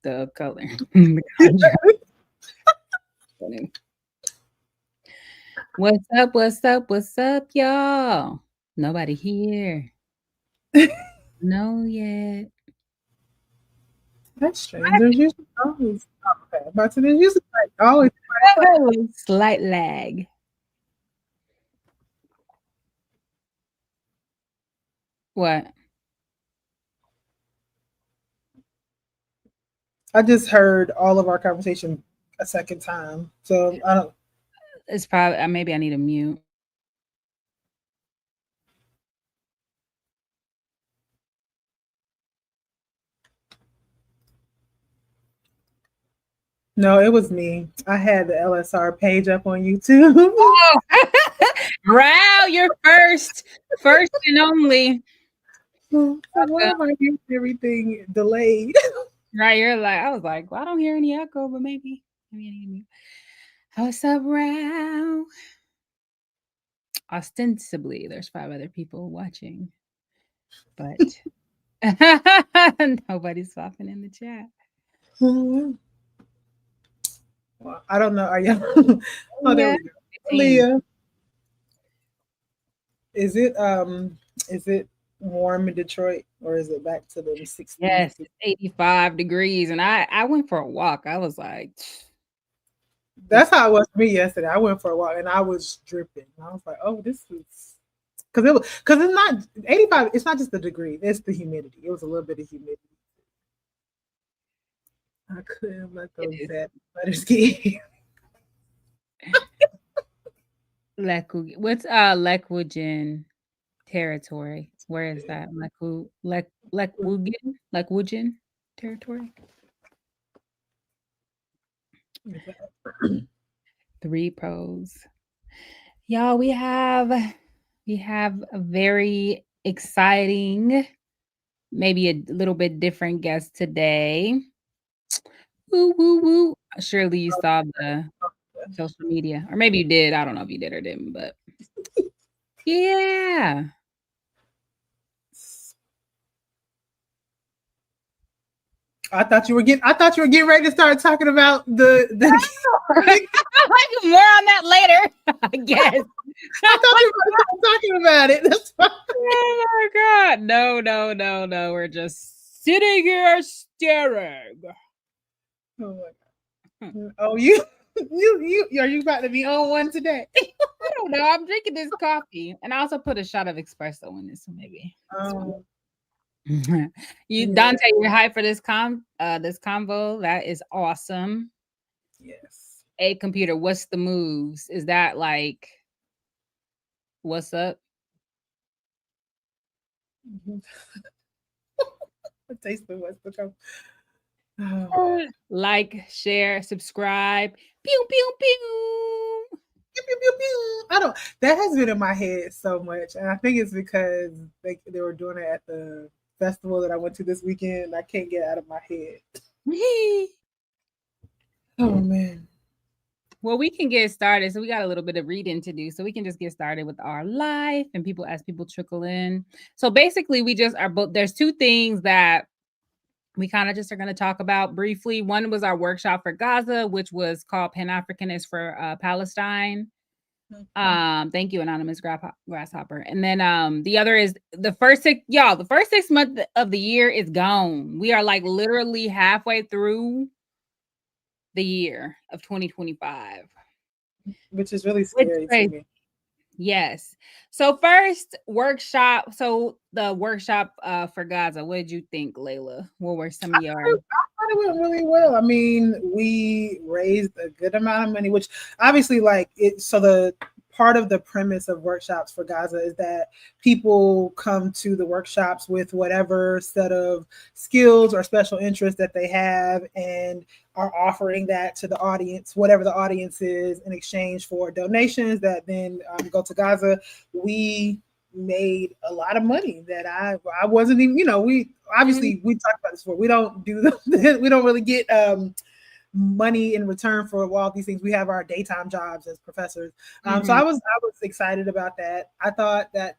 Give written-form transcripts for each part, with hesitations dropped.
the color. The contrast. What's up? What's up? What's up, y'all? Nobody here. No yet. That's strange. There's usually always okay. But there's usually like always Slight lag. What? I just heard all of our conversation a second time. So I don't It's probably maybe I need a mute. no, it was me. I had the LSR page up on YouTube. Oh, Wow, you're first and only. Why am I hearing everything delayed? Right, you're like, I was like, well, I don't hear any echo, but maybe I need a mute. What's up, Rao? Ostensibly, there's 5 other people watching, but nobody's swapping in the chat. Well, I don't know. Are you? Oh, there we go. Leah, is it warm in Detroit or is it back to the 60s? Yes, it's 85 degrees, and I went for a walk. I was like, that's how it was for me yesterday. I went for a walk and I was dripping. I was like, oh, this is because it's not 85. It's not just the degree; it's the humidity. It was a little bit of humidity. I couldn't let those bad letters get. What's Lekwujin territory? Where is that? Lekwujin territory? 3 pros. Y'all, we have a very exciting, maybe a little bit different guest today. Woo, woo, woo. Surely you saw the social media, or maybe you did. I don't know if you did or didn't, but yeah. I thought you were getting ready to start talking about the like more on that later, I guess. I thought you were talking about it. That's fine. Oh my god. No. We're just sitting here staring. Oh my god. Oh, you are you about to be on one today? I don't know. I'm drinking this coffee, and I also put a shot of espresso in it, so maybe. Dante, you're hyped for this convo. That is awesome. Yes. Hey, computer, what's the moves? Is that like what's up? Taste the what's the come. Like, share, subscribe. Pew pew pew. Pew, pew, pew, pew. I don't. That has been in my head so much, and I think it's because they were doing it at the festival that I went to this weekend. I can't get it out of my head. Oh man. Well, we can get started. So we got a little bit of reading to do. So we can just get started with our life and people as people trickle in. So basically, we just are both. There's 2 things that we kind of just are going to talk about briefly. One was our workshop for Gaza, which was called Pan-Africanist for Palestine. Thank you, Anonymous Grasshopper. And then the other is the first 6 months of the year is gone. We are like literally halfway through the year of 2025. Which is really scary to me. Yes. So first workshop. So the workshop for Gaza. What did you think, Layla? What were some of your? I thought it went really well. I mean, we raised a good amount of money, which obviously, like it. So the part of the premise of workshops for Gaza is that people come to the workshops with whatever set of skills or special interests that they have, and are offering that to the audience, whatever the audience is, in exchange for donations that then go to Gaza. We made a lot of money that I wasn't even, we obviously we talked about this before. We don't do we don't really get money in return for all these things. We have our daytime jobs as professors. So I was excited about that. I thought that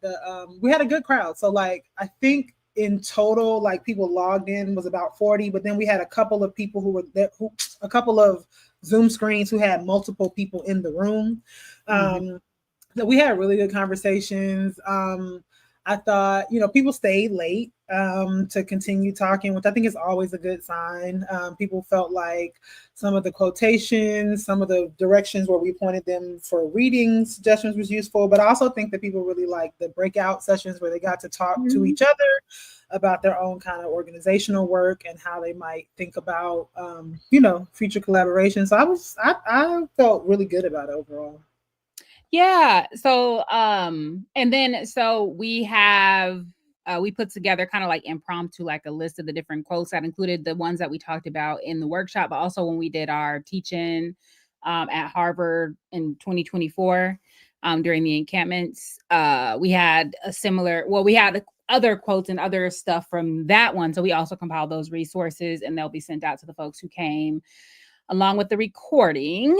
we had a good crowd. So like I think in total, like people logged in was about 40, but then we had a couple of people who were there, a couple of Zoom screens who had multiple people in the room. So we had really good conversations. I thought, people stayed late to continue talking, which I think is always a good sign. People felt like some of the quotations, some of the directions where we pointed them for reading suggestions was useful, but I also think that people really liked the breakout sessions where they got to talk to each other about their own kind of organizational work and how they might think about, future collaboration. So I felt really good about it overall. Yeah. So, and then so we put together kind of like impromptu, like a list of the different quotes that included the ones that we talked about in the workshop, but also when we did our teaching at Harvard in 2024 during the encampments, we had we had other quotes and other stuff from that one. So we also compiled those resources and they'll be sent out to the folks who came along with the recording.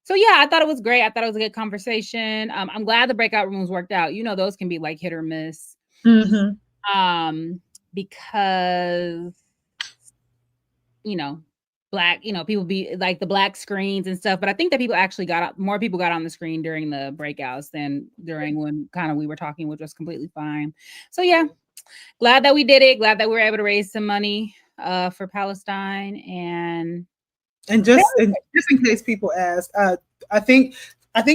So yeah, I thought it was great. I thought it was a good conversation. I'm glad the breakout rooms worked out. Those can be like hit or miss. Because black, people be like the black screens and stuff. But I think that more people got on the screen during the breakouts than during when kind of we were talking, which was completely fine. So yeah, glad that we did it. Glad that we were able to raise some money for Palestine and just in case people ask, I think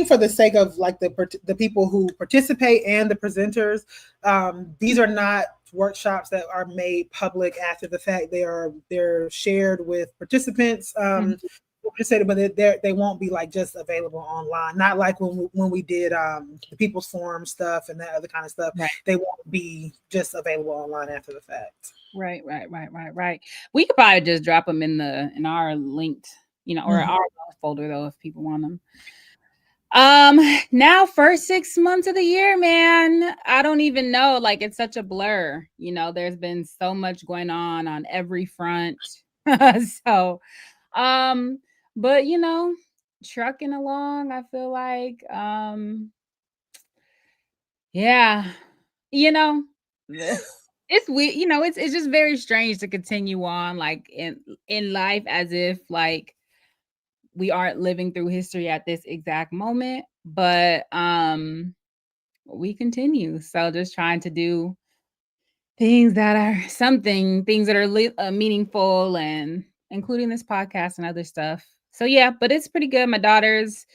for the sake of like the people who participate and the presenters, these are not workshops that are made public after the fact. They're shared with participants. But they won't be like just available online. Not like when we did the People's Forum stuff and that other kind of stuff. Right. They won't be just available online after the fact. Right. We could probably just drop them in our linked, or our folder though, if people want them. Now first 6 months of the year, man, I don't even know. Like it's such a blur. There's been so much going on every front. So, but trucking along, I feel like, yeah, it's weird, it's just very strange to continue on like in life as if like we aren't living through history at this exact moment, but we continue. So just trying to do things that are meaningful, and including this podcast and other stuff. So yeah, but it's pretty good. My daughter's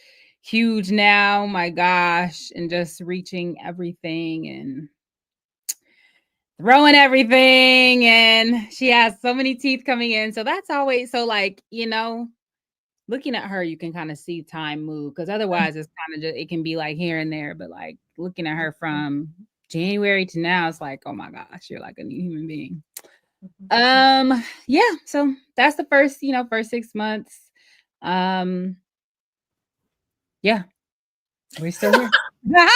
huge now, my gosh, and just reaching everything and throwing everything, and she has so many teeth coming in. So that's always so like, looking at her, you can kind of see time move, because otherwise it's kind of just, it can be like here and there, but like looking at her from January to now, it's like, oh my gosh, you're like a new human being. Yeah, so that's the first 6 months. Yeah, we're still here. I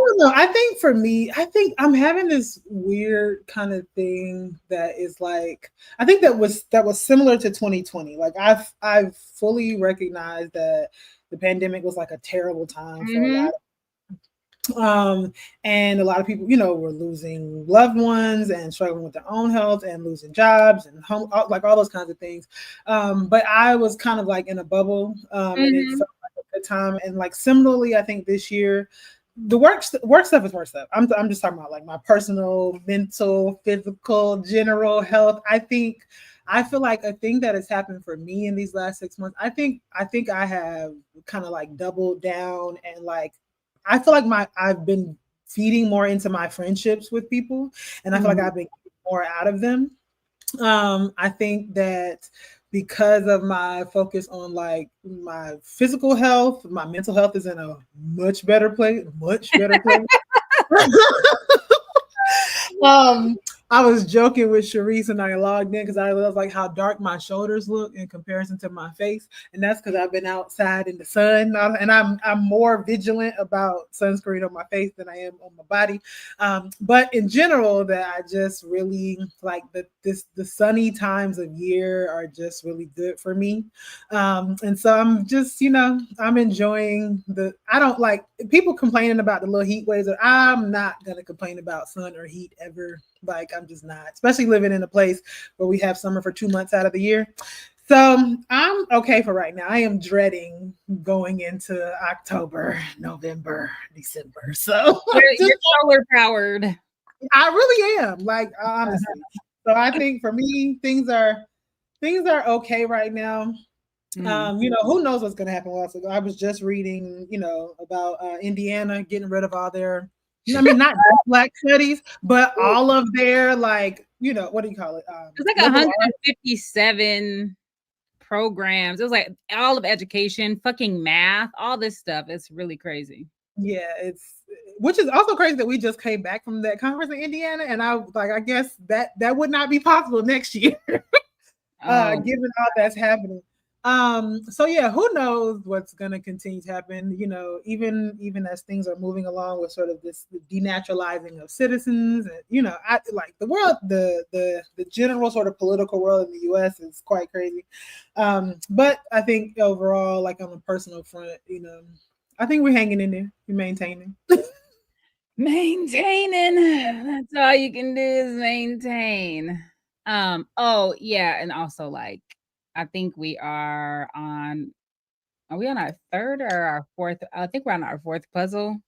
don't know. I think for me, I'm having this weird kind of thing that is like, I think that was similar to 2020. Like I've fully recognized that the pandemic was like a terrible time for a lot of and a lot of people, were losing loved ones and struggling with their own health and losing jobs and home, like all those kinds of things. But I was kind of like in a bubble, and it felt like a good time. And like similarly, I think this year, the work stuff is work stuff. I'm just talking about like my personal, mental, physical, general health. I feel like a thing that has happened for me in these last 6 months, I think I have kind of like doubled down, and like I feel like I've been feeding more into my friendships with people, and I feel like I've been getting more out of them. I think that because of my focus on like my physical health, my mental health is in a much better place. I was joking with Sharice and I logged in because I was like how dark my shoulders look in comparison to my face, and that's because I've been outside in the sun, and I'm more vigilant about sunscreen on my face than I am on my body. But in general, that I just really like the sunny times of year are just really good for me, and so I'm just I'm enjoying the. I don't like people complaining about the little heat waves. I'm not gonna complain about sun or heat ever. Like I'm just not, especially living in a place where we have summer for 2 months out of the year. So I'm okay for right now. I am dreading going into October, November, December. So You're solar powered. I really am, like honestly. So I think for me, things are okay right now. Who knows what's going to happen? Also, I was just reading, about Indiana getting rid of all their, I mean, not black studies, but all of their, like, what do you call it? It's like 157 programs. It was like all of education, fucking math, all this stuff. It's really crazy. Yeah, which is also crazy that we just came back from that conference in Indiana, and I guess that would not be possible next year, given all that's happening. So yeah, who knows what's going to continue to happen, even as things are moving along with sort of this denaturalizing of citizens, and I like the world, the general sort of political world in the US is quite crazy. But I think overall, like on a personal front, I think we're hanging in there, we're maintaining. Maintaining. That's all you can do is maintain. Oh yeah, and also like I think we are on our third or our fourth? I think we're on our fourth puzzle.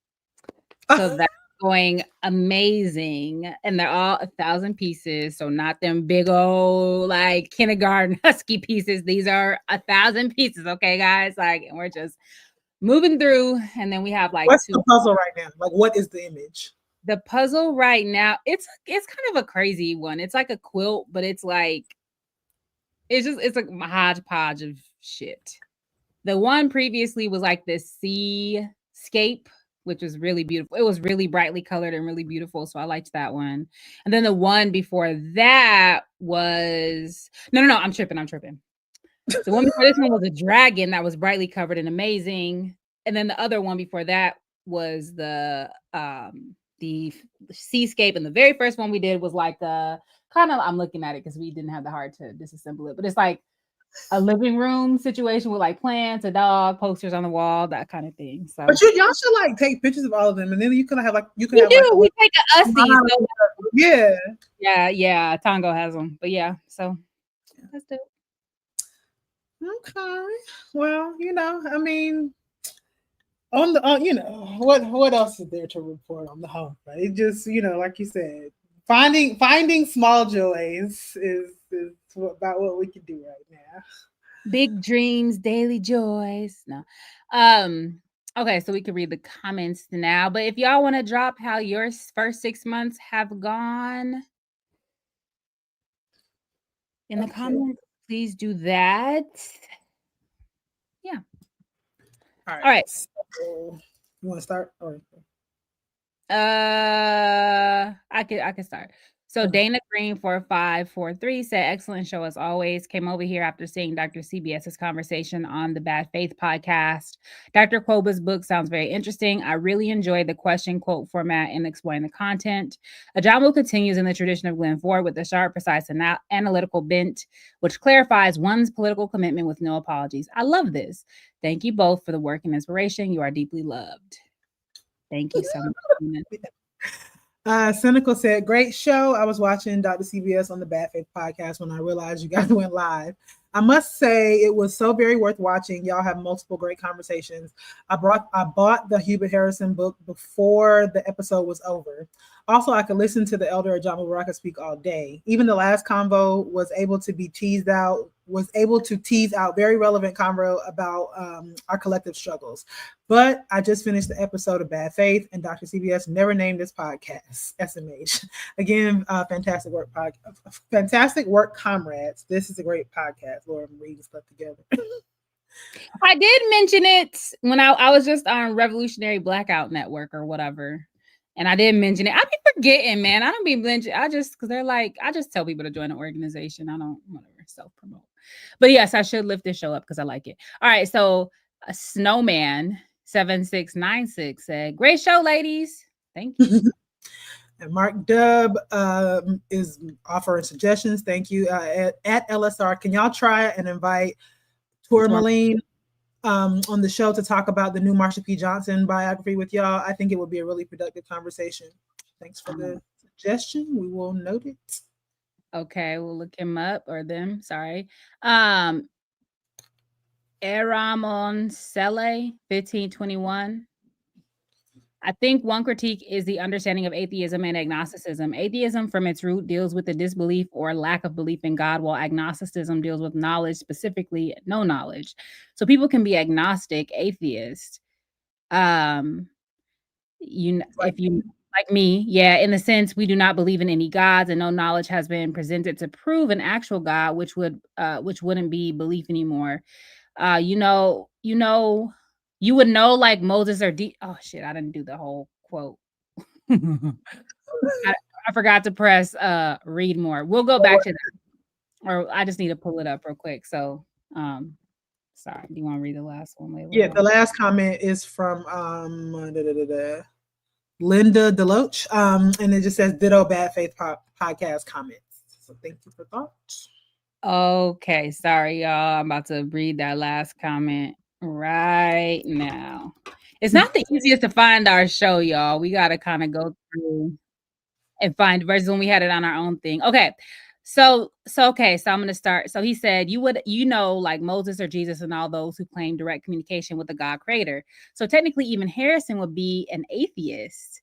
So that's going amazing. And they're all 1,000 pieces. So not them big old like kindergarten husky pieces. These are 1,000 pieces. Okay, guys. Like, and we're just moving through. And then we have like what's the puzzle right now? Like, what is the image? The puzzle right now, it's kind of a crazy one. It's like a quilt, but it's like it's like a hodgepodge of shit. The one previously was like this seascape, which was really beautiful. It was really brightly colored and really beautiful, so I liked that one. And then the one before that was no, I'm tripping. The one before this one was a dragon that was brightly covered and amazing. And then the other one before that was the seascape. And the very first one we did was like a kind of, I'm looking at it because we didn't have the heart to disassemble it, but it's like a living room situation with like plants, a dog, posters on the wall, that kind of thing. So, but y'all should like take pictures of all of them, and then you can have like we take a Ussie. So, yeah. Tongo has them, but yeah, so that's dope. Okay, well, I mean, on the what else is there to report on the home? Right? It just like you said, finding small joys is about what we can do right now. Big dreams, daily joys. No. Okay, so we can read the comments now. But if y'all want to drop how your first 6 months have gone in the comments, please do that. Yeah. All right. So, you want to start? Or I can start. So Dana Green 4543 said, excellent show as always. Came over here after seeing Dr. CBS's conversation on the Bad Faith podcast. Dr. Koba's book sounds very interesting. I really enjoyed the question quote format and explain the content. Ajamu continues in the tradition of Glenn Ford with a sharp, precise, and analytical bent, which clarifies one's political commitment with no apologies. I love this. Thank you both for the work and inspiration. You are deeply loved. Thank you so much. Cynical said, great show. I was watching Dr. CBS on the Bad Faith podcast when I realized you guys went live. I must say it was so very worth watching. Y'all have multiple great conversations. I bought the Hubert Harrison book before the episode was over. Also, I could listen to the elder Ajamu Baraka speak all day. Even the last convo was able to tease out very relevant convo about our collective struggles. But I just finished the episode of Bad Faith, and Dr. CBS never named this podcast SMH. Again, fantastic work, comrades. This is a great podcast. Lord, I'm reading stuff together. I did mention it when I was just on Revolutionary Blackout Network or whatever. And I didn't mention it. I be forgetting, man. I don't be mentioning. Because they're like, I just tell people to join an organization. I don't, whatever, self promote. But yes, I should lift this show up because I like it. All right. So, a Snowman 7696 said, "Great show, ladies. Thank you." And Mark Dub is offering suggestions. Thank you. At LSR, can y'all try and invite Tourmaline on the show to talk about the new Marsha P. Johnson biography with y'all? I think it would be a really productive conversation. Thanks for the suggestion. We will note it. Okay, we'll look him up or them. Sorry. Eramon Sele 1521. I think one critique is the understanding of atheism and agnosticism. Atheism, from its root, deals with the disbelief or lack of belief in God, while agnosticism deals with knowledge, specifically no knowledge. So people can be agnostic, atheist. If you like me, yeah, in the sense we do not believe in any gods, and no knowledge has been presented to prove an actual God, which wouldn't be belief anymore. You would know like Moses or oh shit, I didn't do the whole quote. I forgot to press read more. We'll go back to that. Or I just need to pull it up real quick. So sorry, do you want to read the last one? Yeah, the last comment is from Linda Deloach. And it just says ditto bad faith podcast comments. So thank you for thoughts. Okay, sorry, y'all. I'm about to read that last comment right now. It's not the easiest to find our show, y'all. We got to kind of go through and find versus when we had it on our own thing. Okay. So I'm going to start. So he said, like Moses or Jesus and all those who claim direct communication with the God creator. So technically even Harrison would be an atheist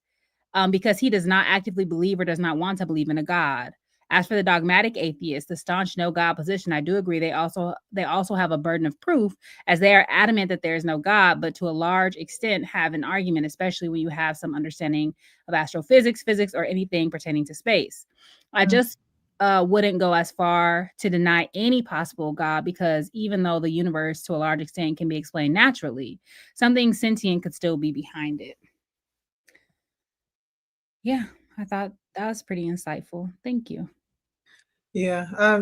because he does not actively believe or does not want to believe in a God. As for the dogmatic atheists, the staunch no God position, I do agree they also have a burden of proof, as they are adamant that there is no God, but to a large extent have an argument, especially when you have some understanding of astrophysics, physics, or anything pertaining to space. I just wouldn't go as far to deny any possible God, because even though the universe to a large extent can be explained naturally, something sentient could still be behind it. Yeah, I thought that was pretty insightful. Thank you. Yeah, I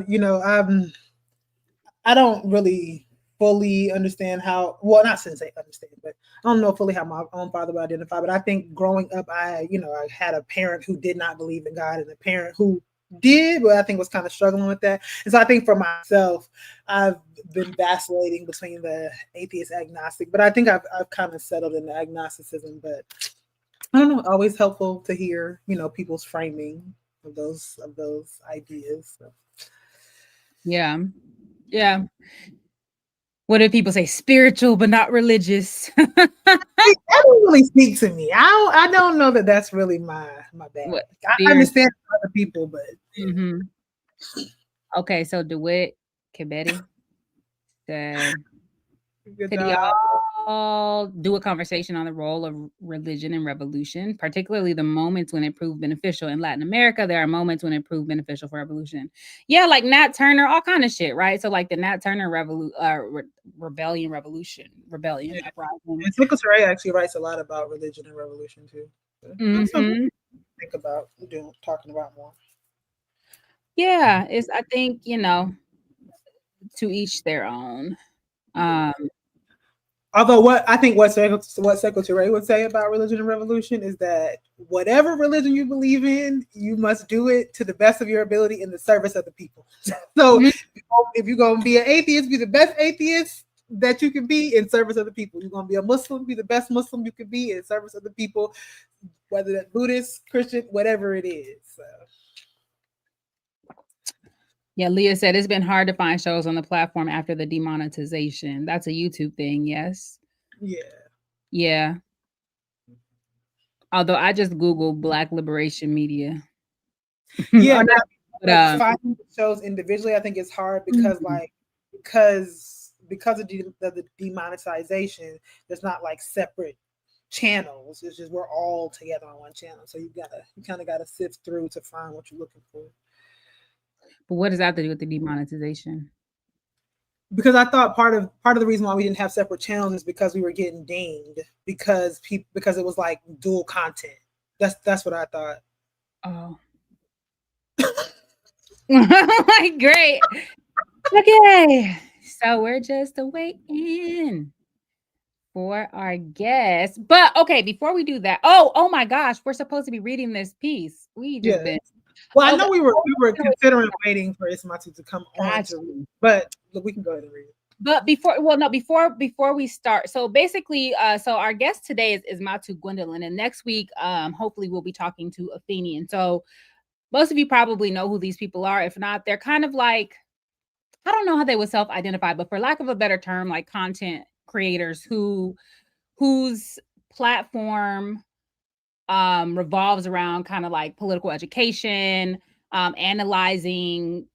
don't really fully understand how. Well, not since I understand, but I don't know fully how my own father would identify. But I think growing up, I had a parent who did not believe in God, and a parent who did, but I think was kind of struggling with that. And so I think for myself, I've been vacillating between the atheist agnostic, but I think I've kind of settled in the agnosticism. But I don't know, always helpful to hear, people's framing of those ideas. So. Yeah. Yeah. What do people say? Spiritual, but not religious. That don't really speak to me. I don't know that that's really my bag. I understand other people, but. Mm-hmm. Okay, so DeWitt Kibeti said, could y'all do a conversation on the role of religion in revolution, particularly the moments when it proved beneficial? In Latin America, there are moments when it proved beneficial for revolution. Yeah, like Nat Turner, all kind of shit, right? So like the Nat Turner rebellion. Yeah. And Nicholas Ray actually writes a lot about religion and revolution too. That's something to think about talking about more. Yeah, I think, to each their own. Although what Secretary would say about religion and revolution is that whatever religion you believe in, you must do it to the best of your ability in the service of the people. So if you're going to be an atheist, be the best atheist that you can be in service of the people. You're going to be a Muslim, be the best Muslim you can be in service of the people, whether that's Buddhist, Christian, whatever it is. So. Yeah, Leah said it's been hard to find shows on the platform after the demonetization. That's a YouTube thing, yes? Yeah. Yeah. Although I just Googled Black Liberation Media. Yeah, finding shows individually, I think it's hard because because of the demonetization, there's not like separate channels. It's just we're all together on one channel. So you kind of gotta sift through to find what you're looking for. But what does that have to do with the demonetization? Because I thought part of the reason why we didn't have separate channels is because we were getting dinged because it was like dual content. That's what I thought. Oh. Like, great. Okay. So we're just waiting for our guest. But okay, before we do that, oh my gosh, we're supposed to be reading this piece. We just Yeah. been Well, I okay. know we were considering waiting for Ismatu to come on Got to read, you. but look, we can go ahead and read it. But before, well, no, before we start, so basically, so our guest today is Ismatu Gwendolyn, and next week, hopefully, we'll be talking to Athenian. So most of you probably know who these people are. If not, they're kind of like, I don't know how they would self-identify, but for lack of a better term, like content creators whose platform revolves around kind of like political education, analyzing,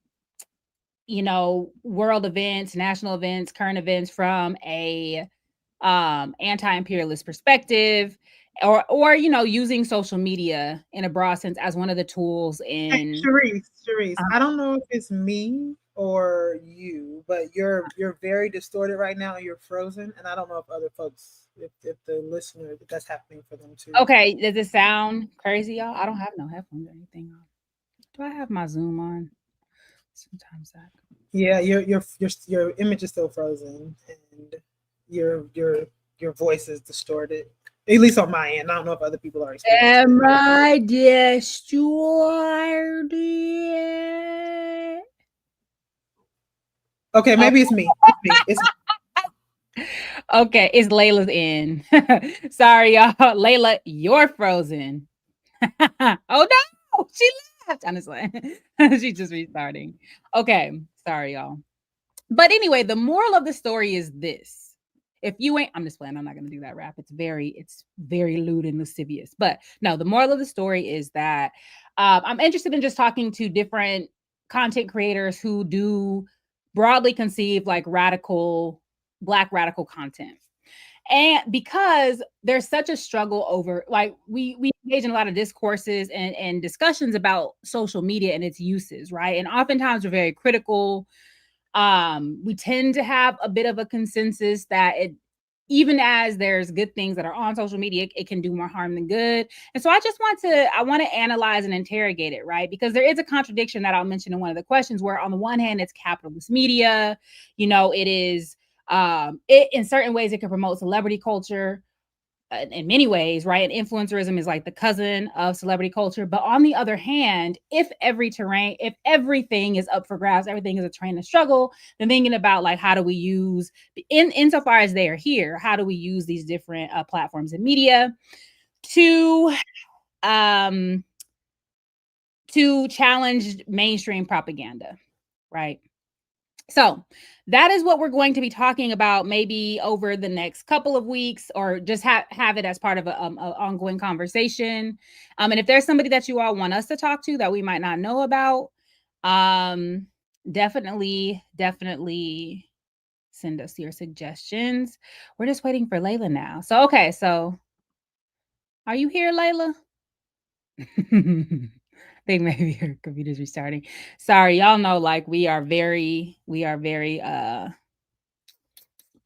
world events, national events, current events from a anti-imperialist perspective, or using social media in a broad sense as one of the tools Hey, in Sharice, I don't know if it's me or you, but you're very distorted right now and you're frozen, and I don't know if other folks, if the listener, if that's happening for them too. Okay, does it sound crazy, y'all? I don't have no headphones or anything on. Do I have my Zoom on? Sometimes that. Yeah, your image is still frozen, and your voice is distorted. At least on my end. I don't know if other people are experiencing Am it. I distorted? Okay, Oh, maybe it's me. It's me. It's okay, it's Layla's in. Sorry, y'all. Layla, you're frozen. Oh no, she left. Honestly, she's just restarting. Okay, sorry, y'all. But anyway, the moral of the story is this. If you ain't, I'm just playing. I'm not gonna do that rap. It's very lewd and lascivious. But no, the moral of the story is that I'm interested in just talking to different content creators who do broadly conceive like black radical content. And because there's such a struggle over, like, we engage in a lot of discourses and discussions about social media and its uses, right? And oftentimes we're very critical. We tend to have a bit of a consensus that it, even as there's good things that are on social media, it can do more harm than good. And so I want to analyze and interrogate it, right? Because there is a contradiction that I'll mention in one of the questions, where on the one hand it's capitalist media, it is, it, in certain ways, it can promote celebrity culture, in many ways, right? And influencerism is like the cousin of celebrity culture. But on the other hand, if everything is up for grabs, everything is a train of struggle, then thinking about like, how do we use, insofar as they are here, how do we use these different platforms and media to um to challenge mainstream propaganda, right? So that is what we're going to be talking about, maybe over the next couple of weeks, or just have it as part of a ongoing conversation. And if there's somebody that you all want us to talk to that we might not know about, um, definitely send us your suggestions. We're just waiting for Layla now. So okay, so are you here, Layla? I think maybe your computer's restarting. Sorry, y'all know, like, we are very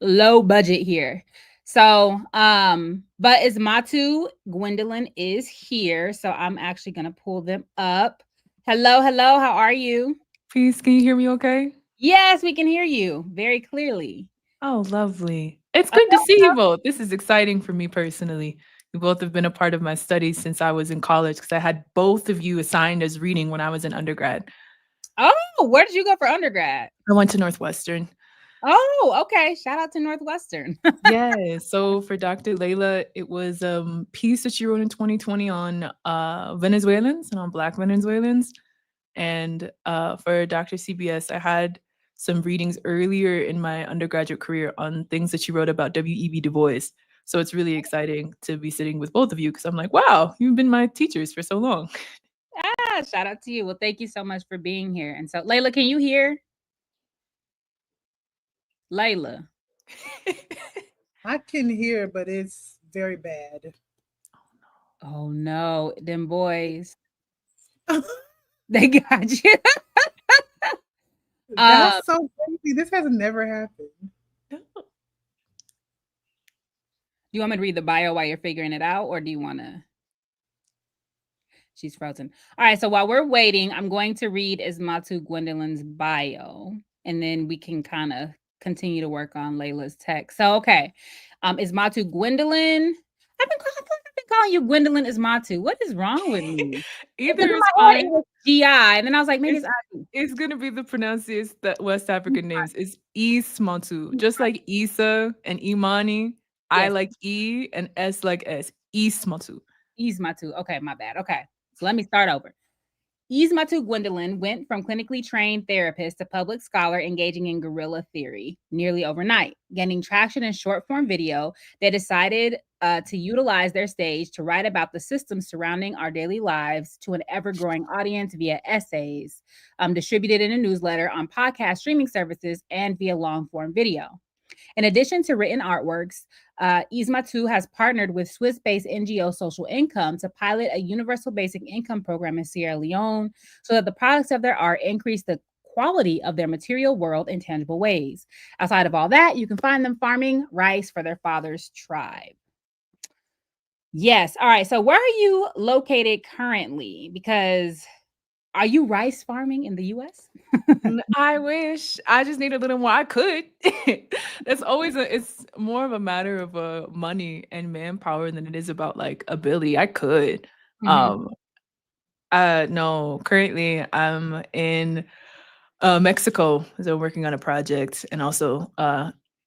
low budget here. So, but Ismatu Gwendolyn is here. So I'm actually gonna pull them up. Hello, hello, how are you? Peace. Can you hear me okay? Yes, we can hear you very clearly. Oh, lovely. It's Oh, good to see you both. This is exciting for me personally. You both have been a part of my studies since I was in college because I had both of you assigned as reading when I was in undergrad. where did you go for undergrad? I went to Northwestern. Oh, okay. Shout out to Northwestern. Yeah. So for Dr. Layla, it was a piece that she wrote in 2020 on Venezuelans and on Black Venezuelans. And for Dr. CBS, I had some readings earlier in my undergraduate career on things that she wrote about W.E.B. Du Bois. So it's really exciting to be sitting with both of you because I'm like, wow, you've been my teachers for so long. Shout out to you. Well, thank you so much for being here. And so, Layla, can you hear? Layla. I can hear, but it's very bad. Oh no, them boys. They got you. That's so crazy. This has never happened. Do you want me to read the bio while you're figuring it out, or do you want to? She's frozen. All right. So while we're waiting, I'm going to read Ismatu Gwendolyn's bio, and then we can kind of continue to work on Layla's text. So, okay. Ismatu Gwendolyn. I've been calling you Gwendolyn Ismatu. What is wrong with me? Either In is my head, fine. it was GI. And then I was like, maybe it's It's gonna be the pronunciation that West African names. It's Ismatu. Just like Isa and Imani. I Yes. like E and S like S. Ismatu. Ismatu. Okay, my bad. Okay. So let me start over. Ismatu Gwendolyn went from clinically trained therapist to public scholar engaging in guerrilla theory nearly overnight, gaining traction in short form video. They decided to utilize their stage to write about the systems surrounding our daily lives to an ever growing audience via essays, distributed in a newsletter, on podcast streaming services, and via long form video. In addition to written artworks, Ismatu has partnered with Swiss-based NGO Social Income to pilot a universal basic income program in Sierra Leone so that the products of their art increase the quality of their material world in tangible ways. Outside of all that, you can find them farming rice for their father's tribe. Yes. All right. So where are you located currently? Because are you rice farming in the US? I wish. I just need a little more. I could. That's always it's more of a matter of money and manpower than it is about like ability. I could. Mhm. No, currently I'm in Mexico, so working on a project, and also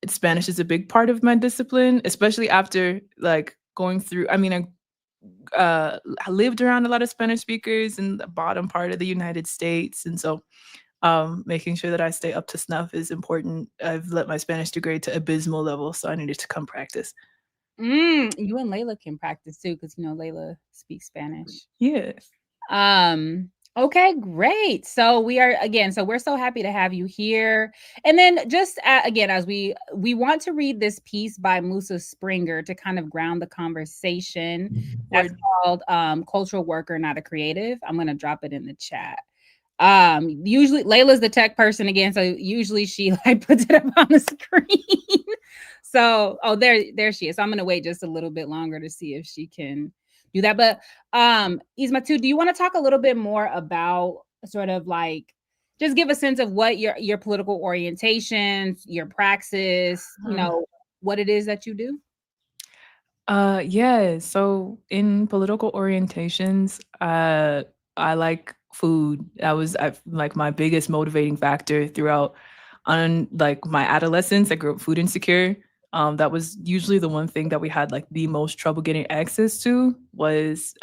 Spanish is a big part of my discipline, especially after like going through. I mean, I lived around a lot of Spanish speakers in the bottom part of the United States, and so making sure that I stay up to snuff is important. I've let my Spanish degrade to abysmal level, so I needed to come practice. You and Layla can practice too, because Layla speaks Spanish. Yes. Okay, great. So we're so happy to have you here. And then just again, as we want to read this piece by Musa Springer to kind of ground the conversation. That's called Cultural Worker, Not a Creative. I'm going to drop it in the chat. Usually Layla's the tech person again, so usually she like puts it up on the screen. So there she is. So I'm gonna wait just a little bit longer to see if she can do that. But Ismatu, do you want to talk a little bit more about sort of like just give a sense of what your political orientations, your praxis, what it is that you do? Yeah. So in political orientations, I like food. Like my biggest motivating factor throughout on like my adolescence. I grew up food insecure. That was usually the one thing that we had like the most trouble getting access to was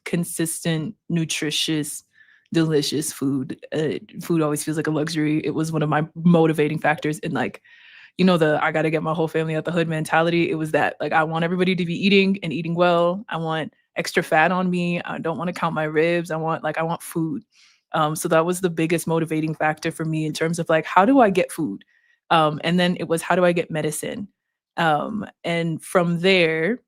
consistent, nutritious, delicious food. Food always feels like a luxury. It was one of my motivating factors in like I got to get my whole family out the hood mentality. It was that like, I want everybody to be eating and eating well. I want extra fat on me. I don't want to count my ribs. I want food. So that was the biggest motivating factor for me in terms of like, how do I get food? And then it was, how do I get medicine? And from there,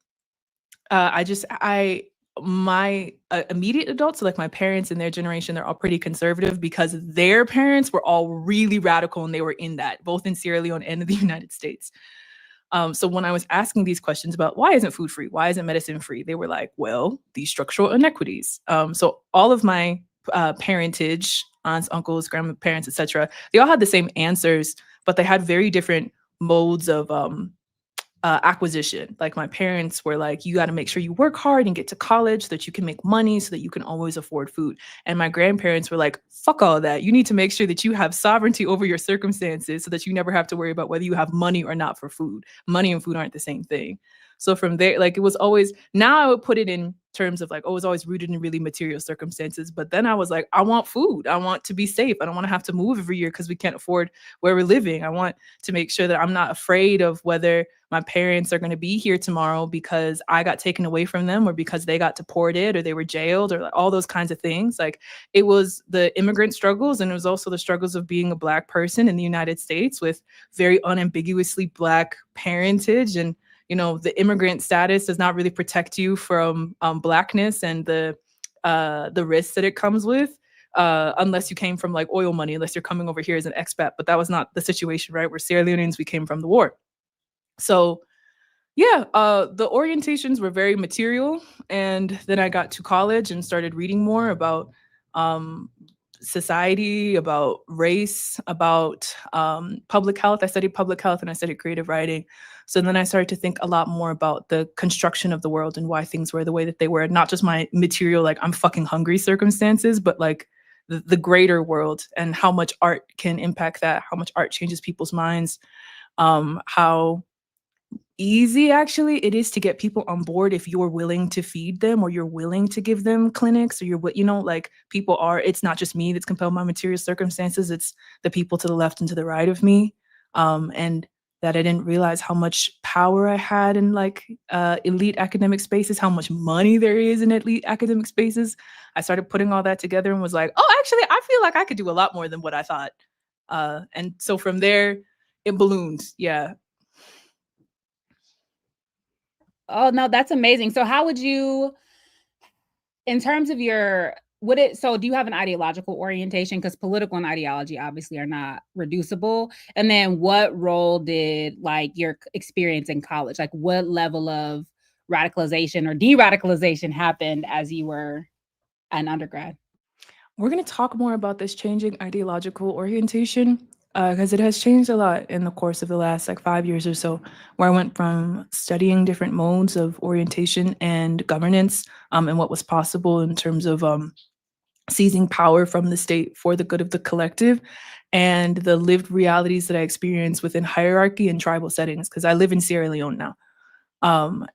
my immediate adults, so like my parents and their generation, they're all pretty conservative because their parents were all really radical and they were in that, both in Sierra Leone and in the United States. So when I was asking these questions about why isn't food free, why isn't medicine free, they were like, well, these structural inequities. So all of my parentage, aunts, uncles, grandparents, etc., they all had the same answers, but they had very different modes of acquisition. Like my parents were like, you got to make sure you work hard and get to college so that you can make money so that you can always afford food. And my grandparents were like, fuck all that. You need to make sure that you have sovereignty over your circumstances so that you never have to worry about whether you have money or not for food. Money and food aren't the same thing. So from there, like it was always, now I would put it in terms of like, oh, it was always rooted in really material circumstances. But then I was like, I want food. I want to be safe. I don't want to have to move every year because we can't afford where we're living. I want to make sure that I'm not afraid of whether my parents are going to be here tomorrow because I got taken away from them or because they got deported or they were jailed or like all those kinds of things. Like it was the immigrant struggles and it was also the struggles of being a Black person in the United States with very unambiguously Black parentage. And the immigrant status does not really protect you from Blackness and the risks that it comes with, unless you came from like oil money, unless you're coming over here as an expat. But that was not the situation, right? We're Sierra Leoneans, we came from the war. So Yeah, the orientations were very material, and then I got to college and started reading more about um, society, about race, about public health. I studied public health and I studied creative writing. So then I started to think a lot more about the construction of the world and why things were the way that they were, not just my material, like I'm fucking hungry circumstances, but like the greater world and how much art can impact that, how much art changes people's minds, how easy actually it is to get people on board if you're willing to feed them or you're willing to give them clinics or like people are, it's not just me that's compelled by material circumstances, it's the people to the left and to the right of me, and that I didn't realize how much power I had in like elite academic spaces, how much money there is in elite academic spaces. I started putting all that together and was like, oh, actually I feel like I could do a lot more than what I thought, and so from there it ballooned. Yeah. Oh no, that's amazing. So how would you, in terms of your, would it, so do you have an ideological orientation? Because political and ideology obviously are not reducible. And then what role did like your experience in college, like what level of radicalization or de-radicalization happened as you were an undergrad? We're going to talk more about this changing ideological orientation because it has changed a lot in the course of the last like 5 years or so, where I went from studying different modes of orientation and governance, and what was possible in terms of seizing power from the state for the good of the collective, and the lived realities that I experienced within hierarchy and tribal settings, because I live in Sierra Leone now.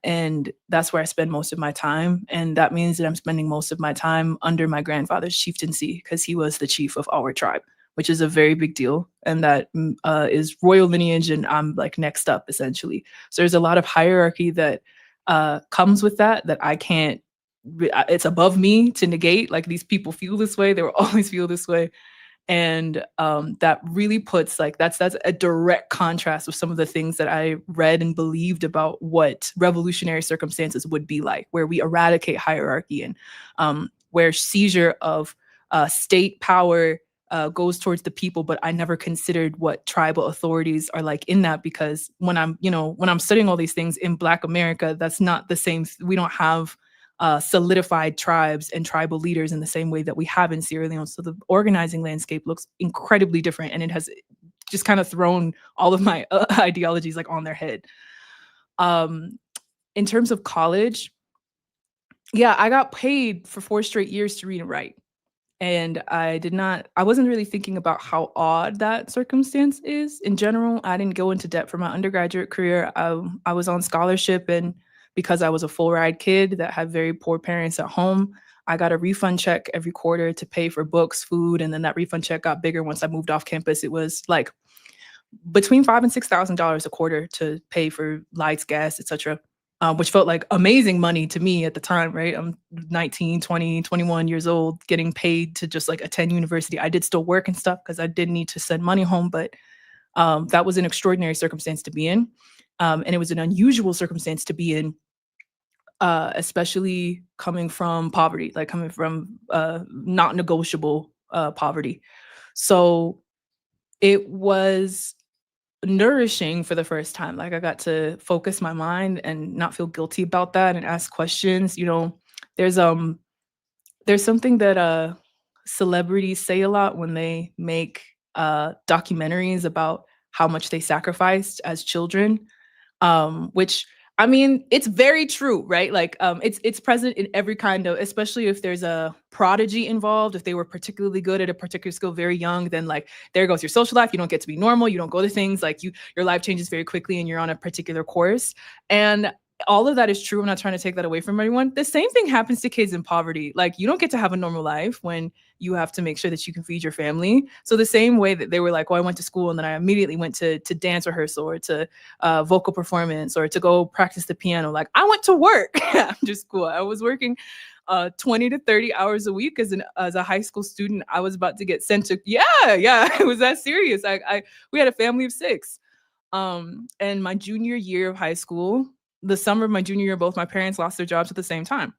And that's where I spend most of my time. And that means that I'm spending most of my time under my grandfather's chieftaincy because he was the chief of our tribe, which is a very big deal. And that is royal lineage. And I'm like next up, essentially. So there's a lot of hierarchy that comes with that I can't, it's above me to negate. Like these people feel this way. They will always feel this way. And that really puts like that's a direct contrast with some of the things that I read and believed about what revolutionary circumstances would be like, where we eradicate hierarchy and where seizure of state power goes towards the people. But I never considered what tribal authorities are like in that, because when I'm studying all these things in Black America, that's not the same. We don't have solidified tribes and tribal leaders in the same way that we have in Sierra Leone. So the organizing landscape looks incredibly different, and it has just kind of thrown all of my ideologies like on their head. In terms of college, yeah, I got paid for 4 straight years to read and write. And I wasn't really thinking about how odd that circumstance is in general. I didn't go into debt for my undergraduate career. I was on scholarship, and because I was a full ride kid that had very poor parents at home, I got a refund check every quarter to pay for books, food, and then that refund check got bigger once I moved off campus. It was like between $5,000 and $6,000 a quarter to pay for lights, gas, etc., which felt like amazing money to me at the time, right? I'm 19, 20, 21 years old, getting paid to just like attend university. I did still work and stuff because I didn't need to send money home, but that was an extraordinary circumstance to be in. And it was an unusual circumstance to be in, especially coming from poverty, like coming from not negotiable poverty. So it was nourishing for the first time. Like I got to focus my mind and not feel guilty about that and ask questions. There's something that celebrities say a lot when they make documentaries about how much they sacrificed as children, which I mean, it's very true, right? Like, it's present in every kind of, especially if there's a prodigy involved. If they were particularly good at a particular skill very young, then like there goes your social life. You don't get to be normal. You don't go to things like your life changes very quickly, and you're on a particular course. And all of that is true. I'm not trying to take that away from anyone. The same thing happens to kids in poverty. Like you don't get to have a normal life when you have to make sure that you can feed your family. So the same way that they were like, well, I went to school and then I immediately went to dance rehearsal or to vocal performance or to go practice the piano. Like I went to work after school. I was working 20 to 30 hours a week as a high school student. I was about to get sent to, yeah, it was that serious. We had a family of 6. And my junior year of high school, the summer of my junior year, both my parents lost their jobs at the same time.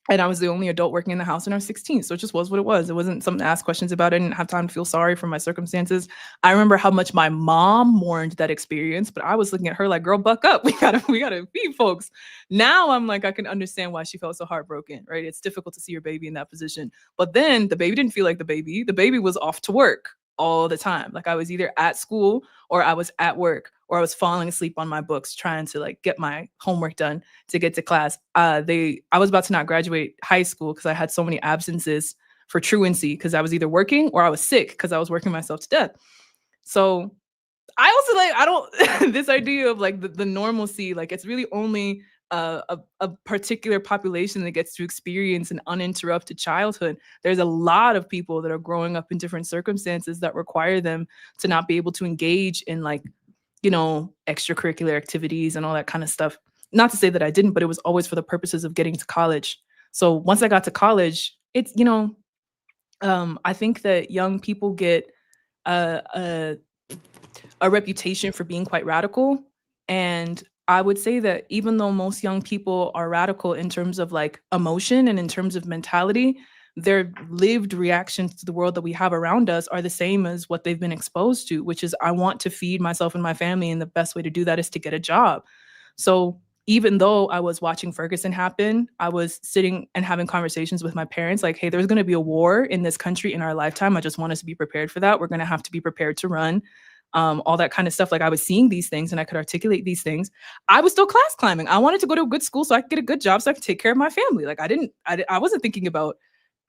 And I was the only adult working in the house, and I was 16. So it just was what it was. It wasn't something to ask questions about. I didn't have time to feel sorry for my circumstances. I remember how much my mom mourned that experience, but I was looking at her like, girl, buck up. We gotta feed folks. Now I'm like, I can understand why she felt so heartbroken, right? It's difficult to see your baby in that position. But then the baby didn't feel like the baby. The baby was off to work all the time. Like I was either at school or I was at work or I was falling asleep on my books trying to like get my homework done to get to class. I was about to not graduate high school because I had so many absences for truancy because I was either working or I was sick because I was working myself to death. So I also like, I don't, this idea of like the normalcy, like it's really only a particular population that gets to experience an uninterrupted childhood. There's a lot of people that are growing up in different circumstances that require them to not be able to engage in like, you know, extracurricular activities and all that kind of stuff. Not to say that I didn't, but it was always for the purposes of getting to college. So once I got to college, it's, you know, I think that young people get a reputation for being quite radical. And I would say that even though most young people are radical in terms of like emotion and in terms of mentality, their lived reactions to the world that we have around us are the same as what they've been exposed to, which is I want to feed myself and my family. And the best way to do that is to get a job. So even though I was watching Ferguson happen, I was sitting and having conversations with my parents like, hey, there's going to be a war in this country in our lifetime. I just want us to be prepared for that. We're going to have to be prepared to run. All that kind of stuff. Like I was seeing these things and I could articulate these things. I was still class climbing. I wanted to go to a good school so I could get a good job so I could take care of my family. Like I wasn't thinking about,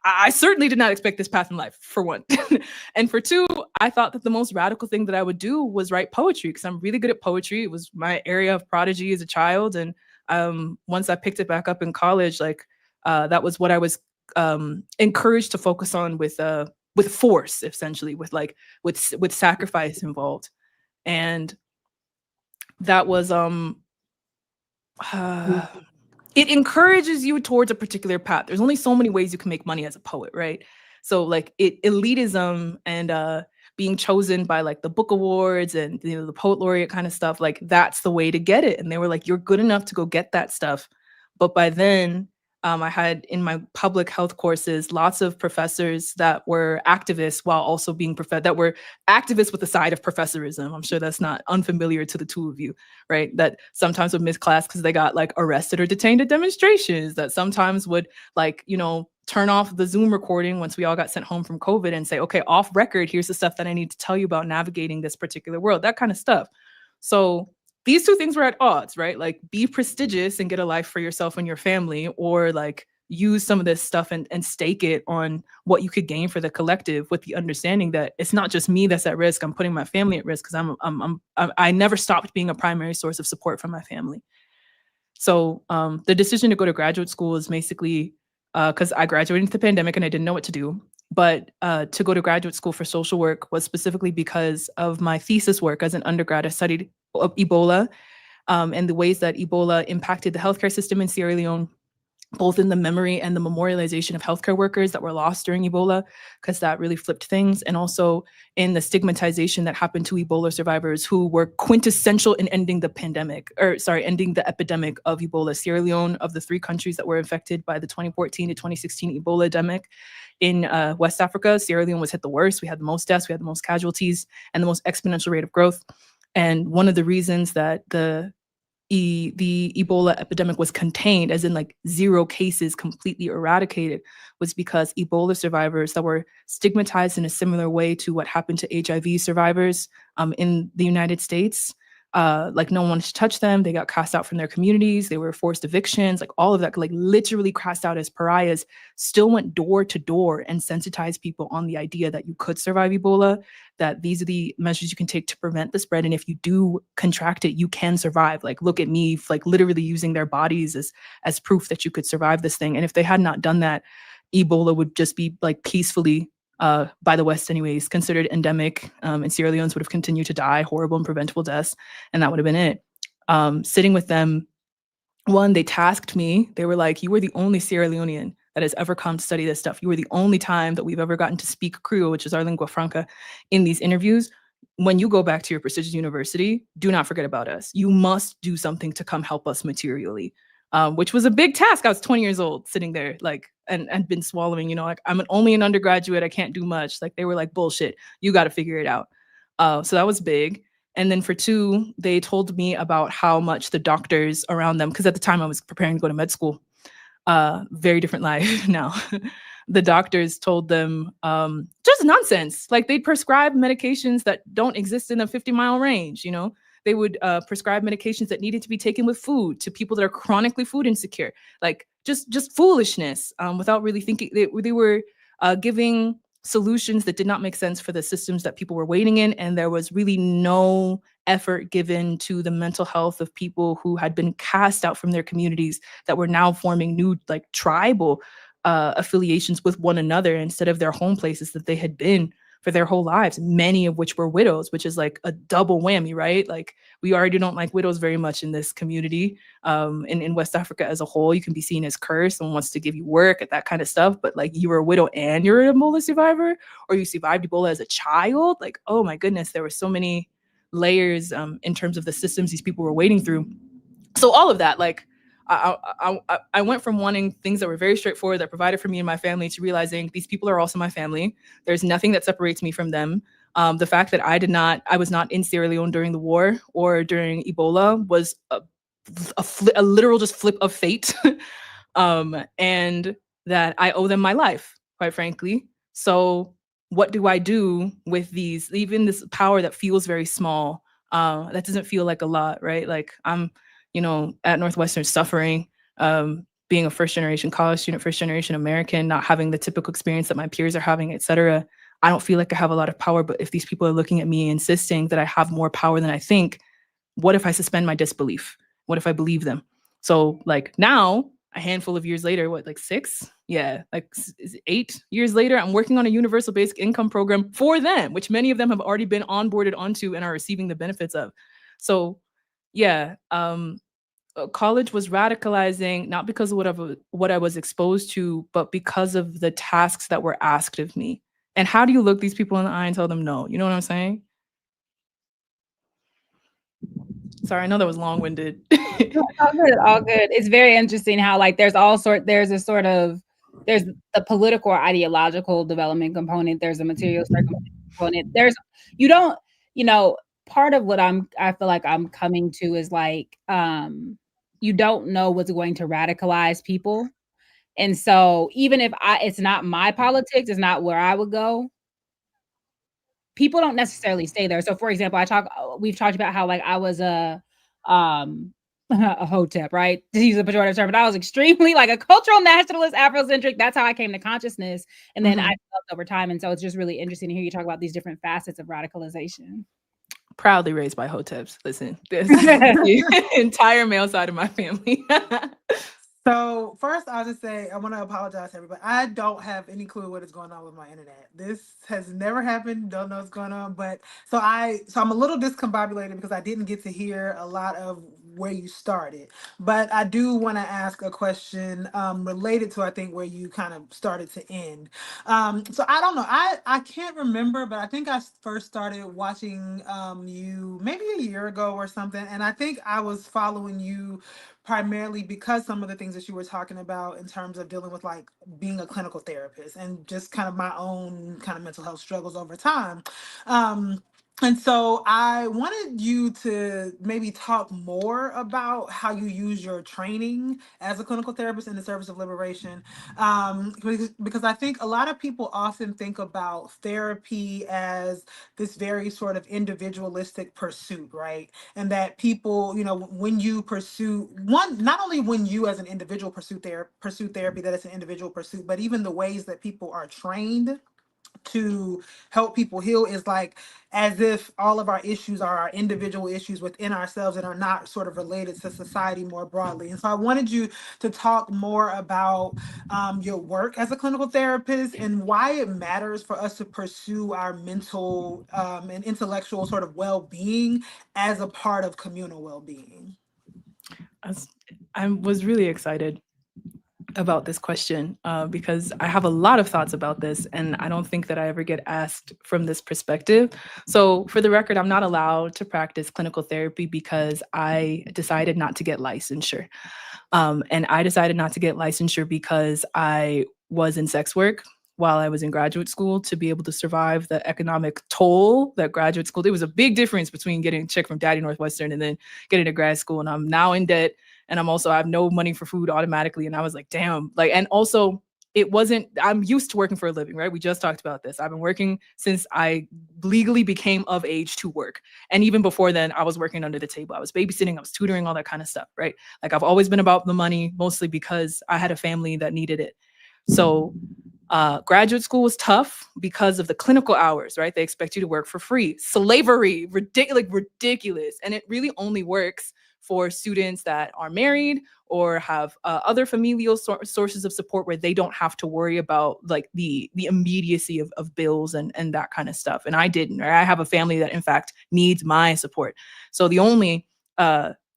I certainly did not expect this path in life, for one. And for two, I thought that the most radical thing that I would do was write poetry because I'm really good at poetry. It was my area of prodigy as a child. And once I picked it back up in college, like that was what I was encouraged to focus on with force, essentially, with sacrifice involved. And that was it encourages you towards a particular path. There's only so many ways you can make money as a poet, right? So like elitism and being chosen by like the book awards and, you know, the poet laureate kind of stuff, like that's the way to get it. And they were like, you're good enough to go get that stuff. But by then, I had in my public health courses lots of professors that were activists while also being that were activists with the side of professorism. I'm sure that's not unfamiliar to the two of you, right? That sometimes would miss class because they got like arrested or detained at demonstrations, that sometimes would like, you know, turn off the Zoom recording once we all got sent home from COVID and say, okay, off record, here's the stuff that I need to tell you about navigating this particular world, that kind of stuff. So these two things were at odds, right? Like be prestigious and get a life for yourself and your family, or like use some of this stuff and stake it on what you could gain for the collective, with the understanding that it's not just me that's at risk. I'm putting my family at risk because I never stopped being a primary source of support from my family. So the decision to go to graduate school is basically because I graduated into the pandemic and I didn't know what to do. But to go to graduate school for social work was specifically because of my thesis work as an undergrad. I studied Ebola and the ways that Ebola impacted the healthcare system in Sierra Leone, both in the memory and the memorialization of healthcare workers that were lost during Ebola, because that really flipped things, and also in the stigmatization that happened to Ebola survivors who were quintessential in ending the ending the epidemic of Ebola. Sierra Leone, of the 3 countries that were infected by the 2014 to 2016 Ebola epidemic in West Africa, Sierra Leone was hit the worst. We had the most deaths, we had the most casualties, and the most exponential rate of growth. And one of the reasons that the Ebola epidemic was contained, as in like 0 cases completely eradicated, was because Ebola survivors that were stigmatized in a similar way to what happened to HIV survivors in the United States. Like no one wanted to touch them. They got cast out from their communities. They were forced evictions, like all of that, like literally cast out as pariahs, still went door to door and sensitized people on the idea that you could survive Ebola, that these are the measures you can take to prevent the spread. And if you do contract it, you can survive. Like, look at me, like literally using their bodies as proof that you could survive this thing. And if they had not done that, Ebola would just be like peacefully, by the West anyways, considered endemic, and Sierra Leoneans would have continued to die horrible and preventable deaths, and that would have been it. Sitting with them, one, they tasked me. They were like, you were the only Sierra Leonean that has ever come to study this stuff. You were the only time that we've ever gotten to speak Creole, which is our lingua franca, in these interviews. When you go back to your prestigious university, do not forget about us. You must do something to come help us materially. which was a big task. I was 20 years old sitting there, like, and been swallowing, like only an undergraduate. I can't do much. Like, they were like, bullshit, you got to figure it out. So that was big. And then for 2, they told me about how much the doctors around them, because at the time I was preparing to go to med school, very different life now. The doctors told them just nonsense. Like, they'd prescribe medications that don't exist in a 50-mile range, They would prescribe medications that needed to be taken with food to people that are chronically food insecure. Like, just foolishness, without really thinking. They were giving solutions that did not make sense for the systems that people were waiting in, and there was really no effort given to the mental health of people who had been cast out from their communities, that were now forming new, like, tribal affiliations with one another instead of their home places that they had been for their whole lives, many of which were widows, which is like a double whammy, right? Like, we already don't like widows very much in this community. In West Africa as a whole, you can be seen as cursed, someone wants to give you work at that kind of stuff, but like, you were a widow and you're an Ebola survivor, or you survived Ebola as a child. Like, oh my goodness, there were so many layers in terms of the systems these people were wading through. So all of that, like, I went from wanting things that were very straightforward, that provided for me and my family, to realizing these people are also my family. There's nothing that separates me from them. The fact that I was not in Sierra Leone during the war or during Ebola was a literal just flip of fate. And that I owe them my life, quite frankly. So what do I do with these, even this power that feels very small, that doesn't feel like a lot, right? Like, I'm at Northwestern, suffering, being a first generation college student, first generation American, not having the typical experience that my peers are having, et cetera. I don't feel like I have a lot of power, but if these people are looking at me insisting that I have more power than I think, what if I suspend my disbelief? What if I believe them? So, like, now, a handful of years later, like 6? Yeah, like 8 years later, I'm working on a universal basic income program for them, which many of them have already been onboarded onto and are receiving the benefits of. So, yeah, college was radicalizing, not because of what I was exposed to, but because of the tasks that were asked of me. And how do you look these people in the eye and tell them no? You know what I'm saying? Sorry, I know that was long-winded. All good, all good. It's very interesting how, like, there's the political or ideological development component, there's a material component. Part of what I feel like I'm coming to is like, you don't know what's going to radicalize people. And so even if it's not my politics, it's not where I would go, people don't necessarily stay there. So for example, we've talked about how, like, I was a hotep, right? To use a pejorative term, but I was extremely like a cultural nationalist, Afrocentric. That's how I came to consciousness. And then I developed over time. And so it's just really interesting to hear you talk about these different facets of radicalization. Proudly raised by hoteps. Listen, this the entire male side of my family. So first, I'll just say I want to apologize to everybody. I don't have any clue what is going on with my internet. This has never happened. Don't know what's going on. But I'm a little discombobulated because I didn't get to hear a lot of where you started. But I do want to ask a question related to, I think, where you kind of started to end. So I don't know. I can't remember, but I think I first started watching you maybe a year ago or something. And I think I was following you primarily because some of the things that you were talking about in terms of dealing with, like, being a clinical therapist and just kind of my own kind of mental health struggles over time. And so I wanted you to maybe talk more about how you use your training as a clinical therapist in the service of liberation. Because I think a lot of people often think about therapy as this very sort of individualistic pursuit, right? And that people, when you pursue not only when you as an individual pursue therapy, that it's an individual pursuit, but even the ways that people are trained to help people heal is like as if all of our issues are our individual issues within ourselves and are not sort of related to society more broadly. And so I wanted you to talk more about your work as a clinical therapist and why it matters for us to pursue our mental and intellectual sort of well-being as a part of communal well-being. I was really excited about this question because I have a lot of thoughts about this, and I don't think that I ever get asked from this perspective. So, for the record, I'm not allowed to practice clinical therapy because I decided not to get licensure. And I decided not to get licensure because I was in sex work while I was in graduate school to be able to survive the economic toll that graduate school. There was a big difference between getting a check from Daddy Northwestern and then getting to grad school. And I'm now in debt, and I have no money for food automatically. And I was like, damn, like, and also I'm used to working for a living, right? We just talked about this. I've been working since I legally became of age to work. And even before then, I was working under the table. I was babysitting, I was tutoring, all that kind of stuff, right? Like, I've always been about the money, mostly because I had a family that needed it. So graduate school was tough because of the clinical hours, right? They expect you to work for free. Slavery, ridiculous. And it really only works for students that are married or have other familial sources of support where they don't have to worry about like the immediacy of bills and that kind of stuff. And I didn't, right? I have a family that in fact needs my support. So the only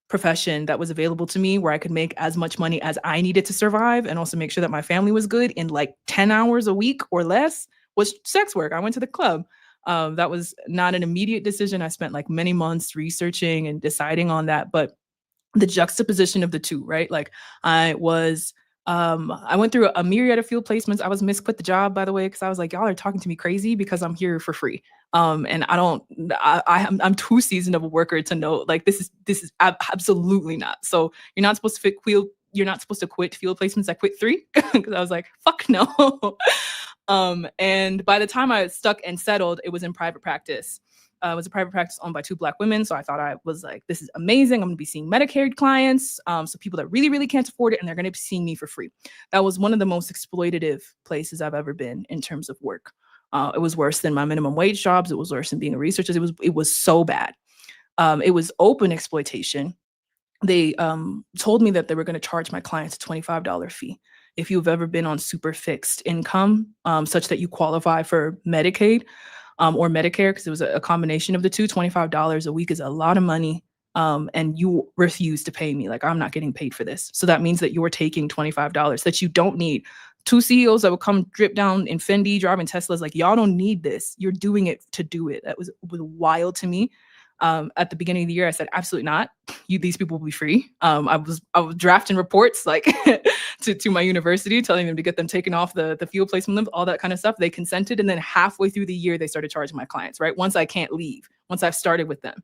profession that was available to me where I could make as much money as I needed to survive and also make sure that my family was good in like 10 hours a week or less was sex work. I went to the club. That was not an immediate decision. I spent like many months researching and deciding on that, but the juxtaposition of the two, right? Like I went through a myriad of field placements. I was quit the job, by the way, because I was like, y'all are talking to me crazy because I'm here for free. And I'm too seasoned of a worker to know like this is absolutely not. So you're not supposed to quit field placements. I quit 3 because I was like, fuck no. And by the time I stuck and settled, it was in private practice. It was a private practice owned by 2 Black women. So I thought I was like, this is amazing. I'm going to be seeing Medicaid clients. So people that really, really can't afford it, and they're going to be seeing me for free. That was one of the most exploitative places I've ever been in terms of work. It was worse than my minimum wage jobs. It was worse than being a researcher. It was so bad. It was open exploitation. They told me that they were going to charge my clients a $25 fee. If you've ever been on super fixed income, such that you qualify for Medicaid, or Medicare, because it was a combination of the two. $25 a week is a lot of money, and you refuse to pay me. Like, I'm not getting paid for this. So that means that you're taking $25 that you don't need. 2 CEOs that would come drip down in Fendi driving Teslas, like, y'all don't need this. You're doing it to do it. That was wild to me. At the beginning of the year, I said, absolutely not. These people will be free. I was drafting reports like to my university, telling them to get them taken off the field placement limit, all that kind of stuff. They consented. And then halfway through the year, they started charging my clients, right? Once I can't leave, once I've started with them.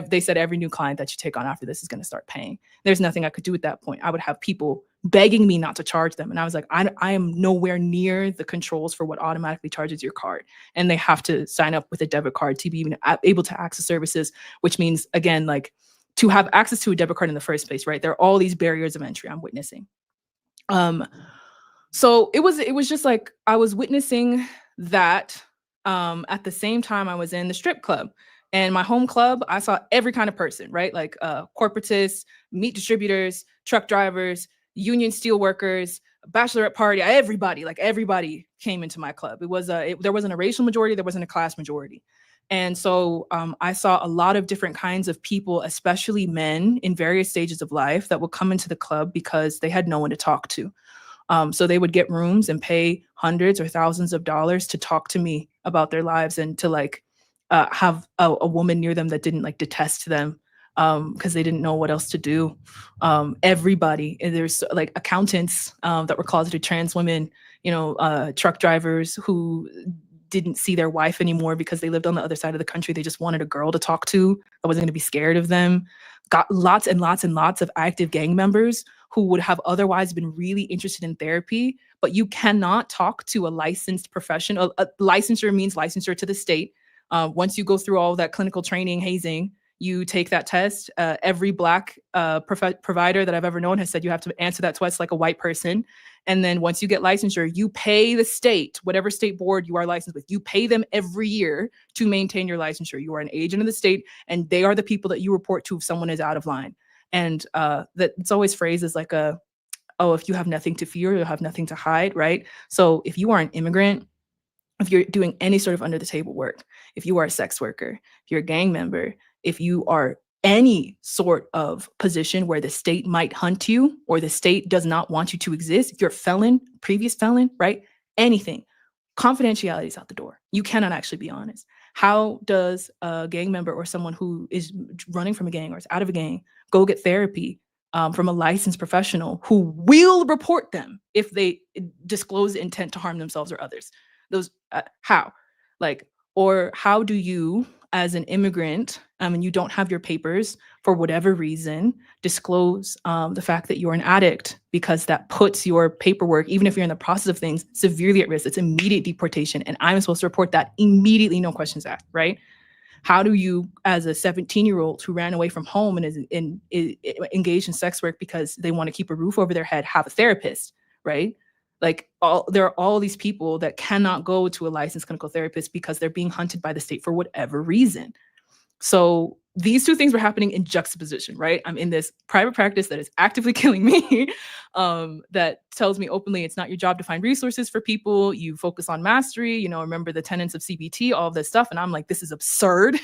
They said every new client that you take on after this is going to start paying. There's nothing I could do at that point. I would have people begging me not to charge them. And I was like, I am nowhere near the controls for what automatically charges your card. And they have to sign up with a debit card to be even able to access services, which means, again, like to have access to a debit card in the first place, right? There are all these barriers of entry I'm witnessing. So it was just like, I was witnessing that at the same time I was in the strip club. And my home club, I saw every kind of person, right? Like corporatists, meat distributors, truck drivers, union steel workers, bachelorette party, everybody came into my club. It was there wasn't a racial majority, there wasn't a class majority. And so I saw a lot of different kinds of people, especially men in various stages of life, that would come into the club because they had no one to talk to. So they would get rooms and pay hundreds or thousands of dollars to talk to me about their lives and to like have a woman near them that didn't like detest them because they didn't know what else to do. Everybody, and there's like accountants that were closeted trans women, truck drivers who didn't see their wife anymore because they lived on the other side of the country. They just wanted a girl to talk to that wasn't going to be scared of them. Got lots and lots and lots of active gang members who would have otherwise been really interested in therapy, but you cannot talk to a licensed professional. A licensure means licensure to the state. Once you go through all that clinical training, hazing, you take that test. Every Black provider that I've ever known has said you have to answer that twice like a white person. And then once you get licensure, you pay the state, whatever state board you are licensed with, you pay them every year to maintain your licensure. You are an agent of the state, and they are the people that you report to if someone is out of line. And that it's always phrased as like if you have nothing to fear, you'll have nothing to hide, right? So if you are an immigrant, if you're doing any sort of under the table work, if you are a sex worker, if you're a gang member, if you are any sort of position where the state might hunt you or the state does not want you to exist, if you're a felon, previous felon, right? Anything. Confidentiality is out the door. You cannot actually be honest. How does a gang member or someone who is running from a gang or is out of a gang go get therapy from a licensed professional who will report them if they disclose intent to harm themselves or others? Those how? Like, or how do you, as an immigrant, and you don't have your papers for whatever reason, disclose the fact that you're an addict, because that puts your paperwork, even if you're in the process of things, severely at risk. It's immediate deportation, and I'm supposed to report that immediately, no questions asked, right? How do you, as a 17-year-old who ran away from home and is engaged in sex work because they want to keep a roof over their head, have a therapist, right? Like there are all these people that cannot go to a licensed clinical therapist because they're being hunted by the state for whatever reason. So these two things were happening in juxtaposition, right? I'm in this private practice that is actively killing me, that tells me openly it's not your job to find resources for people. You focus on mastery, you know, remember the tenets of CBT, all of this stuff. And I'm like, this is absurd.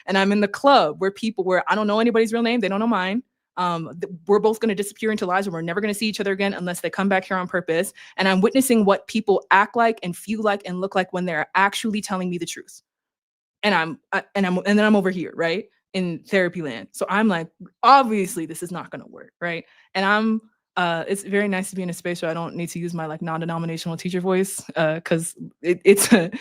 And I'm in the club where I don't know anybody's real name. They don't know mine. We're both going to disappear into lives where we're never going to see each other again unless they come back here on purpose. And I'm witnessing what people act like and feel like and look like when they're actually telling me the truth. And then I'm over here, right, in therapy land. So I'm like, obviously this is not going to work, right? And it's very nice to be in a space where I don't need to use my like non-denominational teacher voice, because it's a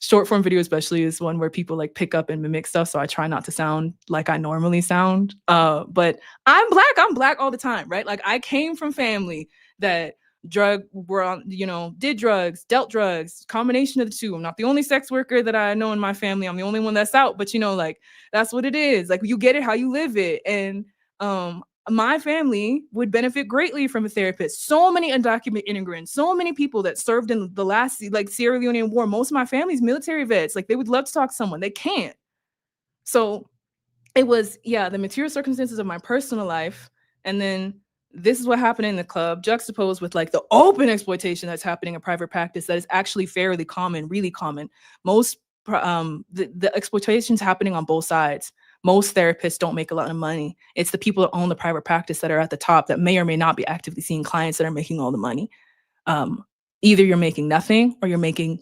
short form video especially is one where people like pick up and mimic stuff. So I try not to sound like I normally sound. But I'm black all the time, right? Like I came from family that did drugs, dealt drugs, combination of the two. I'm not the only sex worker that I know in my family. I'm the only one that's out, but like, that's what it is. Like you get it how you live it. And my family would benefit greatly from a therapist. So many undocumented immigrants, so many people that served in the last like Sierra Leonean war. Most of my family's military vets. Like they would love to talk to someone. They can't. So it was, the material circumstances of my personal life. And then this is what happened in the club, juxtaposed with like the open exploitation that's happening in private practice that is actually fairly common, really common. Most the exploitation's happening on both sides. Most therapists don't make a lot of money. It's the people that own the private practice that are at the top that may or may not be actively seeing clients that are making all the money. Either you're making nothing or you're making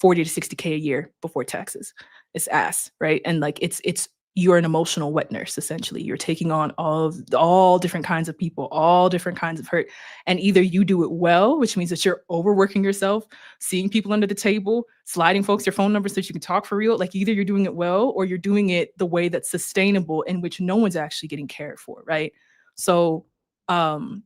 40 to 60K a year before taxes. It's ass, right? And like you're an emotional wet nurse, essentially. You're taking on all different kinds of people, all different kinds of hurt. And either you do it well, which means that you're overworking yourself, seeing people under the table, sliding folks your phone number so that you can talk for real. Like either you're doing it well or you're doing it the way that's sustainable in which no one's actually getting cared for, right? So when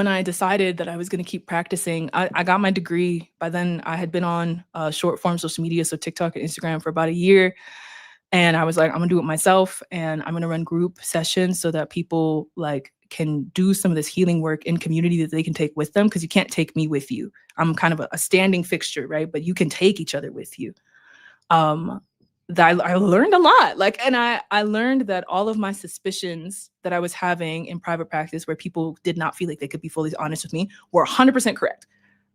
I decided that I was going to keep practicing, I got my degree. By then I had been on short form social media, so TikTok and Instagram, for about a year. And I was like, I'm gonna do it myself, and I'm gonna run group sessions so that people like can do some of this healing work in community that they can take with them, because you can't take me with you. I'm kind of a standing fixture, right? But you can take each other with you. I learned a lot. And I learned that all of my suspicions that I was having in private practice, where people did not feel like they could be fully honest with me, were 100% correct.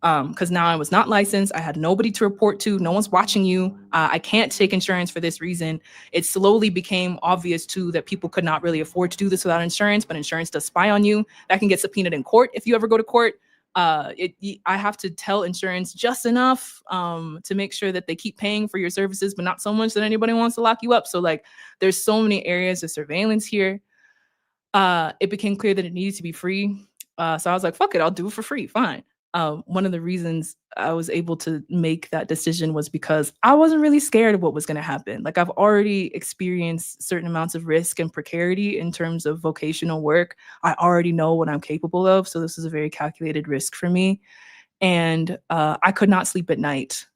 Because now I was not licensed. I had nobody to report to. No one's watching you. I can't take insurance for this reason. It slowly became obvious too that people could not really afford to do this without insurance, but insurance does spy on you. That can get subpoenaed in court if you ever go to court. I have to tell insurance just enough to make sure that they keep paying for your services, but not so much that anybody wants to lock you up. So like, there's so many areas of surveillance here. It became clear that it needed to be free. So I was like, fuck it, I'll do it for free. Fine. One of the reasons I was able to make that decision was because I wasn't really scared of what was going to happen. Like I've already experienced certain amounts of risk and precarity in terms of vocational work. I already know what I'm capable of. So this is a very calculated risk for me. And I could not sleep at night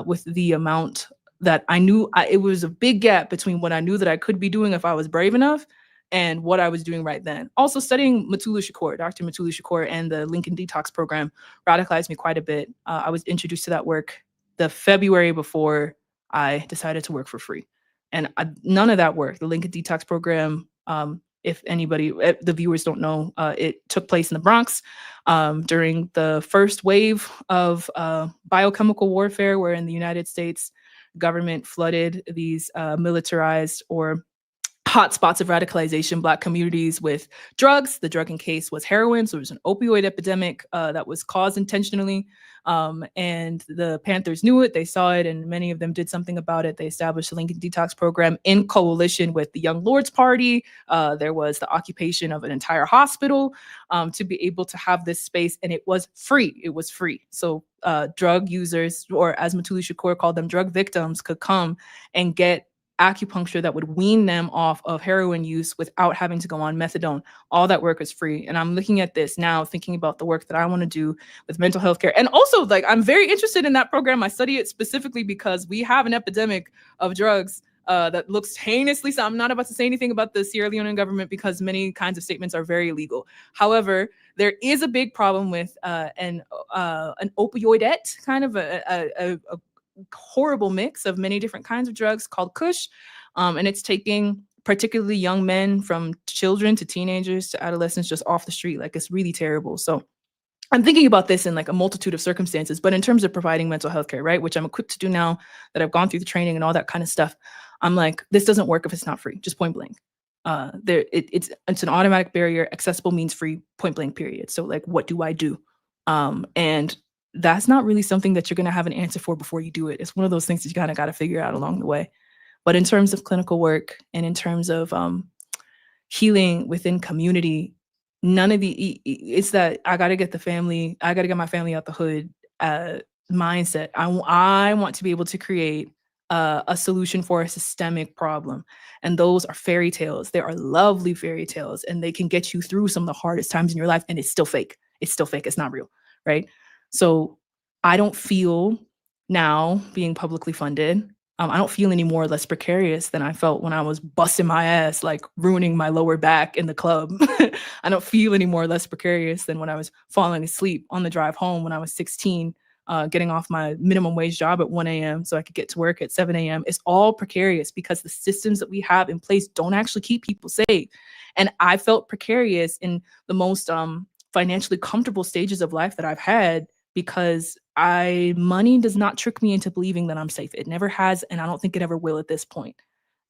with the amount that I knew. It was a big gap between what I knew that I could be doing if I was brave enough and what I was doing right then. Also studying Dr. Matulu Shakur, and the Lincoln Detox program radicalized me quite a bit. I was introduced to that work the February before I decided to work for free. And none of that work, the Lincoln Detox program, if the viewers don't know, it took place in the Bronx during the first wave of biochemical warfare, where in the United States, government flooded these militarized or hotspots of radicalization, Black communities with drugs. The drug in case was heroin, so it was an opioid epidemic that was caused intentionally. And the Panthers knew it, they saw it, and many of them did something about it. They established the Lincoln Detox Program in coalition with the Young Lords Party. There was the occupation of an entire hospital to be able to have this space, and it was free. It was free. So drug users, or as Mutulu Shakur called them, drug victims, could come and get acupuncture that would wean them off of heroin use without having to go on methadone. All that work is free. And I'm looking at this now, thinking about the work that I want to do with mental health care. And also, like, I'm very interested in that program. I study it specifically because we have an epidemic of drugs that looks heinously. So I'm not about to say anything about the Sierra Leonean government because many kinds of statements are very illegal. However, there is a big problem with an opioidette, kind of a horrible mix of many different kinds of drugs called Kush. And it's taking particularly young men, from children to teenagers to adolescents, just off the street. Like, it's really terrible. So I'm thinking about this in like a multitude of circumstances, but in terms of providing mental health care, right, which I'm equipped to do now that I've gone through the training and all that kind of stuff, I'm like, this doesn't work if it's not free, just point blank. It's an automatic barrier. Accessible means free, point blank, period. So like, what do I do? And that's not really something that you're going to have an answer for before you do it. It's one of those things that you kind of got to figure out along the way. But in terms of clinical work and in terms of healing within community, none of it's that I got to get my family out the hood mindset. I want to be able to create a solution for a systemic problem. And those are fairy tales. They are lovely fairy tales, and they can get you through some of the hardest times in your life. And it's still fake. It's still fake. It's not real. Right. So I don't feel now, being publicly funded, I don't feel any more or less precarious than I felt when I was busting my ass, like ruining my lower back in the club. I don't feel any more or less precarious than when I was falling asleep on the drive home when I was 16, getting off my minimum wage job at 1 a.m. so I could get to work at 7 a.m. It's all precarious because the systems that we have in place don't actually keep people safe. And I felt precarious in the most financially comfortable stages of life that I've had, because money does not trick me into believing that I'm safe. It never has, and I don't think it ever will at this point.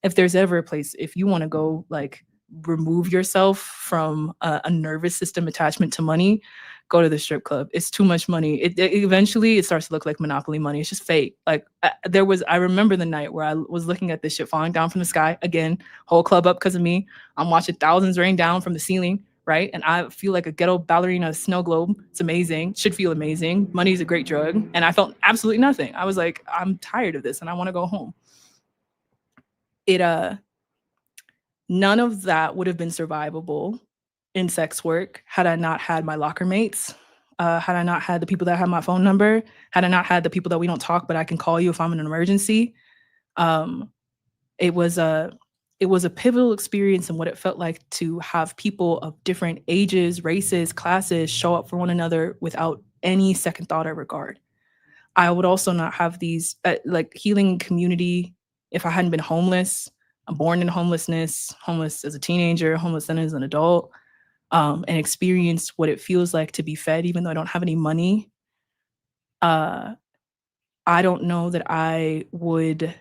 If there's ever a place, if you want to go like remove yourself from a nervous system attachment to money, go to the strip club. It's too much money. Eventually it starts to look like Monopoly money. It's just fake. Like I remember the night where I was looking at this shit falling down from the sky. Again, whole club up because of me. I'm watching thousands rain down from the ceiling. Right. And I feel like a ghetto ballerina snow globe. It's amazing. Should feel amazing. Money is a great drug. And I felt absolutely nothing. I was like, I'm tired of this and I want to go home. None of that would have been survivable in sex work had I not had my locker mates, had I not had the people that have my phone number, had I not had the people that we don't talk, but I can call you if I'm in an emergency. It was a pivotal experience in what it felt like to have people of different ages, races, classes show up for one another without any second thought or regard. I would also not have these like healing community if I hadn't been homeless. I'm born in homelessness, homeless as a teenager, homeless then as an adult, and experienced what it feels like to be fed even though I don't have any money. I don't know that I would...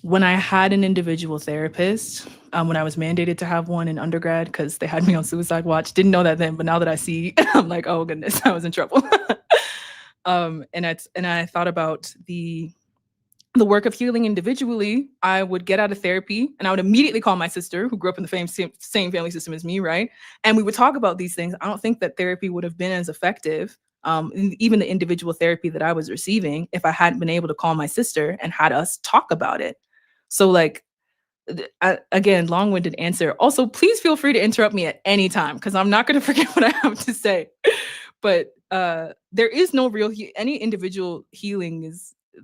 When I had an individual therapist, when I was mandated to have one in undergrad because they had me on suicide watch, didn't know that then, but now that I see, I'm like, oh goodness, I was in trouble. And I thought about the work of healing individually. I would get out of therapy and I would immediately call my sister, who grew up in the same family system as me, right? And we would talk about these things. I don't think that therapy would have been as effective, even the individual therapy that I was receiving, if I hadn't been able to call my sister and had us talk about it. So like, again, long-winded answer. Also, please feel free to interrupt me at any time because I'm not going to forget what I have to say. But there is no real any individual healing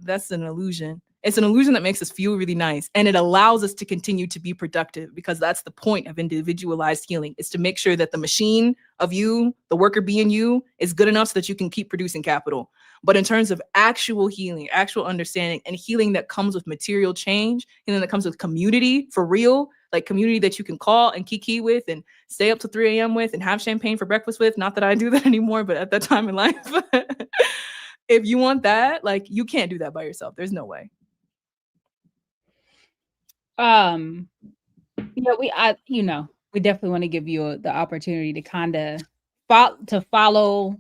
that's an illusion. It's an illusion that makes us feel really nice, and it allows us to continue to be productive, because that's the point of individualized healing, is to make sure that the machine of you, the worker being you, is good enough so that you can keep producing capital. But in terms of actual healing, actual understanding, and healing that comes with material change, and then that comes with community for real, like community that you can call and kiki with and stay up to 3 a.m. with and have champagne for breakfast with. Not that I do that anymore, but at that time in life, if you want that, like, you can't do that by yourself. There's no way. Yeah, we definitely want to give you the opportunity to kind of follow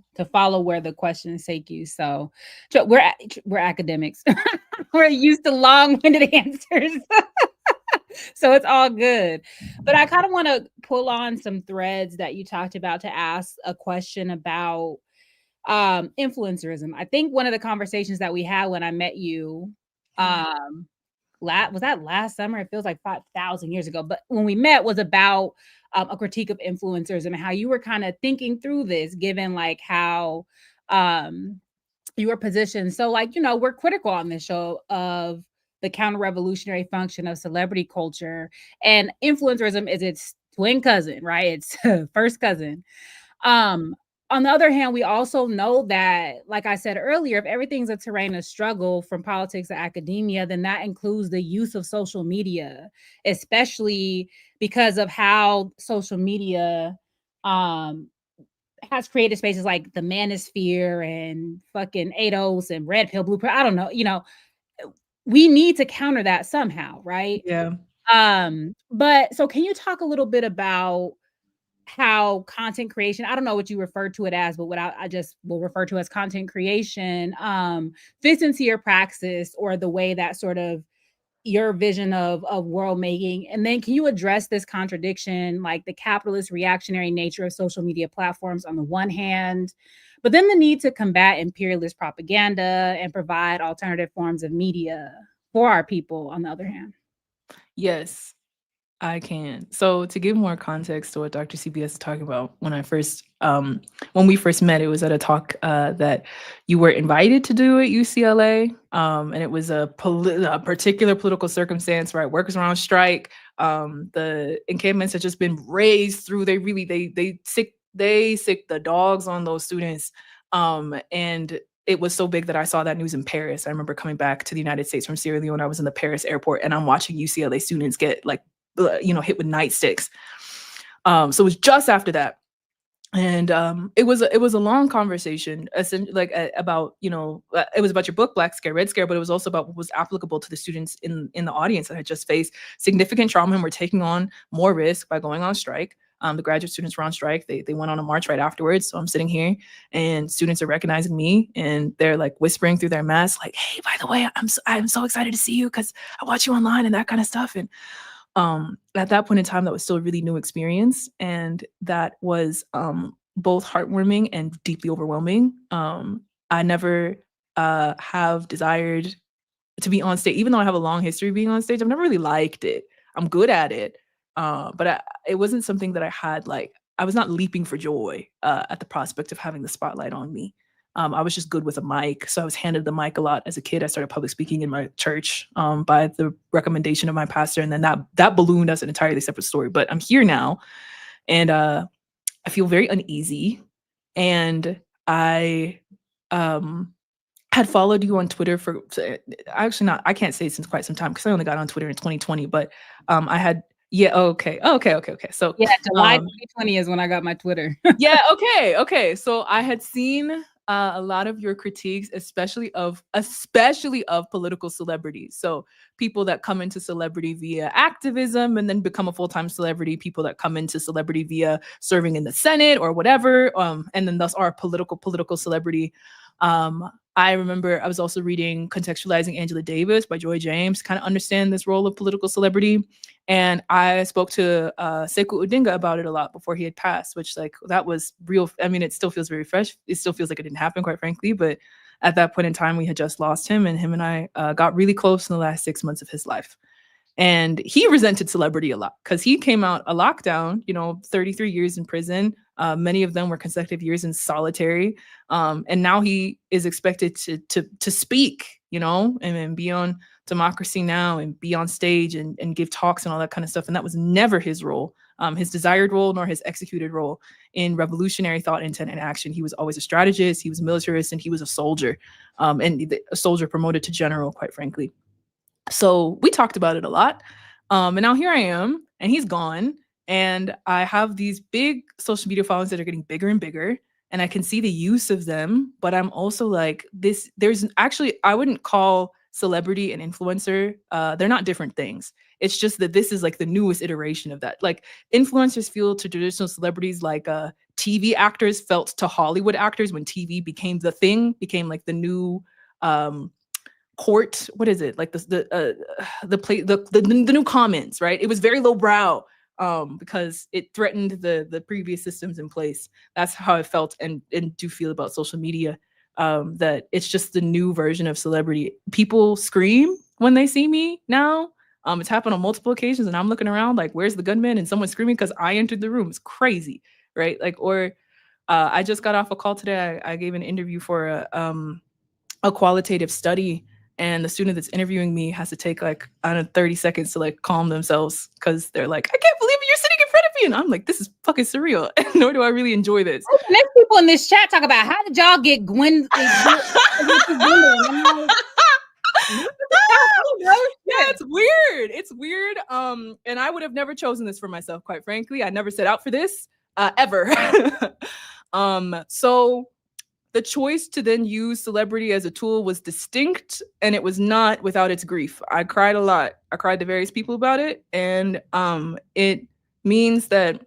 where the questions take you. So we're academics. We're used to long-winded answers. So it's all good. But I kind of want to pull on some threads that you talked about to ask a question about influencerism. I think one of the conversations that we had when I met you was that last summer? It feels like 5,000 years ago. But when we met was about a critique of influencers and how you were kind of thinking through this, given like how you were positioned. So like, we're critical on this show of the counter-revolutionary function of celebrity culture, and influencerism is its twin cousin, right? It's first cousin. Um, on the other hand, we also know that, like I said earlier, if everything's a terrain of struggle from politics to academia, then that includes the use of social media, especially because of how social media um has created spaces like the manosphere and fucking ADOS and red pill blueprint. I don't know, we need to counter that somehow, right? Yeah. But so can you talk a little bit about how content creation, I don't know what you refer to it as, but what I just will refer to as content creation, fits into your praxis or the way that sort of your vision of world making. And then can you address this contradiction, like the capitalist reactionary nature of social media platforms on the one hand, but then the need to combat imperialist propaganda and provide alternative forms of media for our people on the other hand? Yes, I can. So to give more context to what Dr. CBS is talking about, when we first met, it was at a talk that you were invited to do at UCLA, and it was a particular political circumstance, right? Workers were on strike. The encampments had just been razed through. They sick the dogs on those students, and it was so big that I saw that news in Paris. I remember coming back to the United States from Sierra Leone. I was in the Paris airport, and I'm watching UCLA students get like hit with nightsticks. So it was just after that. And it was a long conversation, like about it was about your book Black Scare Red Scare, but it was also about what was applicable to the students in the audience that had just faced significant trauma and were taking on more risk by going on strike. The graduate students were on strike. They went on a march right afterwards. So I'm sitting here, and students are recognizing me, and they're like whispering through their masks, like, "Hey, by the way, I'm so excited to see you because I watch you online," and that kind of stuff. And at that point in time, that was still a really new experience, and that was both heartwarming and deeply overwhelming. I never have desired to be on stage, even though I have a long history of being on stage. I've never really liked it. I'm good at it, but it wasn't something that I had like. I was not leaping for joy at the prospect of having the spotlight on me. I was just good with a mic. So I was handed the mic a lot as a kid. I started public speaking in my church by the recommendation of my pastor. And then that ballooned as an entirely separate story. But I'm here now, and I feel very uneasy. And I had followed you on Twitter I can't say since quite some time because I only got on Twitter in 2020. But I had, yeah, okay. So Yeah, July 2020 is when I got my Twitter. yeah, okay. So I had seen a lot of your critiques, especially of political celebrities. So people that come into celebrity via activism and then become a full-time celebrity, people that come into celebrity via serving in the Senate or whatever, and then thus are political celebrity. I remember I was also reading Contextualizing Angela Davis by Joy James to kind of understand this role of political celebrity. And I spoke to Sekou Odinga about it a lot before he had passed, which like that was real. I mean, it still feels very fresh. It still feels like it didn't happen, quite frankly. But at that point in time, we had just lost him, and him and I got really close in the last 6 months of his life. And he resented celebrity a lot because he came out a lockdown, 33 years in prison. Many of them were consecutive years in solitary. And now he is expected to speak, and be on Democracy Now! And be on stage and give talks and all that kind of stuff. And that was never his role, his desired role, nor his executed role in revolutionary thought, intent, and action. He was always a strategist, he was a militarist, and he was a soldier, and a soldier promoted to general, quite frankly. So we talked about it a lot. And now here I am, and he's gone. And I have these big social media followings that are getting bigger and bigger. And I can see the use of them. But I'm also like, I wouldn't call celebrity and influencer, they're not different things. It's just that this is like the newest iteration of that. Like influencers feel to traditional celebrities like TV actors felt to Hollywood actors when TV became the thing, became like the new court. What is it, like the new commons, right? It was very lowbrow because it threatened the previous systems in place. That's how I felt and do feel about social media. That it's just the new version of celebrity. People scream when they see me now. It's happened on multiple occasions, and I'm looking around like, "Where's the gunman?" And someone's screaming because I entered the room. It's crazy, right? Like, or I just got off a call today. I gave an interview for a qualitative study, and the student that's interviewing me has to take like, I don't know, 30 seconds to like calm themselves because they're like, "I can't believe you're sitting in front of me," and I'm like, "This is fucking surreal." Nor do I really enjoy this. Next people in this chat talk about how did y'all get Gwen? Yeah, it's weird. It's weird. And I would have never chosen this for myself, quite frankly. I never set out for this, ever. So the choice to then use celebrity as a tool was distinct, and it was not without its grief. I cried a lot. I cried to various people about it, and it means that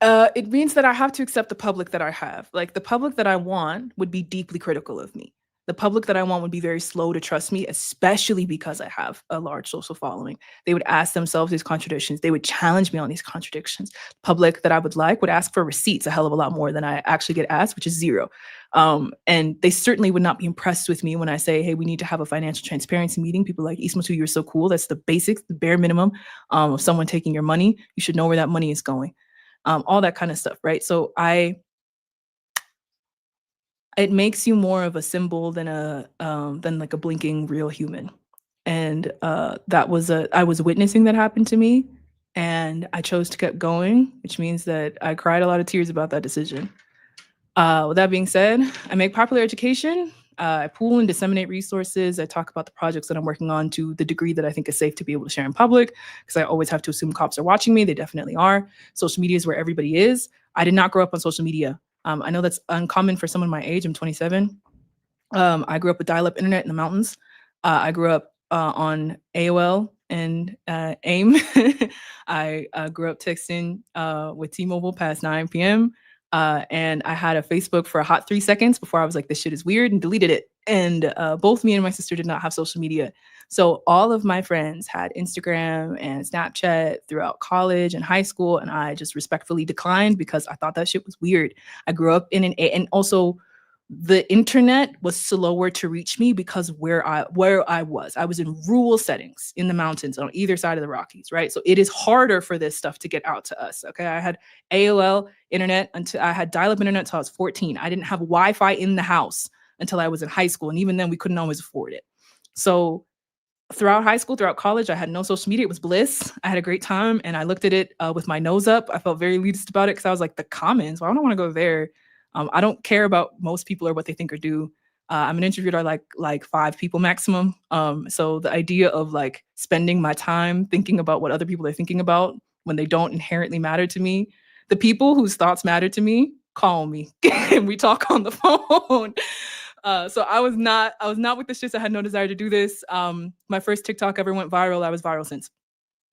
I have to accept the public that I have. Like the public that I want would be deeply critical of me. The public that I want would be very slow to trust me, especially because I have a large social following. They would ask themselves these contradictions. They would challenge me on these contradictions. The public that I would like would ask for receipts a hell of a lot more than I actually get asked, which is zero. And they certainly would not be impressed with me when I say, "Hey, we need to have a financial transparency meeting." People are like, "Ismatu, you're so cool. That's the basics, the bare minimum of someone taking your money. You should know where that money is going." All that kind of stuff, right? So it makes you more of a symbol than like a blinking real human. And I was witnessing that happen to me, and I chose to keep going, which means that I cried a lot of tears about that decision. With that being said, I make popular education. I pool and disseminate resources. I talk about the projects that I'm working on to the degree that I think is safe to be able to share in public, because I always have to assume cops are watching me. They definitely are. Social media is where everybody is. I did not grow up on social media. I know that's uncommon for someone my age. I'm 27. I grew up with dial-up internet in the mountains. I grew up on AOL and AIM. I grew up texting with T-Mobile past 9 p.m. And I had a Facebook for a hot 3 seconds before I was like, "This shit is weird," and deleted it. And both me and my sister did not have social media. So all of my friends had Instagram and Snapchat throughout college and high school, and I just respectfully declined because I thought that shit was weird. I grew up in and also the internet was slower to reach me because where I was in rural settings in the mountains on either side of the Rockies, right? So it is harder for this stuff to get out to us. Okay, I had AOL internet until I had dial-up internet until I was 14. I didn't have Wi-Fi in the house until I was in high school, and even then we couldn't always afford it. So throughout high school, throughout college, I had no social media. It was bliss. I had a great time, and I looked at it with my nose up. I felt very elitist about it because I was like, the comments, well, I don't want to go there. I don't care about most people or what they think or do. I'm an introvert. I like 5 people maximum. So the idea of like spending my time thinking about what other people are thinking about when they don't inherently matter to me, the people whose thoughts matter to me call me and we talk on the phone. So I was not with the shits. I had no desire to do this. My first TikTok ever went viral. I was viral since.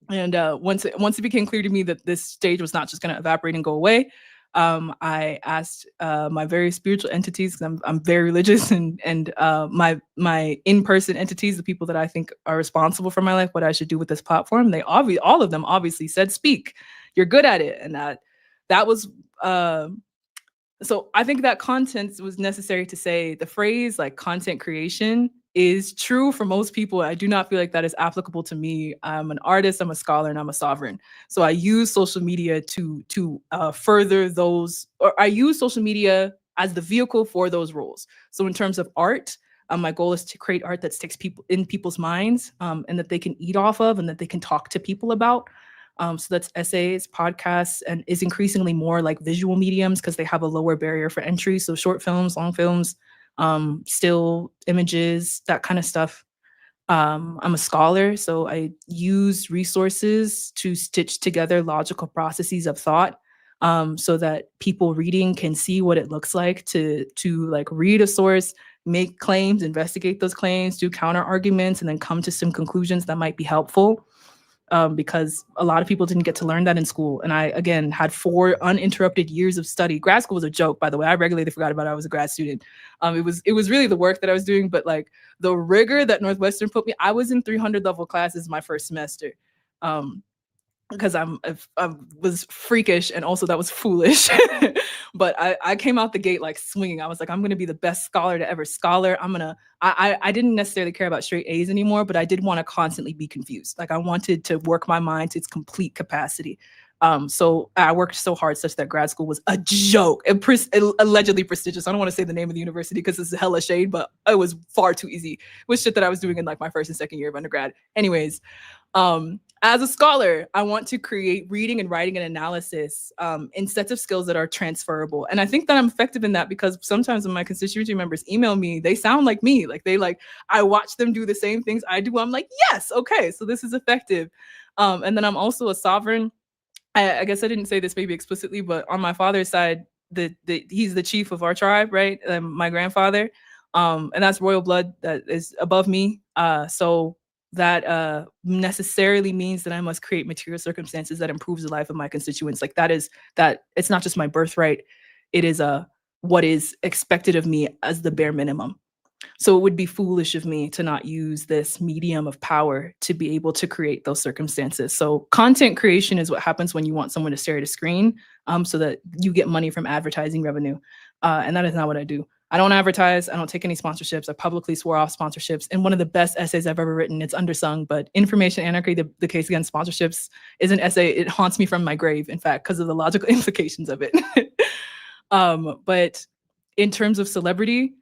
And once it became clear to me that this stage was not just going to evaporate and go away, I asked my various spiritual entities, because I'm very religious, and my in-person entities, the people that I think are responsible for my life, what I should do with this platform. All of them obviously said, "Speak, you're good at it," and that was. So I think that content was necessary to say. The phrase like content creation is true for most people. I do not feel like that is applicable to me. I'm an artist, I'm a scholar, and I'm a sovereign. So I use social media to further those, or I use social media as the vehicle for those roles. So in terms of art, my goal is to create art that sticks people's minds, and that they can eat off of, and that they can talk to people about. So that's essays, podcasts, and is increasingly more like visual mediums because they have a lower barrier for entry. So short films, long films, still images, that kind of stuff. I'm a scholar, so I use resources to stitch together logical processes of thought, so that people reading can see what it looks like to like read a source make claims, investigate those claims, do counter arguments, and then come to some conclusions that might be helpful. Because a lot of people didn't get to learn that in school. And I, again, had 4 uninterrupted years of study. Grad school was a joke, by the way. I regularly forgot about it. I was a grad student. It was really the work that I was doing, but like the rigor that Northwestern put me, I was in 300 level classes my first semester. Because I was freakish, and also that was foolish. But I came out the gate like swinging. I was like, I'm going to be the best scholar to ever scholar. I didn't necessarily care about straight A's anymore, but I did want to constantly be confused. Like I wanted to work my mind to its complete capacity. So I worked so hard such that grad school was a joke, allegedly prestigious. I don't want to say the name of the university because this is hella shade, but it was far too easy. It was shit that I was doing in like my first and second year of undergrad. Anyways, as a scholar, I want to create reading and writing and analysis in sets of skills that are transferable. And I think that I'm effective in that because sometimes when my constituency members email me, they sound like me. I watch them do the same things I do. I'm like, yes, okay, so this is effective. And then I'm also a sovereign. I guess I didn't say this maybe explicitly, but on my father's side, he's the chief of our tribe, right? My grandfather. And that's royal blood that is above me. So that necessarily means that I must create material circumstances that improves the life of my constituents. Like that it's not just my birthright. It is what is expected of me as the bare minimum. So it would be foolish of me to not use this medium of power to be able to create those circumstances. So content creation is what happens when you want someone to stare at a screen so that you get money from advertising revenue. And that is not what I do. I don't advertise. I don't take any sponsorships. I publicly swore off sponsorships. And one of the best essays I've ever written, it's undersung, but Information Anarchy, the case against sponsorships, is an essay. It haunts me from my grave, in fact, because of the logical implications of it. But in terms of celebrity,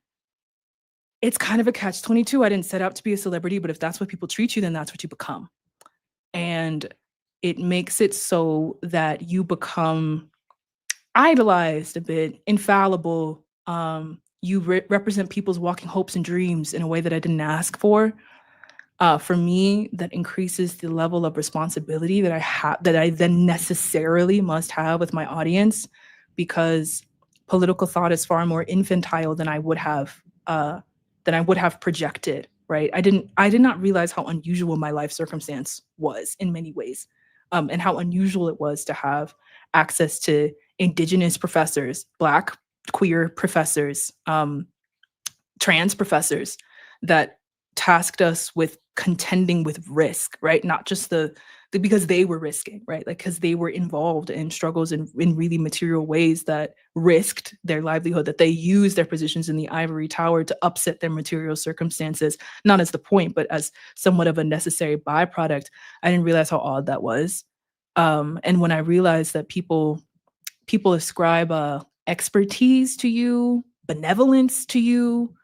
it's kind of a catch-22. I didn't set out to be a celebrity, but if that's what people treat you, then that's what you become. And it makes it so that you become idolized a bit, infallible. You represent people's walking hopes and dreams in a way that I didn't ask for. For me, that increases the level of responsibility that I then necessarily must have with my audience, because political thought is far more infantile than I would have projected, right? I did not realize how unusual my life circumstance was in many ways, and how unusual it was to have access to Indigenous professors, Black, queer professors, trans professors that tasked us with contending with risk, right? Not just because they were risking, right? Like, because they were involved in struggles in really material ways that risked their livelihood, that they used their positions in the ivory tower to upset their material circumstances, not as the point, but as somewhat of a necessary byproduct. I didn't realize how odd that was. And when I realized that people ascribe expertise to you, benevolence to you,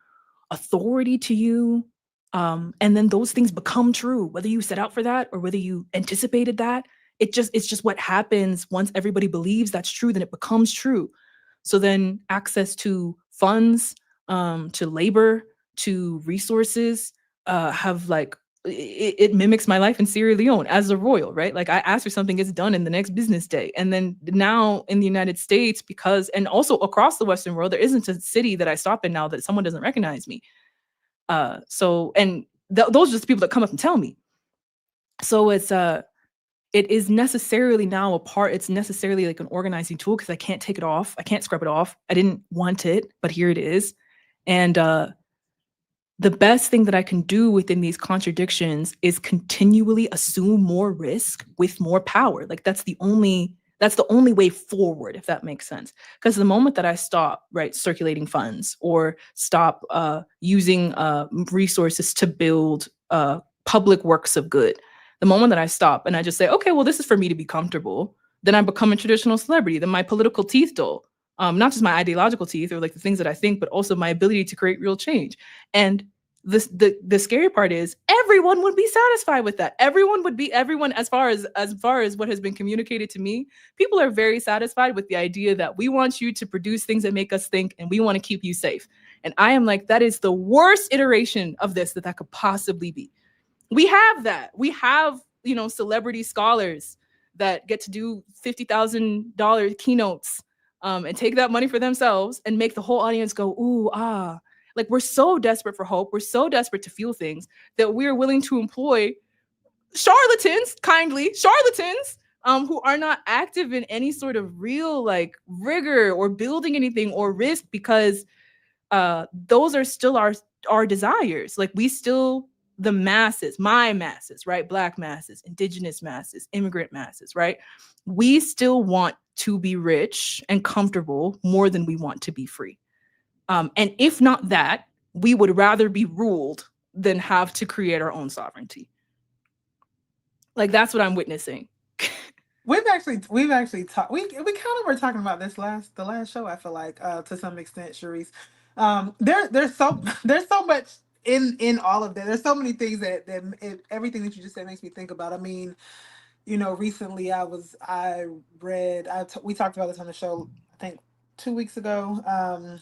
authority to you, and then those things become true, whether you set out for that or whether you anticipated that. It's just what happens once everybody believes that's true, then it becomes true. So then access to funds, to labor, to resources, have like, it mimics my life in Sierra Leone as a royal, right? Like I ask for something, gets done in the next business day. And then now in the United States, and also across the Western world, there isn't a city that I stop in now that someone doesn't recognize me. Those are just the people that come up and tell me. So it is necessarily now it's necessarily like an organizing tool, because I can't take it off. I can't scrub it off. I didn't want it, but here it is. And the best thing that I can do within these contradictions is continually assume more risk with more power. Like that's the only way forward, if that makes sense. Because the moment that I stop, right, circulating funds or stop using resources to build public works of good, the moment that I stop and I just say, okay, well, this is for me to be comfortable, then I become a traditional celebrity. Then my political teeth dull. Not just my ideological teeth or like the things that I think, but also my ability to create real change. And the scary part is everyone would be satisfied with that. Everyone as far as what has been communicated to me, people are very satisfied with the idea that we want you to produce things that make us think, and we want to keep you safe. And I am like, that is the worst iteration of this that could possibly be. We have that. We have, celebrity scholars that get to do $50,000 keynotes and take that money for themselves and make the whole audience go, ooh, ah. Like, we're so desperate for hope. We're so desperate to feel things that we're willing to employ charlatans, who are not active in any sort of real like rigor or building anything or risk, because those are still our desires. Like, we still, the masses, my masses, right? Black masses, indigenous masses, immigrant masses, right? We still want to be rich and comfortable more than we want to be free. And if not that, we would rather be ruled than have to create our own sovereignty. Like, that's what I'm witnessing. We've actually talked. We kind of were talking about this the last show. I feel like to some extent, Sharice. There's so much in all of that. There's so many things that everything that you just said makes me think about. I mean, recently we talked about this on the show, I think 2 weeks ago.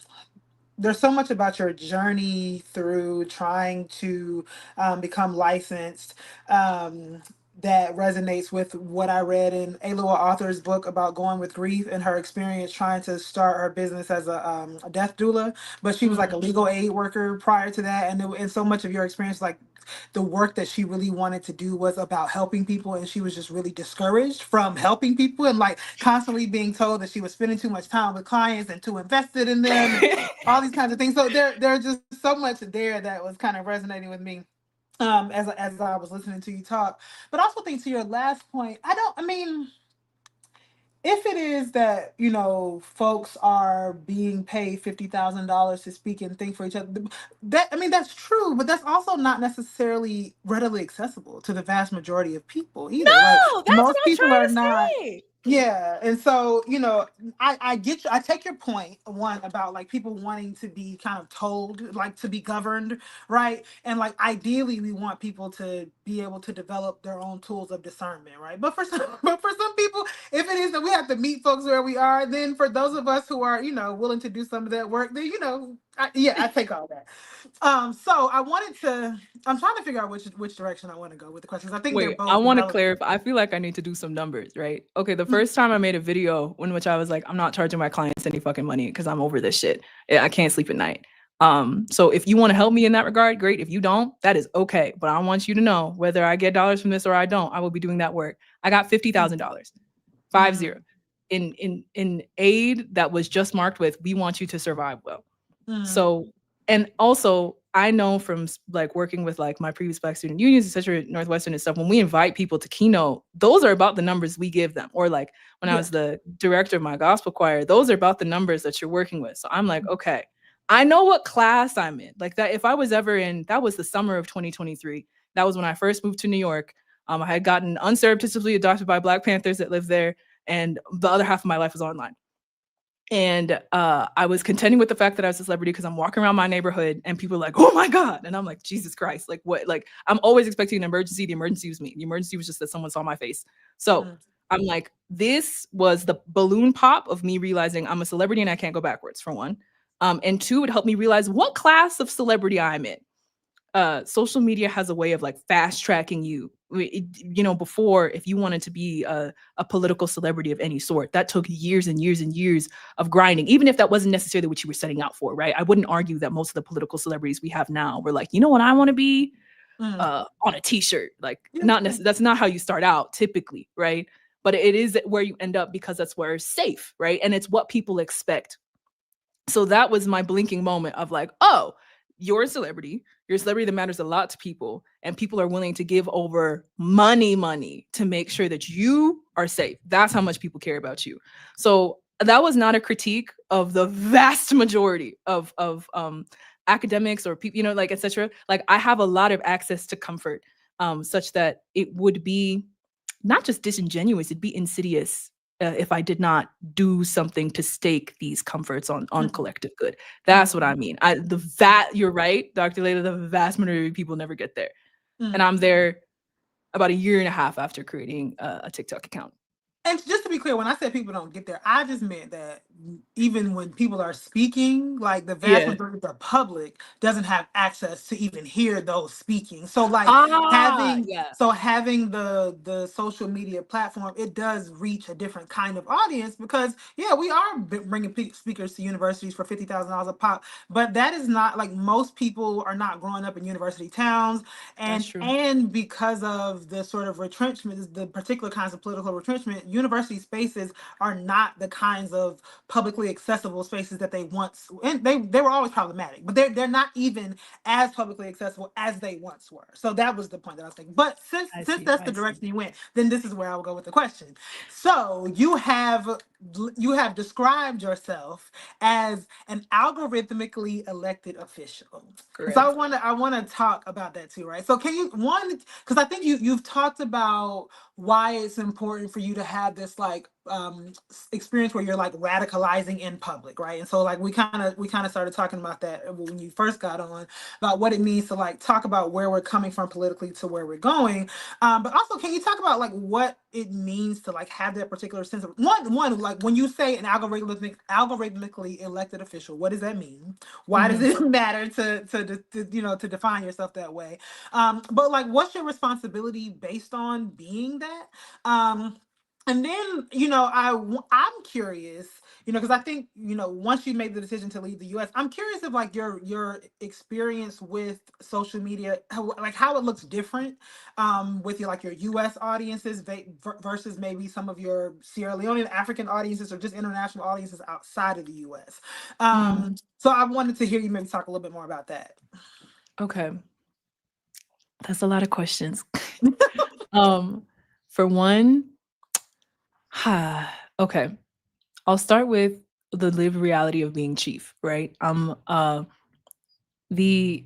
There's so much about your journey through trying to become licensed that resonates with what I read in Aloha Author's book about going with grief and her experience trying to start her business as a death doula. But she was like a legal aid worker prior to that. And so much of your experience, like the work that she really wanted to do was about helping people, and she was just really discouraged from helping people and like constantly being told that she was spending too much time with clients and too invested in them and all these kinds of things. So there's just so much there that was kind of resonating with me as I was listening to you talk. But also think to your last point, if it is that, folks are being paid $50,000 to speak and think for each other, that's true, but that's also not necessarily readily accessible to the vast majority of people either. No, that's most what I'm people trying are to not. say. Yeah. And so, I get you. I take your point, one, about like people wanting to be kind of told, like to be governed, right? And like ideally we want people to be able to develop their own tools of discernment, right? But for some people, if it is that we have to meet folks where we are, then for those of us who are, willing to do some of that work, then I take all that. So I'm trying to figure out which direction I want to go with the questions. I think they're Wait, both I want to relevant. clarify. I feel like I need to do some numbers, right? Okay, the first time I made a video in which I was like, I'm not charging my clients any fucking money because I'm over this shit. I can't sleep at night. So if you want to help me in that regard, great. If you don't, that is okay. But I want you to know, whether I get dollars from this or I don't, I will be doing that work. I got $50,000, 50, in aid that was just marked with, we want you to survive well. So, and also I know from like working with like my previous Black student unions, etc., Northwestern and stuff, when we invite people to keynote, those are about the numbers we give them. Or like when I was the director of my gospel choir, those are about the numbers that you're working with. So I'm like, okay, I know what class I'm in. Like that, if I was ever in, that was the summer of 2023. That was when I first moved to New York. I had gotten unsurreptitiously adopted by Black Panthers that lived there, and the other half of my life was online. And I was contending with the fact that I was a celebrity because I'm walking around my neighborhood and people are like, oh my God. And I'm like, Jesus Christ, like what? Like, I'm always expecting an emergency. The emergency was me. The emergency was just that someone saw my face. So I'm like, this was the balloon pop of me realizing I'm a celebrity and I can't go backwards, for one. And two, it helped me realize what class of celebrity I'm in. Social media has a way of like fast tracking you. Before, if you wanted to be a political celebrity of any sort, that took years and years and years of grinding, even if that wasn't necessarily what you were setting out for, right? I wouldn't argue that most of the political celebrities we have now were like, you know what I want to be on a t-shirt. Like, that's not how you start out typically, right? But it is where you end up because that's where it's safe, right? And it's what people expect. So that was my blinking moment of like, oh, you're a celebrity. You're a celebrity that matters a lot to people, and people are willing to give over money to make sure that you are safe. That's how much people care about you. So that was not a critique of the vast majority of academics or people, like, etc. Like, I have a lot of access to comfort, such that it would be not just disingenuous, it'd be insidious if I did not do something to stake these comforts on collective good. That's what I mean. You're right, Dr. Layla, the vast majority of people never get there. And I'm there about a year and a half after creating a TikTok account. And just to be clear, when I said people don't get there, I just meant that even when people are speaking, like the vast Yeah. majority of the public doesn't have access to even hear those speaking. So like Yeah. having the social media platform, it does reach a different kind of audience because yeah, we are bringing speakers to universities for $50,000 a pop, but that is not like most people are not growing up in university towns, That's and true. because of the sort of retrenchment, the particular kinds of political retrenchment, university spaces are not the kinds of publicly accessible spaces that they once, and they were always problematic, but they're not even as publicly accessible as they once were. So that was the point that I was thinking. But since that's the direction you went, then this is where I will go with the question. So you have described yourself as an algorithmically elected official. Correct. So I want to talk about that too, right? So can you because I think you've talked about why it's important for you to have this like experience where you're like radicalizing in public, right? And so like we kind of started talking about that when you first got on, about what it means to like talk about where we're coming from politically to where we're going. But also, can you talk about like what it means to like have that particular sense of one like when you say an algorithmically elected official, what does that mean? Why does it matter to define yourself that way? But like, what's your responsibility based on being that? And then, I'm curious, because I think, once you made the decision to leave the U.S., I'm curious if like your experience with social media, how it looks different with your U.S. audiences versus maybe some of your Sierra Leonean African audiences or just international audiences outside of the U.S. So I wanted to hear you maybe talk a little bit more about that. Okay. That's a lot of questions. For one, okay. I'll start with the lived reality of being chief, right? The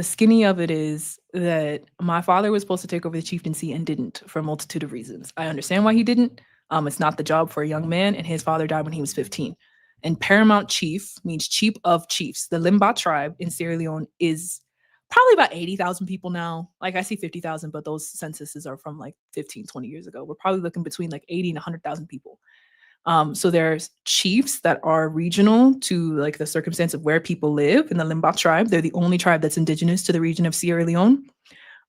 skinny of it is that my father was supposed to take over the chieftaincy and didn't for a multitude of reasons. I understand why he didn't. It's not the job for a young man, and his father died when he was 15. And paramount chief means chief of chiefs. The Limba tribe in Sierra Leone is probably about 80,000 people now. Like I see 50,000, but those censuses are from like 15, 20 years ago. We're probably looking between like 80 and 100,000 people. So there's chiefs that are regional to like the circumstance of where people live in the Limba tribe. They're the only tribe that's indigenous to the region of Sierra Leone.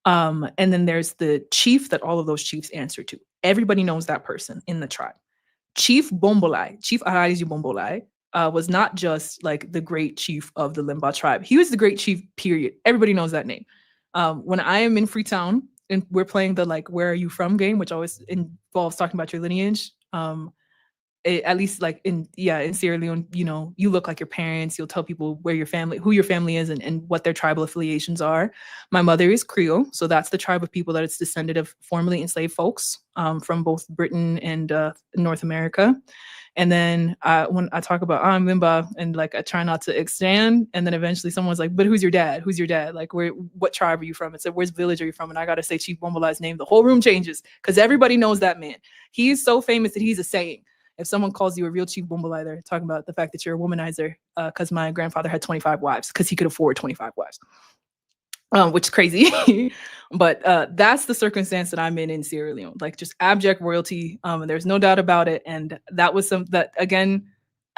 And then there's the chief that all of those chiefs answer to. Everybody knows that person in the tribe. Chief Bombolai, Chief Araizu Bombolai, was not just like the great chief of the Limba tribe. He was the great chief, period. Everybody knows that name. When I am in Freetown and we're playing the like, where are you from game, which always involves talking about your lineage. At least like in Sierra Leone, you look like your parents. You'll tell people who your family is and what their tribal affiliations are. My mother is Creole, so that's the tribe of people that it's descended of formerly enslaved folks from both Britain and North America. And then when I talk about Limba and like I try not to extend, and then eventually someone's like, "But who's your dad? Who's your dad? Like, what tribe are you from?" It said, "Where's village are you from?" And I gotta say Chief Bombolai's name. The whole room changes because everybody knows that man. He's so famous that he's a saying. If someone calls you a real Chief Bombolai, they're talking about the fact that you're a womanizer because my grandfather had 25 wives because he could afford 25 wives, which is crazy. But that's the circumstance that I'm in Sierra Leone, like just abject royalty. And there's no doubt about it. And that was again,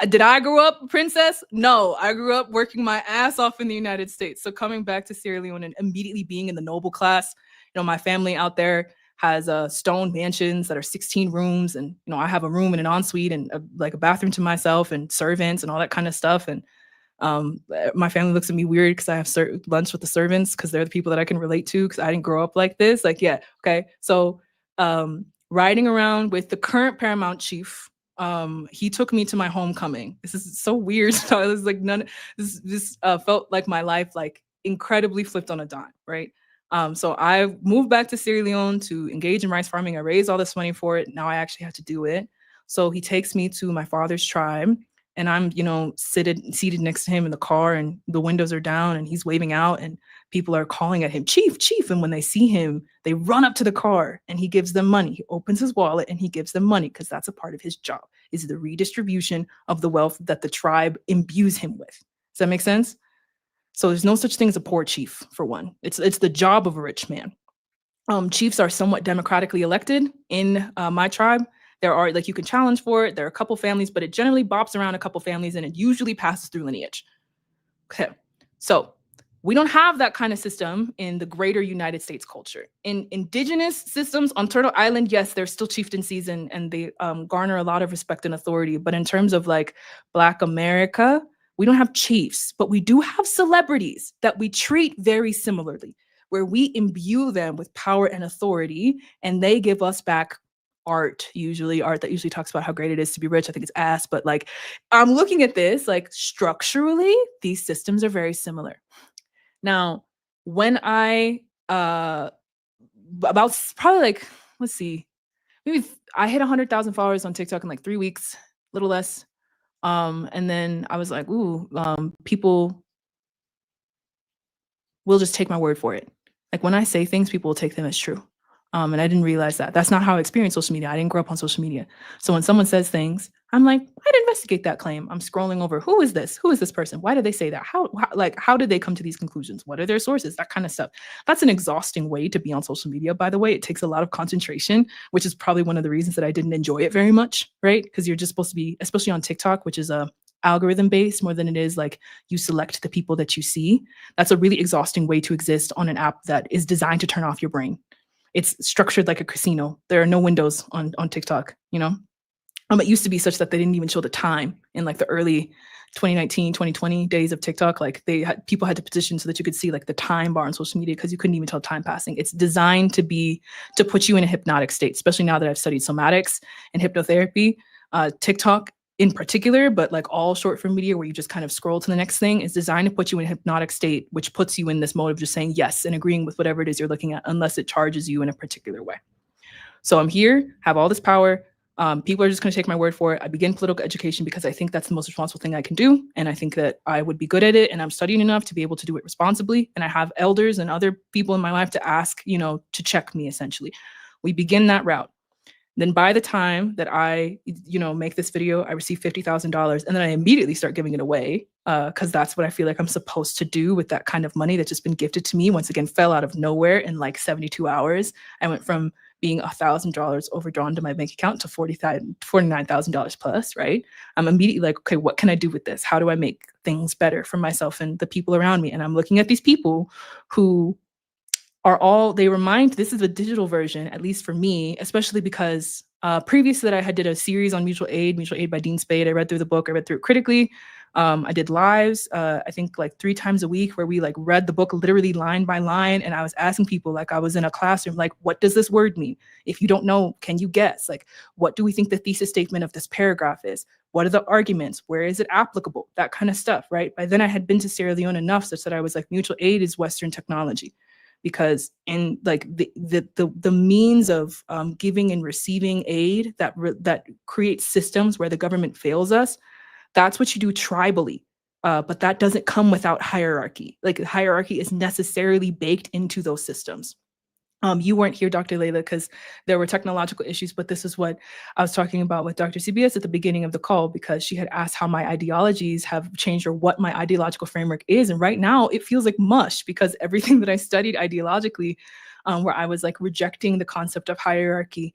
did I grow up a princess? No, I grew up working my ass off in the United States. So coming back to Sierra Leone and immediately being in the noble class, my family out there has stone mansions that are 16 rooms. And, I have a room and an ensuite and a bathroom to myself and servants and all that kind of stuff. And my family looks at me weird because I have lunch with the servants because they're the people that I can relate to because I didn't grow up like this. Like, yeah. Okay. So riding around with the current paramount chief, he took me to my homecoming. This is so weird. So it was like this felt like my life, like incredibly flipped on a dime. Right. So I moved back to Sierra Leone to engage in rice farming. I raised all this money for it. Now I actually have to do it. So he takes me to my father's tribe and I'm, seated next to him in the car and the windows are down and he's waving out and people are calling at him, "Chief, Chief." And when they see him, they run up to the car and he gives them money. He opens his wallet and he gives them money because that's a part of his job, is the redistribution of the wealth that the tribe imbues him with. Does that make sense? So there's no such thing as a poor chief, for one. It's the job of a rich man. Chiefs are somewhat democratically elected in my tribe. There are, like, you can challenge for it. There are a couple families, but it generally bops around a couple families, and it usually passes through lineage. Okay, so we don't have that kind of system in the greater United States culture. In indigenous systems on Turtle Island, yes, there's still chieftaincies and they garner a lot of respect and authority. But in terms of like Black America, we don't have chiefs, but we do have celebrities that we treat very similarly, where we imbue them with power and authority, and they give us back art that usually talks about how great it is to be rich. I think it's ass, but like, I'm looking at this, like, structurally, these systems are very similar. Now, when I about probably like, let's see, maybe I hit 100,000 followers on TikTok in like 3 weeks, a little less. And then I was like, ooh, people will just take my word for it. Like, when I say things, people will take them as true. And I didn't realize that. That's not how I experienced social media. I didn't grow up on social media. So when someone says things, I'm like, I'd investigate that claim. I'm scrolling over, who is this? Who is this person? Why did they say that? How did they come to these conclusions? What are their sources? That kind of stuff. That's an exhausting way to be on social media, by the way. It takes a lot of concentration, which is probably one of the reasons that I didn't enjoy it very much, right? Because you're just supposed to be, especially on TikTok, which is a algorithm based more than it is like you select the people that you see. That's a really exhausting way to exist on an app that is designed to turn off your brain. It's structured like a casino. There are no windows on TikTok, you know? It used to be such that they didn't even show the time in like the early 2019, 2020 days of TikTok. Like, people had to position so that you could see like the time bar on social media, because you couldn't even tell time passing. It's designed to put you in a hypnotic state, especially now that I've studied somatics and hypnotherapy. TikTok in particular, but like all short form media where you just kind of scroll to the next thing, is designed to put you in a hypnotic state, which puts you in this mode of just saying yes and agreeing with whatever it is you're looking at, unless it charges you in a particular way. So I'm here, have all this power. People are just going to take my word for it. I begin political education because I think that's the most responsible thing I can do. And I think that I would be good at it. And I'm studying enough to be able to do it responsibly. And I have elders and other people in my life to ask, to check me, essentially. We begin that route. Then by the time that I, make this video, I receive $50,000, and then I immediately start giving it away because that's what I feel like I'm supposed to do with that kind of money that's just been gifted to me. Once again, fell out of nowhere in like 72 hours. I went from being $1,000 overdrawn to my bank account to $49,000 plus, right? I'm immediately like, okay, what can I do with this? How do I make things better for myself and the people around me? And I'm looking at these people who this is a digital version, at least for me, especially because previous to that, I did a series on mutual aid by Dean Spade. I read through the book, I read through it critically. I did lives, I think like 3 times a week, where we like read the book literally line by line. And I was asking people, like I was in a classroom, like, what does this word mean? If you don't know, can you guess? Like, what do we think the thesis statement of this paragraph is? What are the arguments? Where is it applicable? That kind of stuff, right? By then I had been to Sierra Leone enough such that I was like, mutual aid is Western technology. Because in like the means of giving and receiving aid that creates systems where the government fails us, that's what you do tribally. But that doesn't come without hierarchy. Like, hierarchy is necessarily baked into those systems. You weren't here, Dr. Layla, because there were technological issues, but this is what I was talking about with Dr. CBS at the beginning of the call, because she had asked how my ideologies have changed or what my ideological framework is. And right now it feels like mush, because everything that I studied ideologically, where I was like rejecting the concept of hierarchy,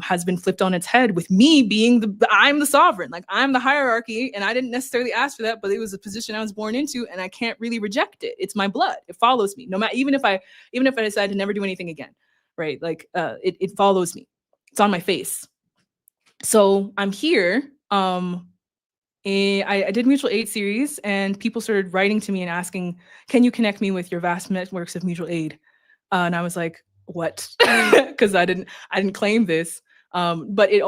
has been flipped on its head, with me being I'm the sovereign, like I'm the hierarchy, and I didn't necessarily ask for that, but it was a position I was born into, and I can't really reject it. It's my blood. It follows me. No matter, even if I decide to never do anything again, right? Like it follows me. It's on my face. So I'm here. I did mutual aid series, and people started writing to me and asking, can you connect me with your vast networks of mutual aid? And I was like, what? Because I didn't claim this. But it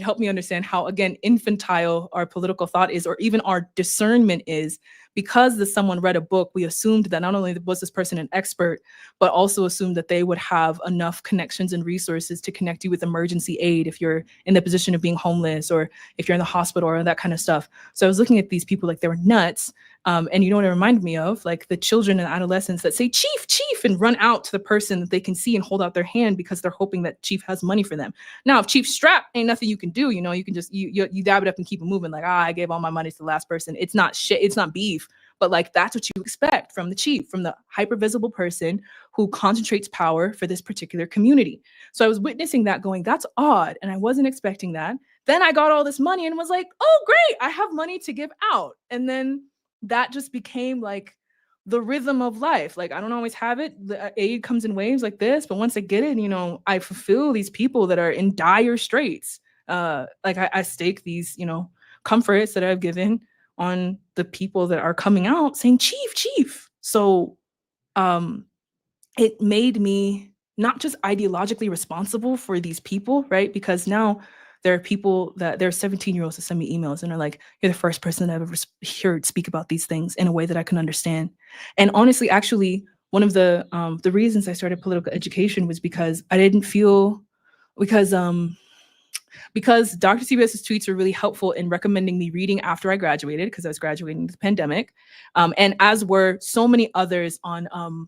helped me understand how, again, infantile our political thought is, or even our discernment is, because someone read a book. We assumed that not only was this person an expert, but also assumed that they would have enough connections and resources to connect you with emergency aid if you're in the position of being homeless, or if you're in the hospital, or that kind of stuff. So I was looking at these people like they were nuts. And you know what it reminded me of? Like the children and adolescents that say, Chief, Chief, and run out to the person that they can see and hold out their hand because they're hoping that Chief has money for them. Now, if Chief's strapped, ain't nothing you can do. You know, you can just, you dab it up and keep it moving. Like, I gave all my money to the last person. It's not shit. It's not beef. But like, that's what you expect from the chief, from the hyper-visible person who concentrates power for this particular community. So I was witnessing that going, that's odd. And I wasn't expecting that. Then I got all this money and was like, oh, great, I have money to give out. And then that just became like the rhythm of life. Like, I don't always have it. The aid comes in waves like this, but once I get it, you know, I fulfill these people that are in dire straits. Like I stake these, you know, comforts that I've given on the people that are coming out saying, Chief, Chief. So it made me not just ideologically responsible for these people, right? Because now there are people that there are 17-year-olds that send me emails and are like, you're the first person that I've ever heard speak about these things in a way that I can understand. And honestly, actually, one of the reasons I started political education was because I didn't feel, because Dr. CBS's tweets were really helpful in recommending me reading after I graduated, because I was graduating the pandemic, and as were so many others on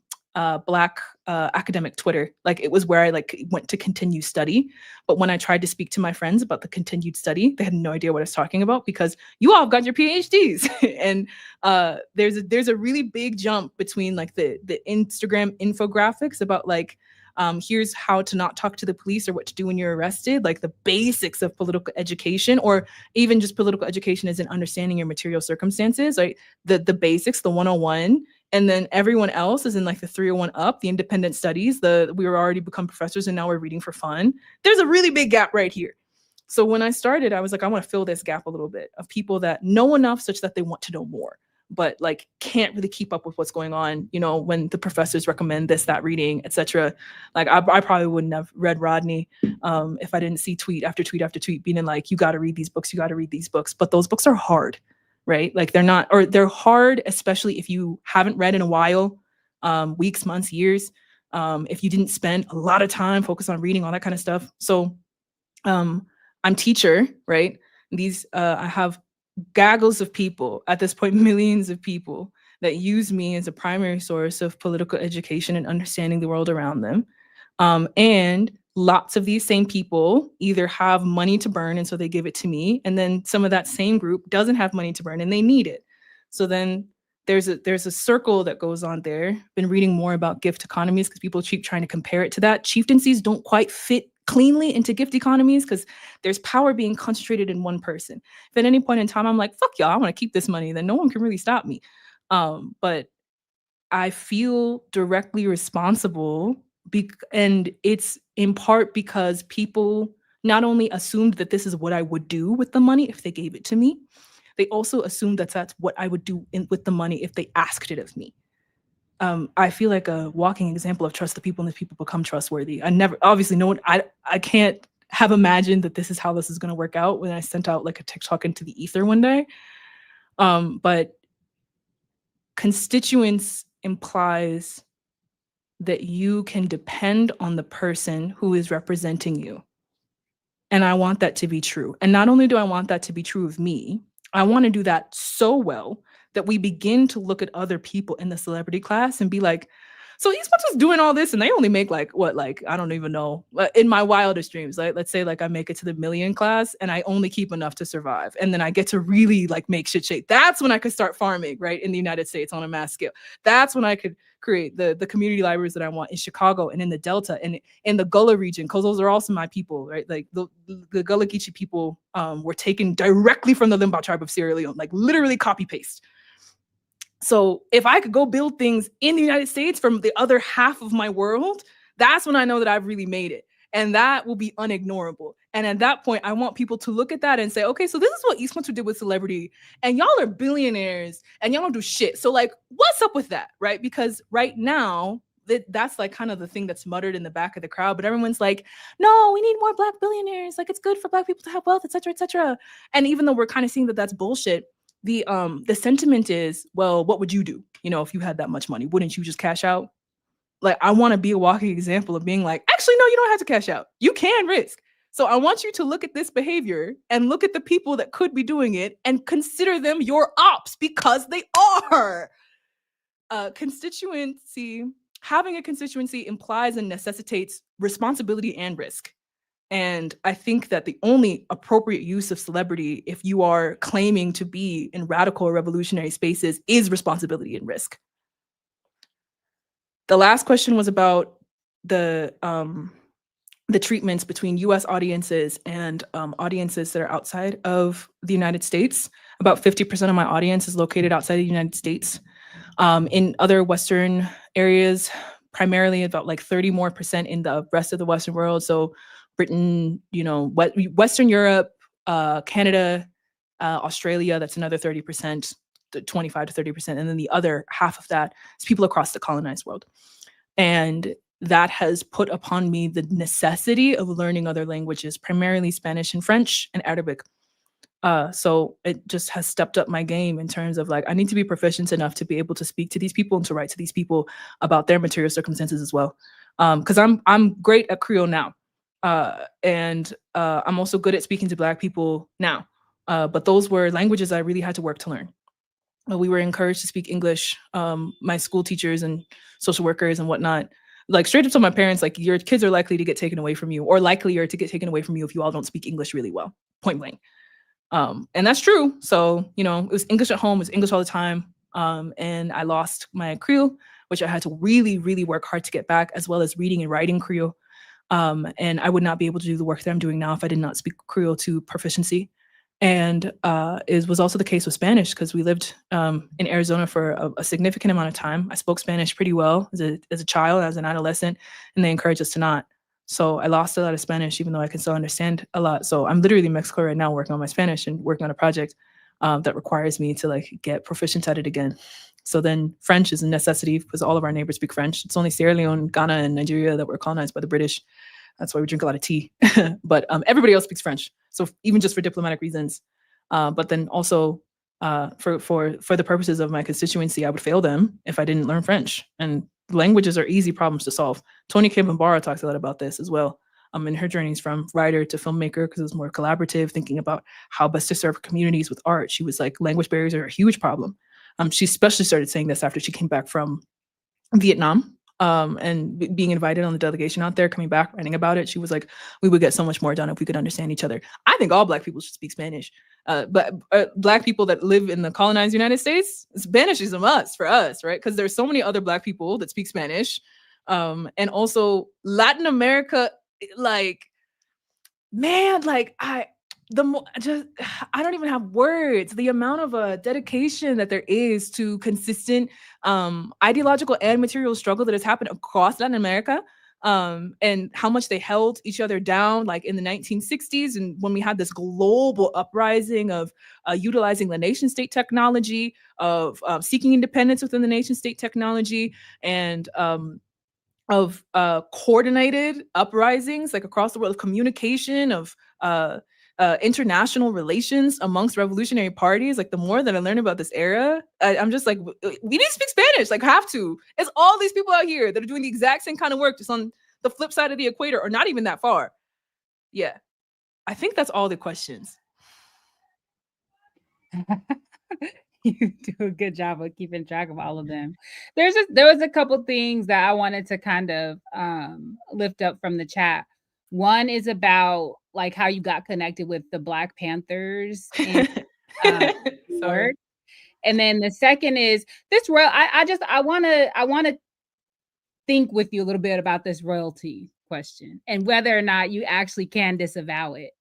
Black academic Twitter. Like, it was where I like went to continue study. But when I tried to speak to my friends about the continued study, they had no idea what I was talking about, because you all have got your PhDs. And there's a really big jump between like the Instagram infographics about like, here's how to not talk to the police or what to do when you're arrested, like the basics of political education, or even just political education as in understanding your material circumstances, right? The basics, the 101. And then everyone else is in like the 301 up, the independent studies, we were already become professors and now we're reading for fun. There's a really big gap right here. So when I started, I was like, I want to fill this gap a little bit of people that know enough such that they want to know more, but like can't really keep up with what's going on, you know, when the professors recommend this, that reading, etc. Like I probably wouldn't have read Rodney if I didn't see tweet after tweet after tweet being like, you got to read these books, you got to read these books. But those books are hard, right? Like they're not, or they're hard, especially if you haven't read in a while, weeks, months, years, if you didn't spend a lot of time focused on reading, all that kind of stuff. So I'm teacher, right? These I have gaggles of people at this point, millions of people that use me as a primary source of political education and understanding the world around them. And lots of these same people either have money to burn and so they give it to me, and then some of that same group doesn't have money to burn and they need it. So then there's a circle that goes on there. Been reading more about gift economies because people keep trying to compare it to that. Chieftaincies don't quite fit cleanly into gift economies because there's power being concentrated in one person. If at any point in time I'm like, fuck y'all, I want to keep this money, then no one can really stop me. But I feel directly responsible, and it's in part because people not only assumed that this is what I would do with the money if they gave it to me, they also assumed that that's what I would do with the money if they asked it of me. I feel like a walking example of trust the people, and the people become trustworthy. Obviously no one, I can't have imagined that this is how this is going to work out when I sent out like a TikTok into the ether one day. But constituents implies that you can depend on the person who is representing you. And I want that to be true. And not only do I want that to be true of me, I want to do that so well that we begin to look at other people in the celebrity class and be like, so Ismatu's doing all this and they only make like, what, like, I don't even know. In my wildest dreams, like, let's say like I make it to the million class and I only keep enough to survive. And then I get to really like make shit shake. That's when I could start farming, right? In the United States on a mass scale. That's when I could create the community libraries that I want in Chicago and in the Delta and in the Gullah region, because those are also my people, right? Like the Gullah Geechee people were taken directly from the Limbaugh tribe of Sierra Leone, like literally copy paste. So if I could go build things in the United States from the other half of my world, that's when I know that I've really made it. And that will be unignorable. And at that point, I want people to look at that and say, okay, so this is what Ismatu did with celebrity. And y'all are billionaires and y'all don't do shit. So like, what's up with that, right? Because right now, that's like kind of the thing that's muttered in the back of the crowd. But everyone's like, no, we need more Black billionaires. Like, it's good for Black people to have wealth, et cetera, et cetera. And even though we're kind of seeing that that's bullshit, the sentiment is, well, what would you do? You know, if you had that much money, wouldn't you just cash out? Like, I want to be a walking example of being like, actually, no, you don't have to cash out. You can risk. So I want you to look at this behavior and look at the people that could be doing it and consider them your ops, because they are. Having a constituency implies and necessitates responsibility and risk. And I think that the only appropriate use of celebrity, if you are claiming to be in radical or revolutionary spaces, is responsibility and risk. The last question was about the treatments between U.S. audiences and audiences that are outside of the United States. About 50% of my audience is located outside the United States. In other Western areas, primarily about like 30% more in the rest of the Western world. So Britain, Western Europe, Canada, Australia, that's another 30%, 25 to 30%. And then the other half of that is people across the colonized world. And that has put upon me the necessity of learning other languages, primarily Spanish and French and Arabic. So it just has stepped up my game in terms of like, I need to be proficient enough to be able to speak to these people and to write to these people about their material circumstances as well. Because I'm great at Creole now. And I'm also good at speaking to Black people now. But those were languages I really had to work to learn. We were encouraged to speak English. My school teachers and social workers and whatnot, like straight up to my parents, like your kids are likely to get taken away from you, or likelier to get taken away from you if you all don't speak English really well, point blank. And that's true. So, it was English at home, it was English all the time. And I lost my Creole, which I had to really, really work hard to get back, as well as reading and writing Creole. And I would not be able to do the work that I'm doing now if I did not speak Creole to proficiency. And it was also the case with Spanish, because we lived in Arizona for a significant amount of time. I spoke Spanish pretty well as a child, as an adolescent, and they encouraged us to not. So I lost a lot of Spanish, even though I can still understand a lot. So I'm literally in Mexico right now working on my Spanish and working on a project that requires me to like get proficient at it again. So then French is a necessity because all of our neighbors speak French. It's only Sierra Leone, Ghana, and Nigeria that were colonized by the British. That's why we drink a lot of tea. But everybody else speaks French. So even just for diplomatic reasons. But then also for the purposes of my constituency, I would fail them if I didn't learn French. And languages are easy problems to solve. Toni Kambambara talks a lot about this as well. In her journeys from writer to filmmaker, because it was more collaborative, thinking about how best to serve communities with art. She was like, language barriers are a huge problem. She especially started saying this after she came back from Vietnam. And being invited on the delegation out there, coming back, writing about it, she was like, we would get so much more done if we could understand each other. I think all Black people should speak Spanish. But Black people that live in the colonized United States, Spanish is a must for us, right? Because there's so many other Black people that speak Spanish. And also Latin America, like, man, like I don't even have words. The amount of dedication that there is to consistent ideological and material struggle that has happened across Latin America, and how much they held each other down, like in the 1960s, and when we had this global uprising of utilizing the nation state technology, of seeking independence within the nation state technology, and of coordinated uprisings like across the world, of communication, of international relations amongst revolutionary parties. Like the more that I learn about this era, I'm just like, we need to speak Spanish, like have to. It's all these people out here that are doing the exact same kind of work, just on the flip side of the equator, or not even that far. Yeah, I think that's all the questions. You do a good job of keeping track of all of them. There was a couple things that I wanted to kind of lift up from the chat. One is about like how you got connected with the Black Panthers and work. And then the second is this I want to think with you a little bit about this royalty question and whether or not you actually can disavow it.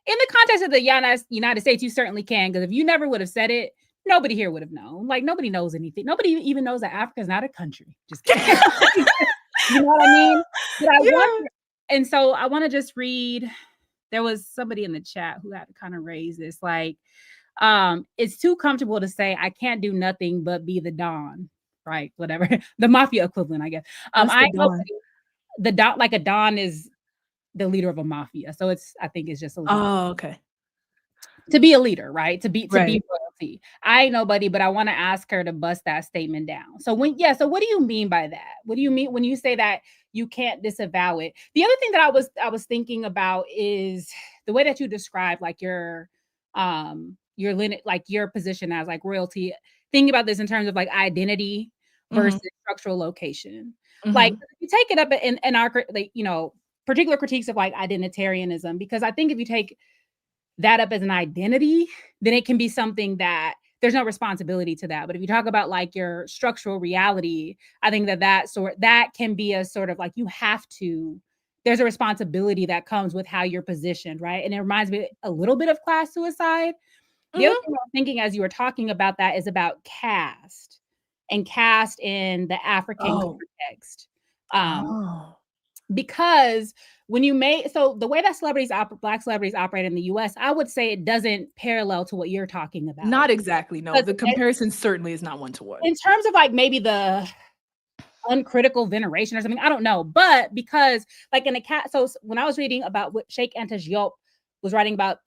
In the context of the United States, you certainly can, because if you never would have said it, nobody here would have known. Like, nobody knows anything. Nobody even knows that Africa is not a country. Just kidding. You know what I mean? But and so I want to just read. There was somebody in the chat who had to kind of raise this. Like, it's too comfortable to say I can't do nothing but be the Don, right? Whatever. The mafia equivalent, I guess. The Don, like a Don is the leader of a mafia. So I think it's just a little. Oh, okay. to be a leader, right? To be Right. royalty. I ain't nobody, but I want to ask her to bust that statement down. So so what do you mean by that? What do you mean when you say that you can't disavow it? The other thing that I was thinking about is the way that you describe like your like your position as like royalty. Thinking about this in terms of like identity versus structural location. Like if you take it up in our like, you know, particular critiques of like identitarianism, because I think if you take that up as an identity, then it can be something that there's no responsibility to that. But if you talk about like your structural reality, I think that can be a sort of like there's a responsibility that comes with how you're positioned, right? And it reminds me a little bit of class suicide. The other thing I was thinking as you were talking about that is about caste and caste in the African context. Because when you the way that Black celebrities operate in the US, I would say it doesn't parallel to what you're talking about. Not exactly. No, the comparison certainly is not one to one. In terms of like maybe the uncritical veneration or something, I don't know. But because like so when I was reading about what Sheikh Anta Diop was writing about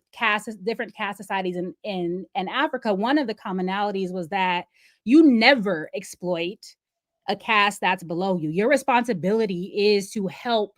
different caste societies in Africa, one of the commonalities was that you never exploit a caste that's below you. Your responsibility is to help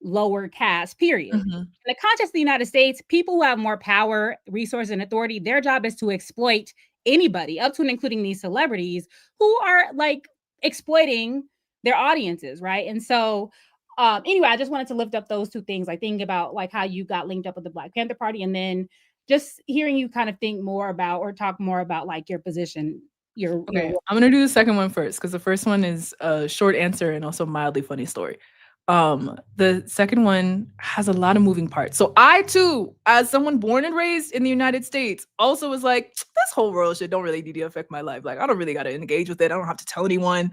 lower caste, period. In the context of the United States, people who have more power, resources, and authority, their job is to exploit anybody, up to and including these celebrities who are like exploiting their audiences, right? And so anyway, I just wanted to lift up those two things, like thinking about like how you got linked up with the Black Panther Party, and then just hearing you kind of think more about or talk more about like your position. Okay, I'm gonna do the second one first because the first one is a short answer and also mildly funny story. The second one has a lot of moving parts. So I too, as someone born and raised in the United States, also was like, this whole world shit don't really need to affect my life. Like, I don't really got to engage with it. I don't have to tell anyone.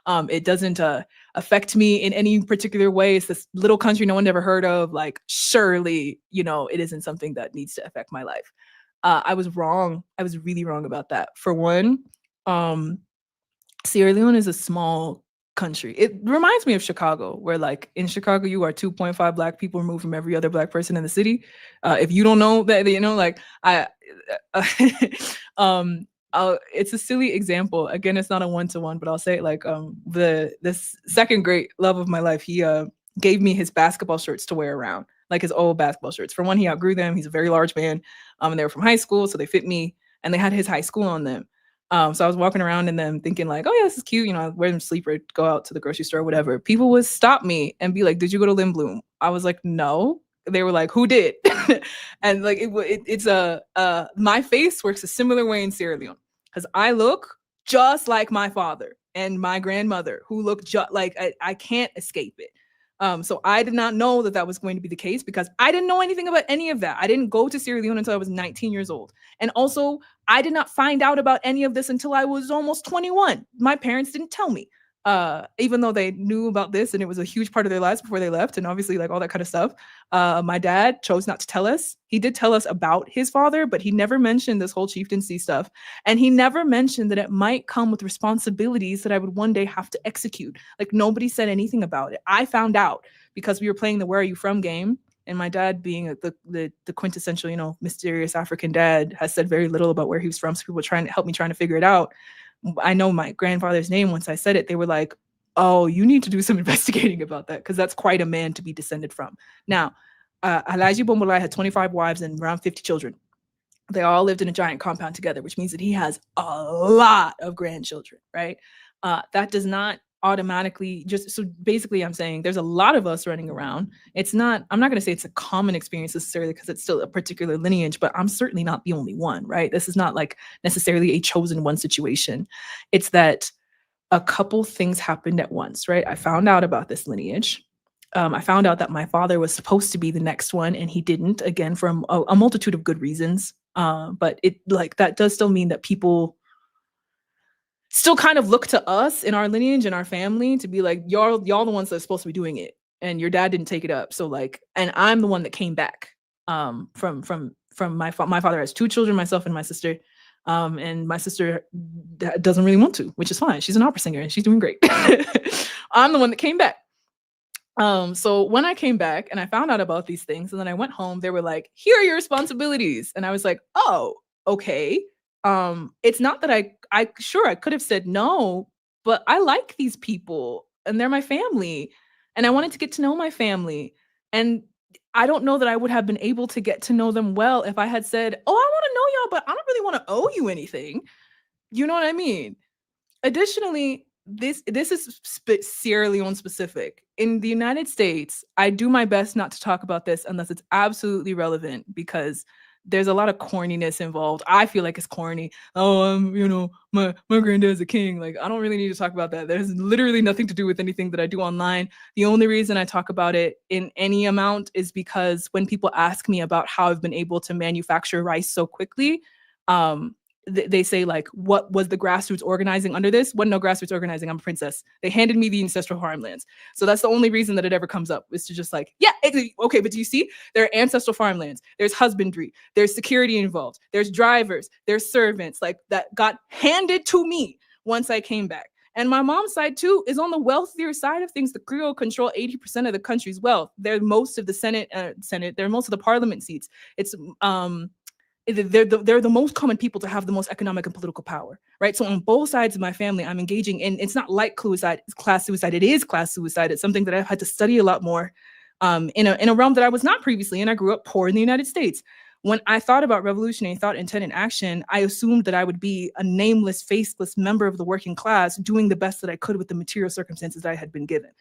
It doesn't affect me in any particular way. It's this little country no one ever heard of. Like, surely, you know, it isn't something that needs to affect my life. I was wrong. I was really wrong about that. For one, Sierra Leone is a small country. It reminds me of Chicago, where like in Chicago, you are 2.5 Black people removed from every other Black person in the city. If you don't know that, you know, like it's a silly example. Again, it's not a one-to-one, but I'll say it like this second great love of my life, he gave me his basketball shirts to wear around, like his old basketball shirts. For one, he outgrew them. He's a very large man, and they were from high school, so they fit me, and they had his high school on them. So I was walking around in them thinking like, oh yeah, this is cute. You know, I wear them sleeper, go out to the grocery store, whatever. People would stop me and be like, did you go to Lindblom? I was like, no. They were like, who did? And like, it's my face works a similar way in Sierra Leone because I look just like my father and my grandmother who look just like, I can't escape it. So I did not know that was going to be the case because I didn't know anything about any of that. I didn't go to Sierra Leone until I was 19 years old. And also, I did not find out about any of this until I was almost 21. My parents didn't tell me, even though they knew about this and it was a huge part of their lives before they left. And obviously like all that kind of stuff. My dad chose not to tell us. He did tell us about his father, but he never mentioned this whole chieftaincy stuff. And he never mentioned that it might come with responsibilities that I would one day have to execute. Like nobody said anything about it. I found out because we were playing the Where Are You From game. And my dad, being the quintessential, you know, mysterious African dad, has said very little about where he was from. So people were trying to figure it out. I know my grandfather's name. Once I said it, they were like, oh, you need to do some investigating about that because that's quite a man to be descended from. Now, Alhaji Bombolai had 25 wives and around 50 children. They all lived in a giant compound together, which means that he has a lot of grandchildren, right? That does not automatically so basically I'm saying there's a lot of us running around. I'm not going to say it's a common experience necessarily because it's still a particular lineage, but I'm certainly not the only one, right? This is not like necessarily a chosen one situation. It's that a couple things happened at once, right? I found out about this lineage. I found out that my father was supposed to be the next one and he didn't, again, for a multitude of good reasons. But it like that does still mean that people still kind of look to us in our lineage and our family to be like, y'all the ones that are supposed to be doing it, and your dad didn't take it up. So like, and I'm the one that came back from my father has 2 children, myself and my sister, and my sister doesn't really want to, which is fine. She's an opera singer and she's doing great. I'm the one that came back. So when I came back and I found out about these things, and then I went home, they were like, here are your responsibilities. And I was like, oh, okay. It's not that I sure I could have said no, but I like these people and they're my family. And I wanted to get to know my family. And I don't know that I would have been able to get to know them well if I had said, oh, I want to know y'all, but I don't really want to owe you anything. You know what I mean? Additionally, this is Sierra Leone specific. In the United States, I do my best not to talk about this unless it's absolutely relevant because there's a lot of corniness involved. I feel like it's corny. Oh, my granddad's a king. Like, I don't really need to talk about that. There's literally nothing to do with anything that I do online. The only reason I talk about it in any amount is because when people ask me about how I've been able to manufacture rice so quickly, they say like, what was the grassroots organizing under this? Wasn't no grassroots organizing. I'm a princess. They handed me the ancestral farmlands. So that's the only reason that it ever comes up, is to just like, yeah, okay, but do you see? There are ancestral farmlands. There's husbandry. There's security involved. There's drivers. There's servants like that got handed to me once I came back. And my mom's side too is on the wealthier side of things. The Creole control 80% of the country's wealth. They're most of the Senate. They're most of the parliament seats. It's they're the most common people to have the most economic and political power, right? So on both sides of my family, I'm engaging in, it's not like class suicide. It is class suicide. It's something that I've had to study a lot more in a realm that I was not previously in. I grew up poor in the United States. When I thought about revolutionary thought, intent, and action, I assumed that I would be a nameless, faceless member of the working class doing the best that I could with the material circumstances that I had been given.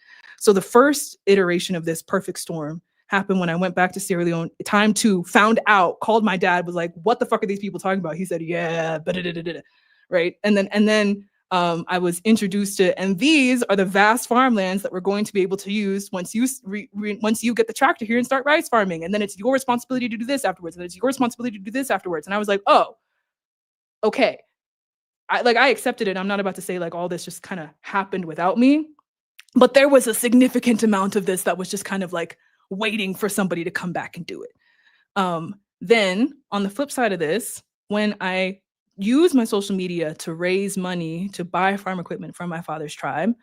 So the first iteration of this perfect storm happened when I went back to Sierra Leone. Time two, found out, called my dad, was like, what the fuck are these people talking about? He said, yeah, right? And then I was introduced to, and these are the vast farmlands that we're going to be able to use once you get the tractor here and start rice farming. And then it's your responsibility to do this afterwards. And it's your responsibility to do this afterwards. And I was like, oh, okay. I accepted it. I'm not about to say like all this just kind of happened without me, but there was a significant amount of this that was just kind of like waiting for somebody to come back and do it. Then on the flip side of this, when I use my social media to raise money to buy farm equipment from my father's tribe,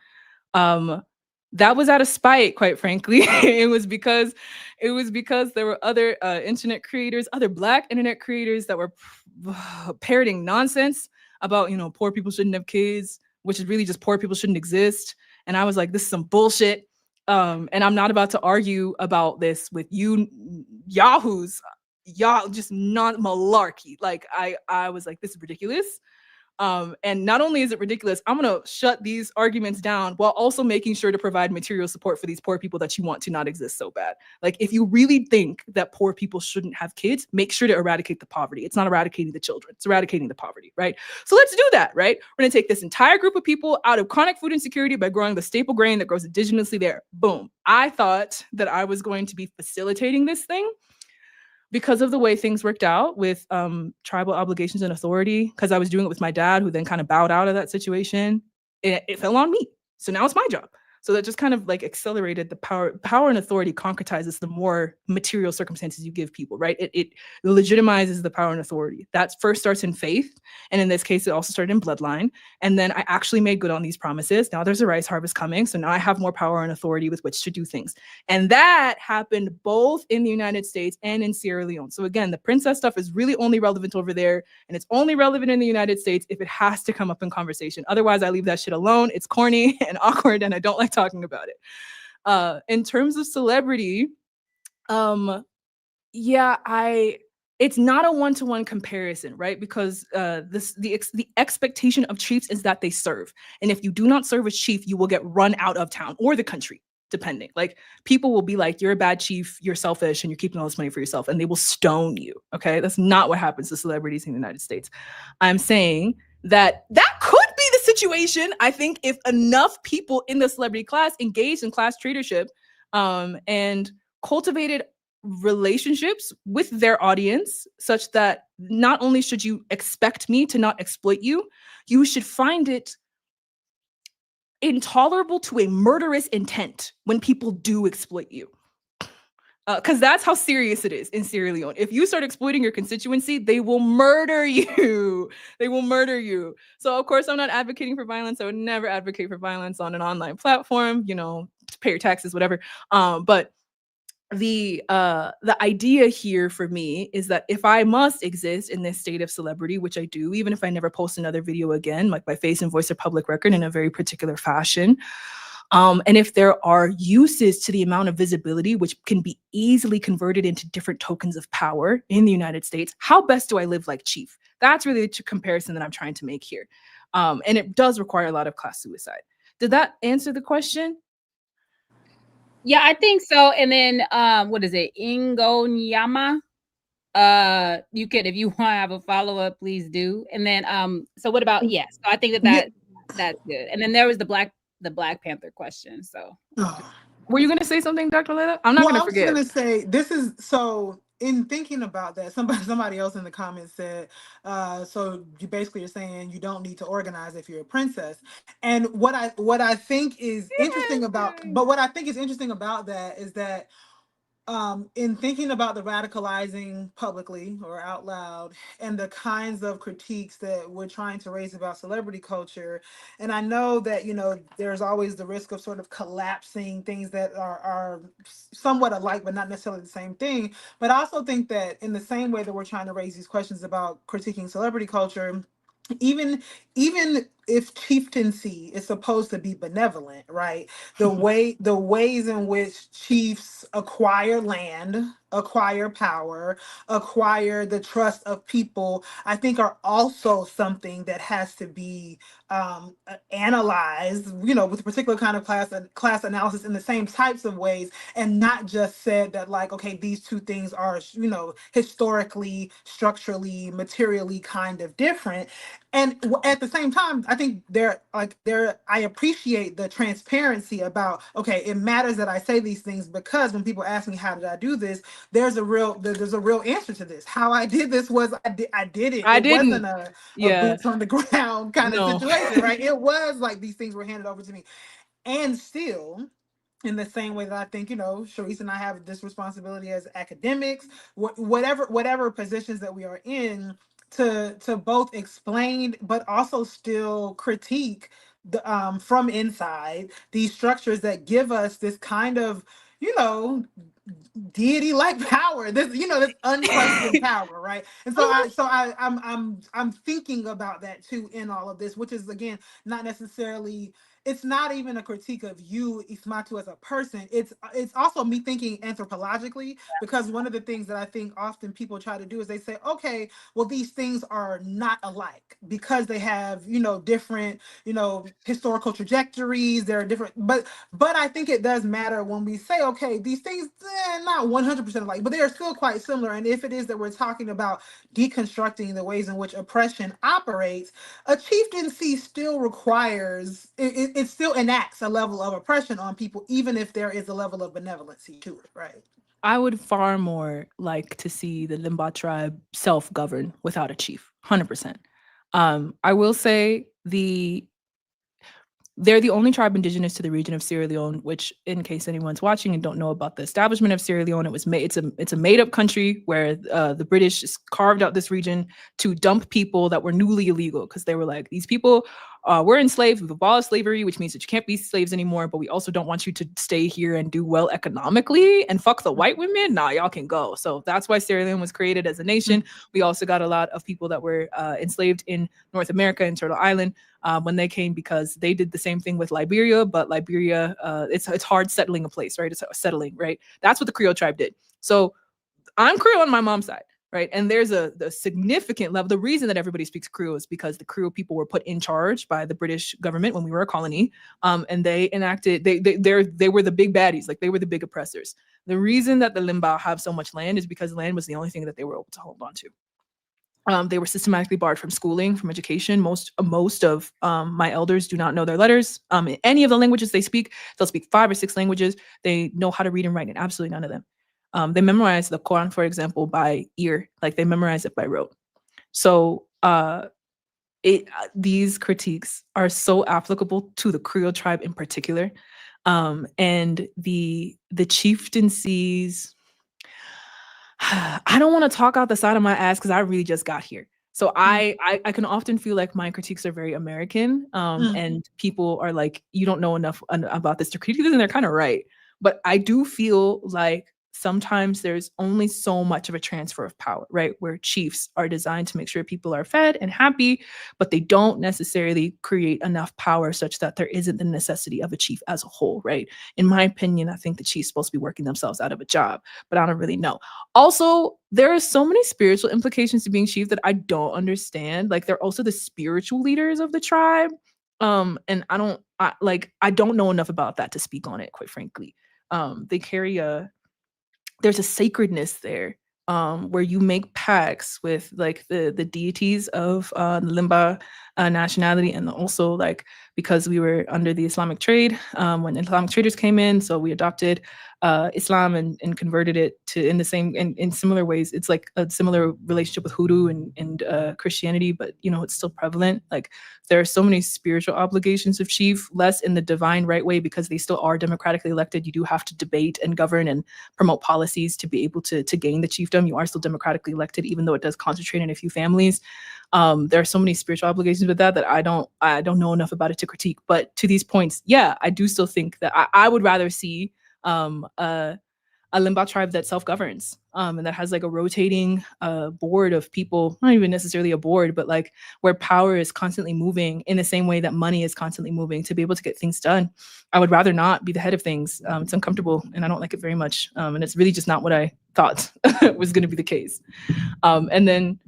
that was out of spite, quite frankly. it was because there were other internet creators, other Black internet creators that were parroting nonsense about, poor people shouldn't have kids, which is really just poor people shouldn't exist. And I was like, this is some bullshit. And I'm not about to argue about this with you yahoos. Y'all just not malarkey. Like I was like, this is ridiculous. And not only is it ridiculous, I'm gonna shut these arguments down while also making sure to provide material support for these poor people that you want to not exist so bad. Like, if you really think that poor people shouldn't have kids, make sure to eradicate the poverty. It's not eradicating the children, it's eradicating the poverty, right? So let's do that, right? We're gonna take this entire group of people out of chronic food insecurity by growing the staple grain that grows indigenously there. Boom. I thought that I was going to be facilitating this thing. Because of the way things worked out with tribal obligations and authority, because I was doing it with my dad, who then kind of bowed out of that situation, it fell on me. So now it's my job. So that just kind of like accelerated the power and authority concretizes the more material circumstances you give people, right? It legitimizes the power and authority. That first starts in faith. And in this case, it also started in bloodline. And then I actually made good on these promises. Now there's a rice harvest coming. So now I have more power and authority with which to do things. And that happened both in the United States and in Sierra Leone. So again, the princess stuff is really only relevant over there. And it's only relevant in the United States if it has to come up in conversation. Otherwise, I leave that shit alone. It's corny and awkward, and I don't like talking about it. In terms of celebrity, it's not a one-to-one comparison, right? Because the expectation of chiefs is that they serve. And if you do not serve as chief, you will get run out of town or the country, depending. Like, people will be like, you're a bad chief, you're selfish, and you're keeping all this money for yourself, and they will stone you, okay? That's not what happens to celebrities in the United States. I'm saying that could be the situation, I think, if enough people in the celebrity class engaged in class tradership and cultivated relationships with their audience, such that not only should you expect me to not exploit you, you should find it intolerable to a murderous intent when people do exploit you. Because that's how serious it is in Sierra Leone. If you start exploiting your constituency, they will murder you. They will murder you. So, of course, I'm not advocating for violence. I would never advocate for violence on an online platform, you know, pay your taxes, whatever. But the idea here for me is that if I must exist in this state of celebrity, which I do, even if I never post another video again, like my face and voice are public record in a very particular fashion, and if there are uses to the amount of visibility, which can be easily converted into different tokens of power in the United States, how best do I live like Chief? That's really the comparison that I'm trying to make here. And it does require a lot of class suicide. Did that answer the question? Yeah, I think so. And then what is it? Ingo Nyama. You could, if you want to have a follow-up, please do. And then so what about yes. So I think that's good. And then there was the Black Panther question. So were you gonna say something, Dr. Layla? I'm not gonna forget. I was gonna say this is so in thinking about that, somebody else in the comments said, so you basically are saying you don't need to organize if you're a princess. And what I think is interesting about that is that in thinking about the radicalizing publicly or out loud and the kinds of critiques that we're trying to raise about celebrity culture, and I know that, you know, there's always the risk of sort of collapsing things that are somewhat alike but not necessarily the same thing, but I also think that in the same way that we're trying to raise these questions about critiquing celebrity culture, even if chieftaincy is supposed to be benevolent, right? The ways in which chiefs acquire land, acquire power, acquire the trust of people, I think are also something that has to be analyzed, you know, with a particular kind of class analysis in the same types of ways, and not just said that like, okay, these two things are, you know, historically, structurally, materially kind of different. And at the same time, I think I appreciate the transparency about, okay, it matters that I say these things because when people ask me how did I do this, there's a real answer to this. How I did this was I did it. It wasn't a boots on the ground kind of situation, right? It was like these things were handed over to me. And still, in the same way that I think, you know, Sharice and I have this responsibility as academics, whatever positions that we are in, to both explain but also still critique the from inside these structures that give us this kind of, you know, deity like power, this, you know, this unquestioned power, right? And so I'm thinking about that too in all of this, which is again not necessarily, it's not even a critique of you, Ismatu, as a person. It's also me thinking anthropologically, because one of the things that I think often people try to do is they say, okay, well, these things are not alike because they have, you know, different, you know, historical trajectories. They're different, but I think it does matter when we say, okay, these things not 100% alike, but they are still quite similar. And if it is that we're talking about deconstructing the ways in which oppression operates, a chieftaincy still requires it still enacts a level of oppression on people, even if there is a level of benevolency to it, right? I would far more like to see the Limba tribe self-govern without a chief, 100%. I will say they're the only tribe indigenous to the region of Sierra Leone, which, in case anyone's watching and don't know about the establishment of Sierra Leone, it's a made-up country where the British carved out this region to dump people that were newly illegal, because they were like, these people were enslaved, we've abolished slavery, which means that you can't be slaves anymore, but we also don't want you to stay here and do well economically and fuck the white women. Nah, y'all can go. So that's why Sierra Leone was created as a nation. We also got a lot of people that were enslaved in North America and Turtle Island when they came, because they did the same thing with Liberia, but Liberia, it's hard settling a place, right? It's settling, right? That's what the Creole tribe did. So I'm Creole on my mom's side, right? And there's the significant level. The reason that everybody speaks Creole is because the Creole people were put in charge by the British government when we were a colony, and they enacted, they were the big baddies, like they were the big oppressors. The reason that the Limba have so much land is because land was the only thing that they were able to hold on to. They were systematically barred from schooling, from education. Most of my elders do not know their letters. In any of the languages they speak, they'll speak 5 or 6 languages. They know how to read and write in absolutely none of them. They memorize the Quran, for example, by ear. Like they memorize it by rote. So these critiques are so applicable to the Creole tribe in particular. And the chieftaincies, I don't want to talk out the side of my ass because I really just got here. So I can often feel like my critiques are very American, and people are like, you don't know enough about this to critique this, and they're kind of right. But I do feel like sometimes there's only so much of a transfer of power, right? Where chiefs are designed to make sure people are fed and happy, but they don't necessarily create enough power such that there isn't the necessity of a chief as a whole, right? In my opinion, I think the chief's supposed to be working themselves out of a job, but I don't really know. Also, there are so many spiritual implications to being chief that I don't understand. Like, they're also the spiritual leaders of the tribe. And I don't know enough about that to speak on it, quite frankly. They carry there's a sacredness there, where you make pacts with like the deities of the Limba nationality, and also like because we were under the Islamic trade when Islamic traders came in, so we adopted Islam and converted it to in similar ways. It's like a similar relationship with Hoodoo and Christianity, but it's still prevalent. Like, there are so many spiritual obligations of chief, less in the divine right way because they still are democratically elected. You do have to debate and govern and promote policies to be able to gain the chiefdom. You are still democratically elected, even though it does concentrate in a few families. There are so many spiritual obligations with that I don't know enough about it to critique. But to these points, yeah, I do still think that I would rather see a Limba tribe that self-governs, and that has like a rotating board of people, not even necessarily a board, but like where power is constantly moving in the same way that money is constantly moving to be able to get things done. I would rather not be the head of things. It's uncomfortable and I don't like it very much. And it's really just not what I thought was going to be the case. And then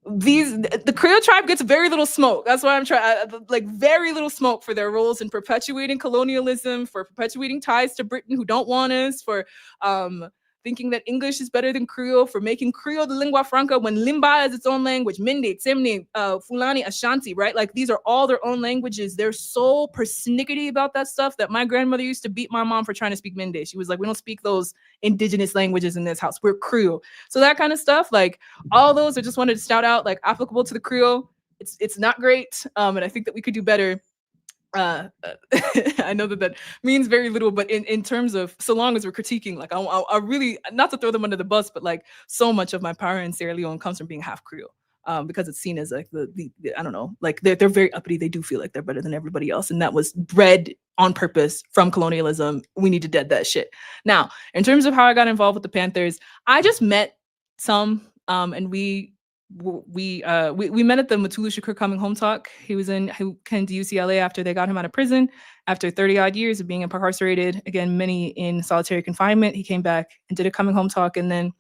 the Creole tribe gets very little smoke. That's why I'm trying, like, very little smoke for their roles in perpetuating colonialism, for perpetuating ties to Britain who don't want us, for thinking that English is better than Creole, for making Creole the lingua franca when Limba is its own language, Mende, Tsemne, Fulani, Ashanti, right? Like, these are all their own languages. They're so persnickety about that stuff that my grandmother used to beat my mom for trying to speak Mende. She was like, we don't speak those indigenous languages in this house. We're Creole. So that kind of stuff, like, all those I just wanted to shout out, like, applicable to the Creole. It's not great, and I think that we could do better. I know that means very little, but in terms of, so long as we're critiquing, like, I really, not to throw them under the bus, but like, so much of my power in Sierra Leone comes from being half Creole, because it's seen as like the I don't know, like they're very uppity. They do feel like they're better than everybody else, and that was bred on purpose from colonialism. We need to dead that shit. Now, in terms of how I got involved with the Panthers, I just met some, and we met at the Mutulu Shakur coming home talk. He came to UCLA after they got him out of prison after 30 odd years of being incarcerated. Again, many in solitary confinement. He came back and did a coming home talk. And then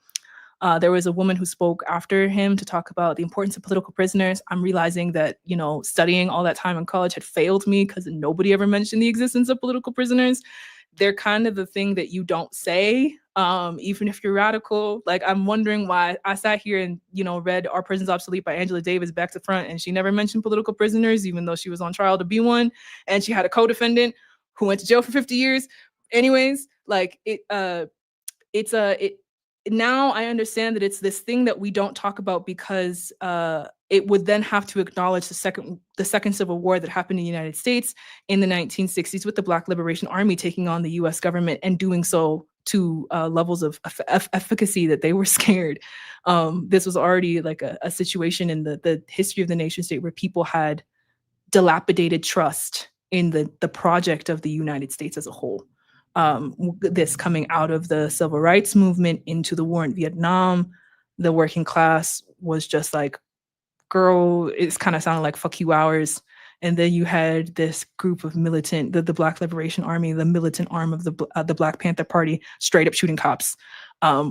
there was a woman who spoke after him to talk about the importance of political prisoners. I'm realizing that, studying all that time in college had failed me because nobody ever mentioned the existence of political prisoners. They're kind of the thing that you don't say, even if you're radical. Like, I'm wondering why I sat here and, read Our Prisons Obsolete by Angela Davis back to front, and she never mentioned political prisoners, even though she was on trial to be one, and she had a co-defendant who went to jail for 50 years. Anyways, like, now I understand that it's this thing that we don't talk about because it would then have to acknowledge the second Civil War that happened in the United States in the 1960s with the Black Liberation Army taking on the U.S. government and doing so to levels of efficacy that they were scared. This was already like a situation in the history of the nation state where people had dilapidated trust in the project of the United States as a whole. This coming out of the civil rights movement into the war in Vietnam, the working class was just like, girl, it's kind of sounded like fuck you hours. And then you had this group of militant, the Black Liberation Army, the militant arm of the Black Panther Party, straight up shooting cops,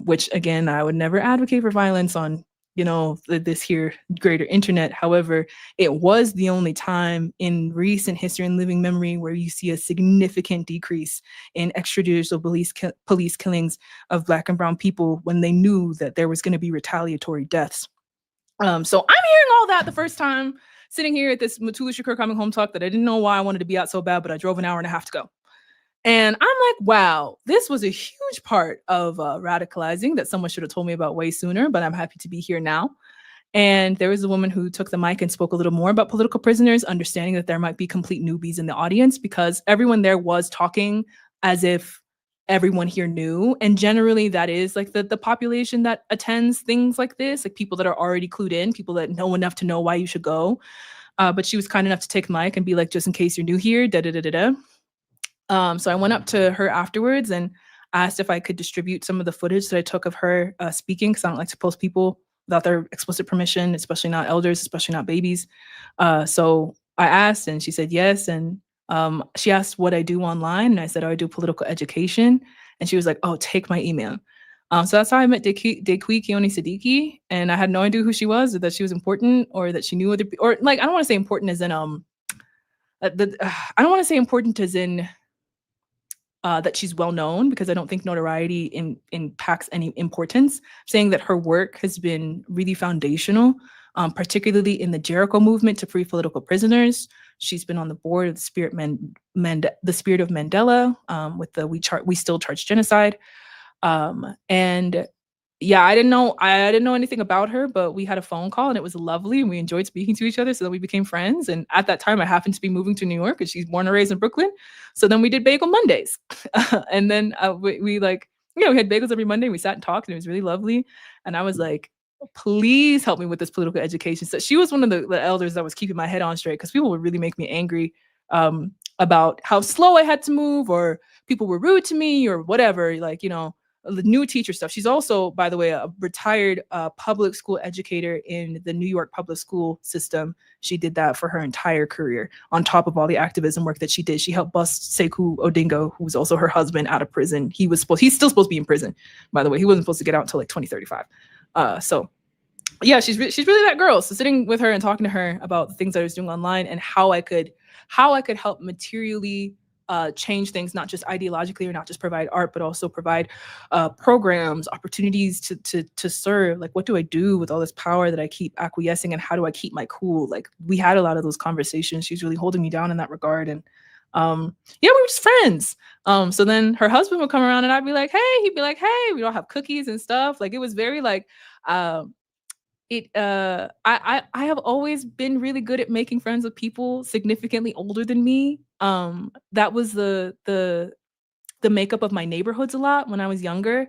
which, again, I would never advocate for violence on, this here greater internet. However, it was the only time in recent history and living memory where you see a significant decrease in extrajudicial police killings of Black and brown people when they knew that there was going to be retaliatory deaths. So I'm hearing all that the first time sitting here at this Mutulu Shakur coming home talk that I didn't know why I wanted to be out so bad, but I drove an hour and a half to go. And I'm like, wow, this was a huge part of radicalizing that someone should have told me about way sooner, but I'm happy to be here now. And there was a woman who took the mic and spoke a little more about political prisoners, understanding that there might be complete newbies in the audience because everyone there was talking as if everyone here knew. And generally that is like the population that attends things like this, like people that are already clued in, people that know enough to know why you should go. But she was kind enough to take the mic and be like, just in case you're new here, da da da da da. So I went up to her afterwards and asked if I could distribute some of the footage that I took of her speaking, because I don't like to post people without their explicit permission, especially not elders, especially not babies. So I asked, and she said yes. And she asked what I do online, and I said, oh, I do political education. And she was like, oh, take my email. So that's how I met Dekwi Keone Siddiqui, and I had no idea who she was, or that she was important, or that she knew other people, or like I don't want to say important as in I don't want to say important as in that she's well known, because I don't think notoriety impacts any importance. I'm saying that her work has been really foundational, particularly in the Jericho movement to free political prisoners. She's been on the board of the Spirit of Mandela, with the We Still Charge Genocide. And yeah, I didn't know anything about her, but we had a phone call and it was lovely, and we enjoyed speaking to each other, so then we became friends. And at that time I happened to be moving to New York, and she's born and raised in Brooklyn. So then we did Bagel Mondays. And then we like, we had bagels every Monday. We sat and talked, and it was really lovely. And I was like, please help me with this political education. So she was one of the elders that was keeping my head on straight, because people would really make me angry about how slow I had to move, or people were rude to me, or whatever, like, the new teacher stuff. She's also, by the way, a retired public school educator in the New York public school system. She did that for her entire career, on top of all the activism work that she did. She helped bust Sekou Odinga, who was also her husband, out of prison. He's still supposed to be in prison, by the way. He wasn't supposed to get out until like 2035. So yeah, she's really that girl. So sitting with her and talking to her about the things that I was doing online, and how I could help materially change things, not just ideologically, or not just provide art, but also provide programs, opportunities to serve. Like, what do I do with all this power that I keep acquiescing, and how do I keep my cool? Like, we had a lot of those conversations. She's really holding me down in that regard. And we were just friends. So then her husband would come around, and I'd be like, hey, he'd be like, hey, we don't have cookies and stuff. Like, it was very like, I have always been really good at making friends with people significantly older than me. That was the makeup of my neighborhoods a lot when I was younger.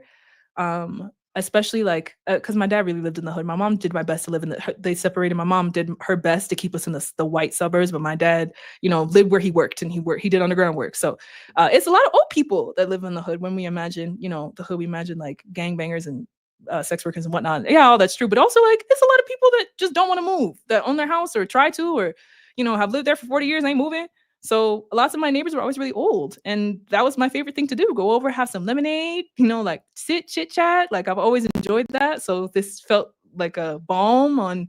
Especially like, because my dad really lived in the hood. My mom did my best to live in they separated. My mom did her best to keep us in the white suburbs, but my dad, lived where he worked, and he did underground work. So it's a lot of old people that live in the hood. When we imagine, the hood, we imagine like gangbangers and sex workers and whatnot. Yeah, all that's true. But also, like, it's a lot of people that just don't want to move, that own their house or try to, or, have lived there for 40 years and ain't moving. So lots of my neighbors were always really old. And that was my favorite thing to do. Go over, have some lemonade, like sit, chit chat. Like, I've always enjoyed that. So this felt like a balm on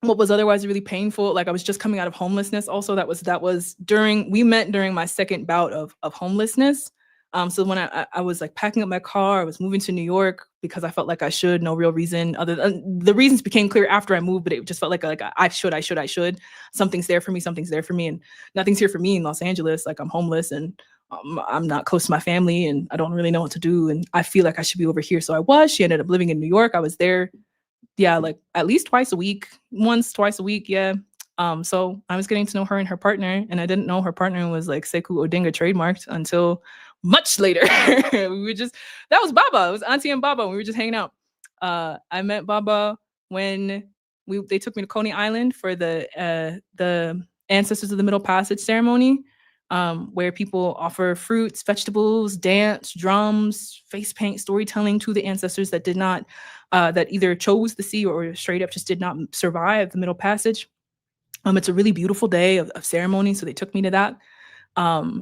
what was otherwise really painful. Like, I was just coming out of homelessness. Also, we met during my second bout of homelessness. So when I was like packing up my car, I was moving to New York because I felt like I should. No real reason other than the reasons became clear after I moved, but it just felt like I should. Something's there for me, and nothing's here for me in Los Angeles. Like, I'm homeless, and I'm not close to my family, and I don't really know what to do, and I feel like I should be over here. So she ended up living in New York. I was there, like at least twice a week. Yeah. So I was getting to know her and her partner, and I didn't know her partner was like Sekou Odinga trademarked until much later. That was Baba. It was Auntie and Baba. We were just hanging out. I met Baba when they took me to Coney Island for the Ancestors of the Middle Passage ceremony, where people offer fruits, vegetables, dance, drums, face paint, storytelling to the ancestors that did not, that either chose the sea or straight up just did not survive the Middle Passage. It's a really beautiful day of ceremony, so they took me to that.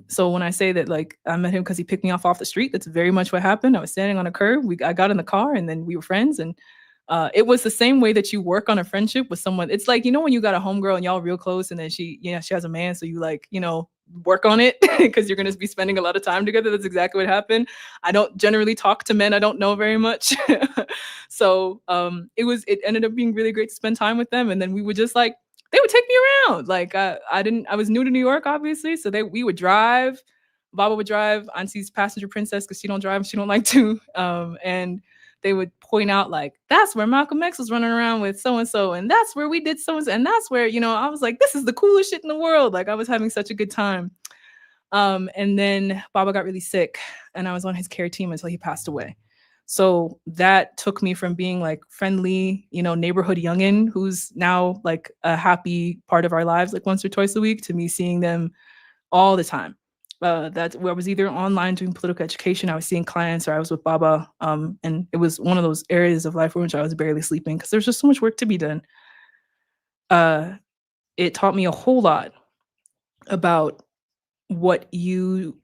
So when I say that, like, I met him because he picked me off the street, that's very much what happened. I was standing on a curb. I got in the car, and then we were friends. And it was the same way that you work on a friendship with someone. It's like, when you got a homegirl and y'all real close, and then she has a man, so you like, work on it because you're going to be spending a lot of time together. That's exactly what happened. I don't generally talk to men I don't know very much. So it ended up being really great to spend time with them. And then we would just like, they would take me around. Like, I was new to New York, obviously. So we would drive. Baba would drive. Auntie's passenger princess, because she don't drive. She don't like to. And they would point out, like, that's where Malcolm X was running around with so-and-so. And that's where we did so-and-so. And that's where, I was like, this is the coolest shit in the world. Like, I was having such a good time. And then Baba got really sick, and I was on his care team until he passed away. So that took me from being like friendly, neighborhood youngin who's now like a happy part of our lives, like once or twice a week, to me seeing them all the time. That I was either online doing political education, I was seeing clients, or I was with Baba. And it was one of those areas of life in which I was barely sleeping because there's just so much work to be done. It taught me a whole lot about what you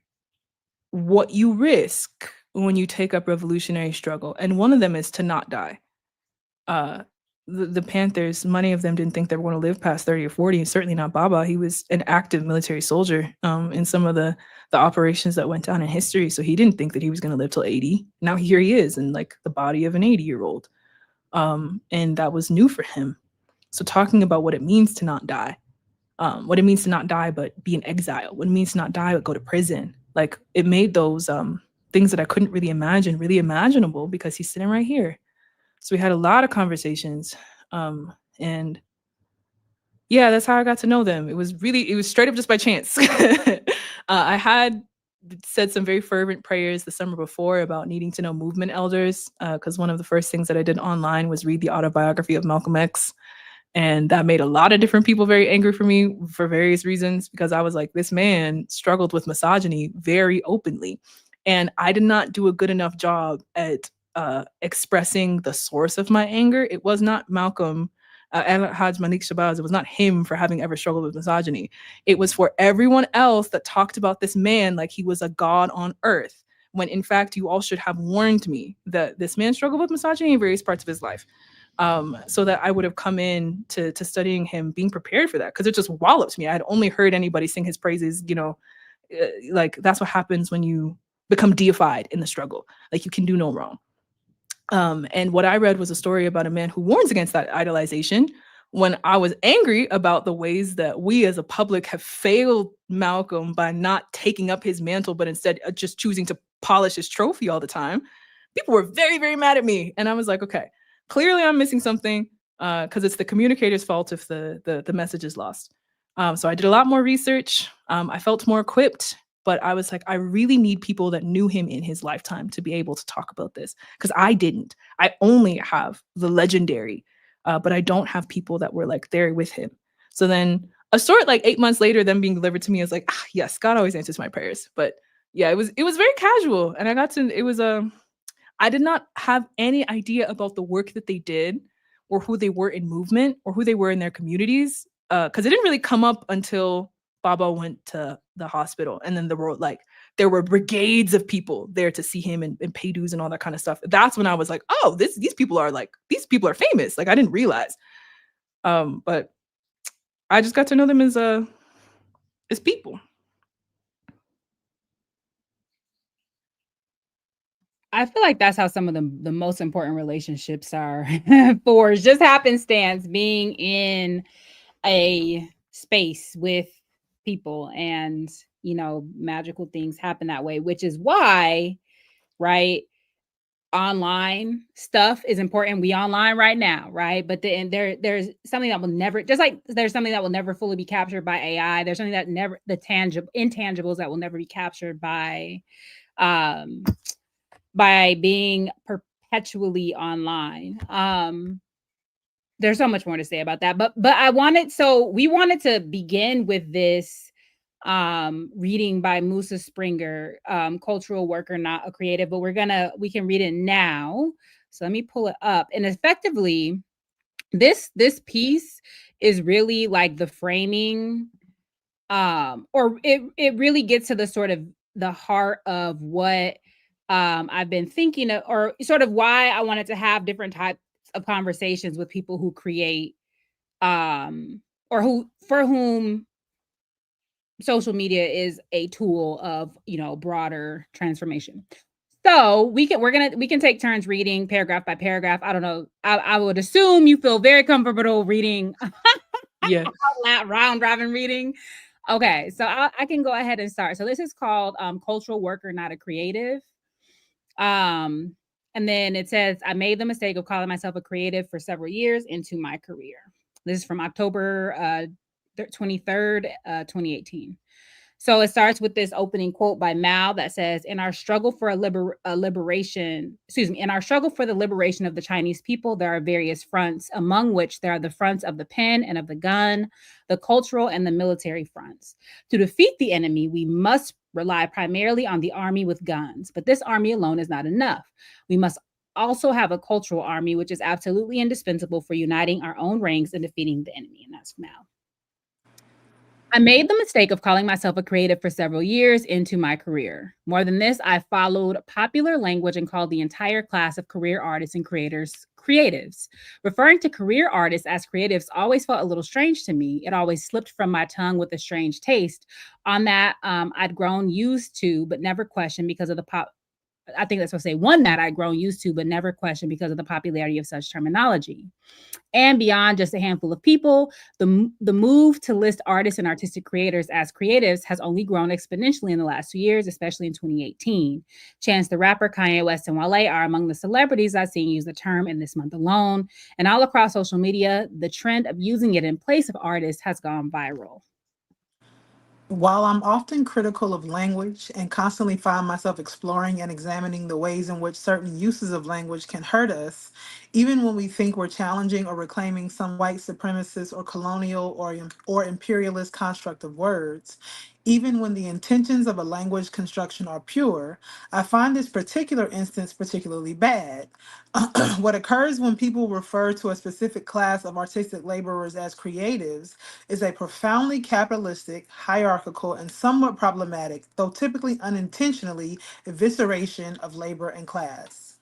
risk when you take up revolutionary struggle, and one of them is to not die. uh the Panthers, many of them didn't think they were going to live past 30 or 40, and certainly not Baba. He was an active military soldier in some of the operations that went down in history, so he didn't think that he was going to live till 80. Now here he is in like the body of an 80-year-old, and that was new for him. So talking about what it means to not die, what it means to not die but be in exile, what it means to not die but go to prison, like it made those things that I couldn't really imagine really imaginable because he's sitting right here. So we had a lot of conversations, and yeah, that's how I got to know them. It was straight up just by chance. I had said some very fervent prayers the summer before about needing to know movement elders, because one of the first things that I did online was read the autobiography of Malcolm X. And that made a lot of different people very angry for me for various reasons, because I was like, this man struggled with misogyny very openly. And I did not do a good enough job at expressing the source of my anger. It was not Malcolm and Haj Malik Shabazz. It was not him for having ever struggled with misogyny. It was for everyone else that talked about this man like he was a god on earth, when in fact you all should have warned me that this man struggled with misogyny in various parts of his life. So that I would have come in to studying him being prepared for that, because it just walloped me. I had only heard anybody sing his praises, like that's what happens when you become deified in the struggle. Like you can do no wrong. And what I read was a story about a man who warns against that idolization, when I was angry about the ways that we as a public have failed Malcolm by not taking up his mantle, but instead just choosing to polish his trophy all the time. People were very, very mad at me. And I was like, okay, clearly I'm missing something, because it's the communicator's fault if the message is lost. So I did a lot more research. I felt more equipped, but I was like, I really need people that knew him in his lifetime to be able to talk about this, because I didn't. I only have the legendary, but I don't have people that were like there with him. So then a sort like 8 months later, them being delivered to me, I was like, yes, God always answers my prayers. But yeah, it was very casual, and it was I did not have any idea about the work that they did, or who they were in movement, or who they were in their communities, because it didn't really come up until Baba went to the hospital, and then there were brigades of people there to see him and pay dues and all that kind of stuff. That's when I was like, oh, these people are famous. Like I didn't realize, but I just got to know them as people. I feel like that's how some of the most important relationships are forged. Just happenstance, being in a space with people, and magical things happen that way, which is why, right, online stuff is important. We online right now, right? But then there's something that will never, just like there's something that will never fully be captured by AI. There's something that never, the intangibles that will never be captured by being perpetually online. There's so much more to say about that, but we wanted to begin with this reading by Musa Springer, Cultural Worker, Not a Creative, but we can read it now. So let me pull it up. And effectively, this piece is really like the framing, or it really gets to the sort of the heart of what I've been thinking of, or sort of why I wanted to have different types of conversations with people who create, or for whom social media is a tool of broader transformation. So we can take turns reading paragraph by paragraph. I don't know. I would assume you feel very comfortable reading. Yeah. Round robin reading. Okay, so I can go ahead and start. So this is called Cultural Worker, Not a Creative. And then it says, I made the mistake of calling myself a creative for several years into my career. This is from October 23rd, 2018. So it starts with this opening quote by Mao that says, in our struggle for in our struggle for the liberation of the Chinese people, there are various fronts, among which there are the fronts of the pen and of the gun, the cultural and the military fronts. To defeat the enemy, we must rely primarily on the army with guns, but this army alone is not enough. We must also have a cultural army, which is absolutely indispensable for uniting our own ranks and defeating the enemy. And that's Mao. I made the mistake of calling myself a creative for several years into my career. More than this, I followed popular language and called the entire class of career artists and creators creatives. Referring to career artists as creatives always felt a little strange to me. It always slipped from my tongue with a strange taste. On that, I'd grown used to, but never questioned because of the I think that's what I say. One that I'd grown used to, but never questioned because of the popularity of such terminology. And beyond just a handful of people, the move to list artists and artistic creators as creatives has only grown exponentially in the last 2 years, especially in 2018. Chance the Rapper, Kanye West, and Wale are among the celebrities I've seen use the term in this month alone. And all across social media, the trend of using it in place of artists has gone viral. While I'm often critical of language and constantly find myself exploring and examining the ways in which certain uses of language can hurt us, even when we think we're challenging or reclaiming some white supremacist or colonial or imperialist construct of words, even when the intentions of a language construction are pure, I find this particular instance particularly bad. What occurs when people refer to a specific class of artistic laborers as creatives is a profoundly capitalistic, hierarchical, and somewhat problematic, though typically unintentionally, evisceration of labor and class.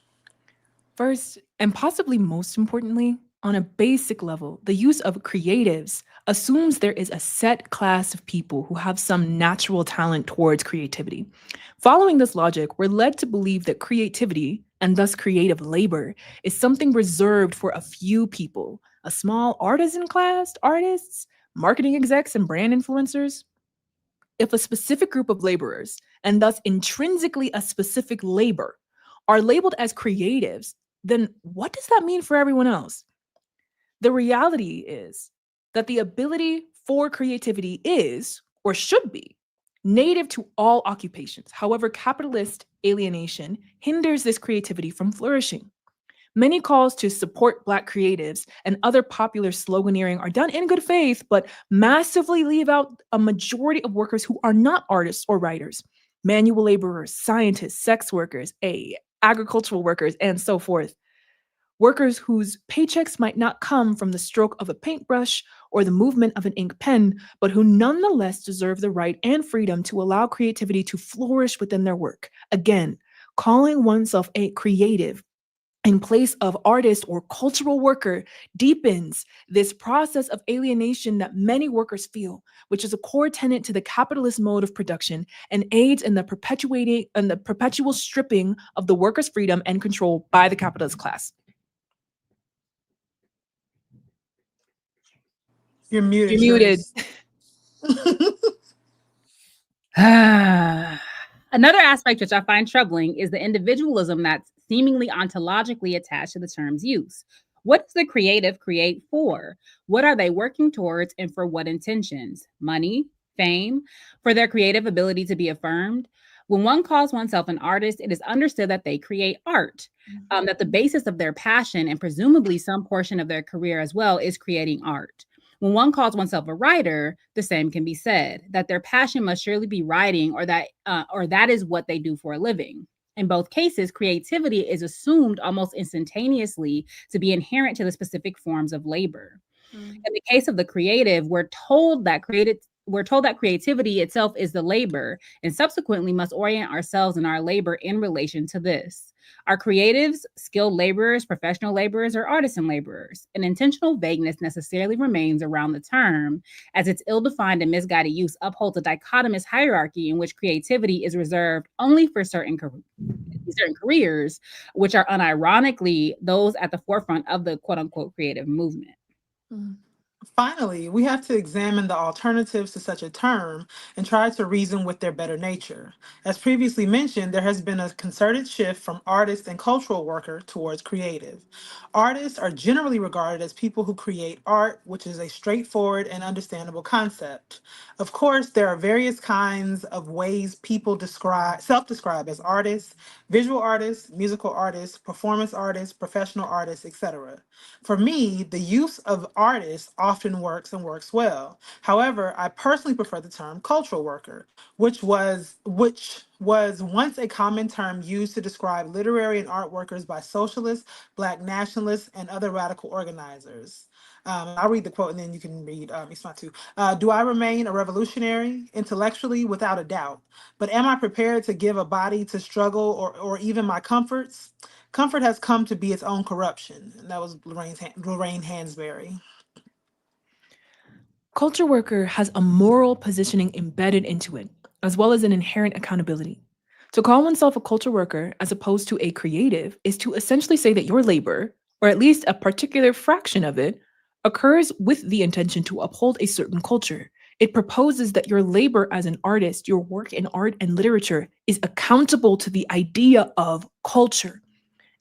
First, and possibly most importantly, on a basic level, the use of creatives assumes there is a set class of people who have some natural talent towards creativity. Following this logic, we're led to believe that creativity, and thus creative labor, is something reserved for a few people, a small artisan class, artists, marketing execs, and brand influencers. If a specific group of laborers, and thus intrinsically a specific labor, are labeled as creatives, then what does that mean for everyone else? The reality is that the ability for creativity is, or should be, native to all occupations. However, capitalist alienation hinders this creativity from flourishing. Many calls to support Black creatives and other popular sloganeering are done in good faith, but massively leave out a majority of workers who are not artists or writers, manual laborers, scientists, sex workers, agricultural workers, and so forth. Workers whose paychecks might not come from the stroke of a paintbrush or the movement of an ink pen, but who nonetheless deserve the right and freedom to allow creativity to flourish within their work. Again, calling oneself a creative in place of artist or cultural worker deepens this process of alienation that many workers feel, which is a core tenet to the capitalist mode of production and aids in the perpetual stripping of the workers' freedom and control by the capitalist class. You're muted. You're muted. Another aspect which I find troubling is the individualism that's seemingly ontologically attached to the term's use. What does the creative create for? What are they working towards and for what intentions? Money, fame, for their creative ability to be affirmed? When one calls oneself an artist, it is understood that they create art, that the basis of their passion and presumably some portion of their career as well is creating art. When one calls oneself a writer, the same can be said, that their passion must surely be writing or that is what they do for a living. In both cases, creativity is assumed almost instantaneously to be inherent to the specific forms of labor. In the case of the creative, we're told that creativity itself is the labor and subsequently must orient ourselves and our labor in relation to this. Are creatives skilled laborers, professional laborers, or artisan laborers? An intentional vagueness necessarily remains around the term, as its ill-defined and misguided use upholds a dichotomous hierarchy in which creativity is reserved only for certain careers, which are unironically those at the forefront of the quote-unquote creative movement. Finally, we have to examine the alternatives to such a term and try to reason with their better nature. As previously mentioned, there has been a concerted shift from artist and cultural worker towards creative. Artists are generally regarded as people who create art, which is a straightforward and understandable concept. Of course, there are various kinds of ways people self-describe as artists: visual artists, musical artists, performance artists, professional artists, etc. For me, the use of artist often works and works well. However, I personally prefer the term cultural worker, which was once a common term used to describe literary and art workers by socialists, black nationalists, and other radical organizers. I'll read the quote and then you can read Ismatu. Do I remain a revolutionary? Intellectually, without a doubt. But am I prepared to give a body to struggle or even my comforts? Comfort has come to be its own corruption. And that was Lorraine Hansberry. Culture worker has a moral positioning embedded into it, as well as an inherent accountability. To call oneself a culture worker as opposed to a creative is to essentially say that your labor, or at least a particular fraction of it, occurs with the intention to uphold a certain culture. It proposes that your labor as an artist, your work in art and literature, is accountable to the idea of culture.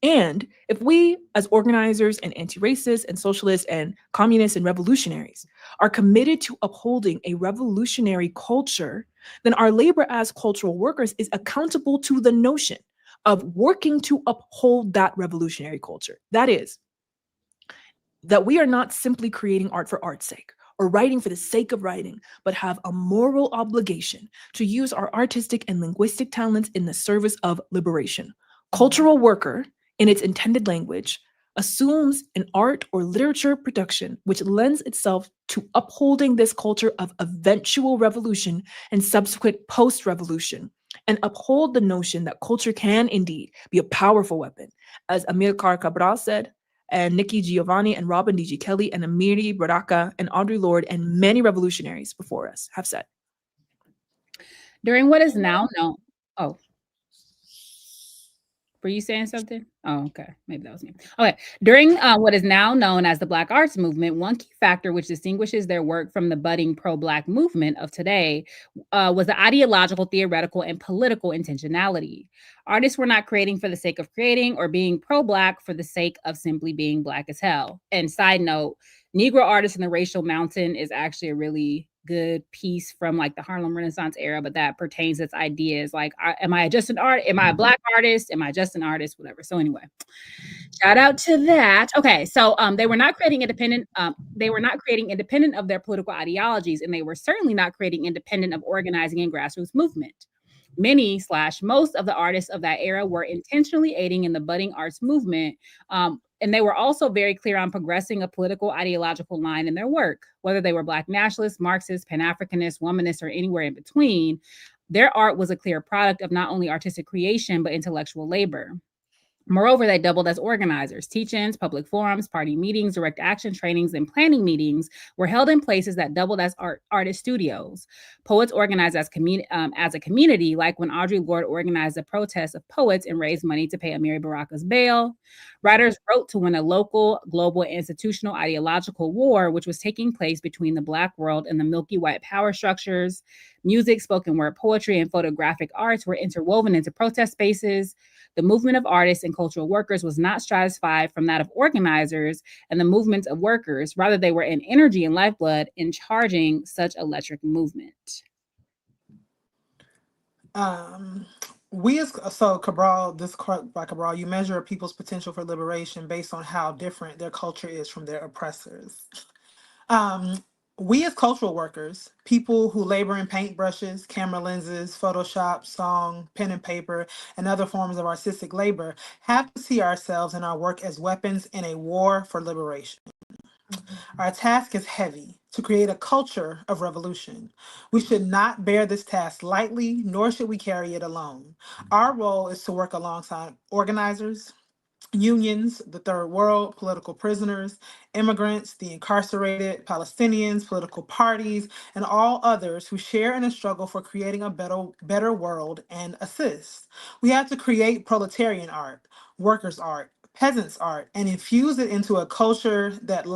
And if we, as organizers and anti racists and socialists and communists and revolutionaries, are committed to upholding a revolutionary culture, then our labor as cultural workers is accountable to the notion of working to uphold that revolutionary culture. That is, that we are not simply creating art for art's sake or writing for the sake of writing, but have a moral obligation to use our artistic and linguistic talents in the service of liberation. Cultural worker, in its intended language, assumes an art or literature production which lends itself to upholding this culture of eventual revolution and subsequent post revolution, and uphold the notion that culture can indeed be a powerful weapon. As Amilcar Cabral said, and Nikki Giovanni and Robin D.G. Kelly and Amiri Baraka and Audre Lorde and many revolutionaries before us have said. During what is now known, oh, were you saying something? Oh, okay. Maybe that was me. Okay. During what is now known as the Black Arts Movement, one key factor which distinguishes their work from the budding pro-Black movement of today was the ideological, theoretical, and political intentionality. Artists were not creating for the sake of creating or being pro-Black for the sake of simply being Black as hell. And side note, Negro Artists in the Racial Mountain is actually a really good piece from like the Harlem Renaissance era, but that pertains its ideas like, am I just an art? Am I a Black artist? Am I just an artist? Whatever. So anyway, shout out to that. Okay, so they were not creating independent. They were not creating independent of their political ideologies, and they were certainly not creating independent of organizing and grassroots movement. Many/most of the artists of that era were intentionally aiding in the budding arts movement. And they were also very clear on progressing a political ideological line in their work, whether they were Black nationalists, Marxists, Pan-Africanists, womanists, or anywhere in between. Their art was a clear product of not only artistic creation, but intellectual labor. Moreover, they doubled as organizers. Teach-ins, public forums, party meetings, direct action trainings, and planning meetings were held in places that doubled as artist studios. Poets organized as a community, like when Audre Lorde organized a protest of poets and raised money to pay Amiri Baraka's bail. Writers wrote to win a local, global, institutional ideological war, which was taking place between the Black world and the milky white power structures. Music, spoken word poetry, and photographic arts were interwoven into protest spaces. The movement of artists and cultural workers was not stratified from that of organizers and the movement of workers. Rather, they were an energy and lifeblood in charging such electric movement. Cabral, this quote by Cabral, you measure a people's potential for liberation based on how different their culture is from their oppressors. We as cultural workers, people who labor in paintbrushes, camera lenses, Photoshop, song, pen and paper, and other forms of artistic labor, have to see ourselves and our work as weapons in a war for liberation. Our task is heavy: to create a culture of revolution. We should not bear this task lightly, nor should we carry it alone. Our role is to work alongside organizers, unions, the third world, political prisoners, immigrants, the incarcerated, Palestinians, political parties, and all others who share in a struggle for creating a better world and assist. We have to create proletarian art, workers' art, peasants' art and infuse it into a culture that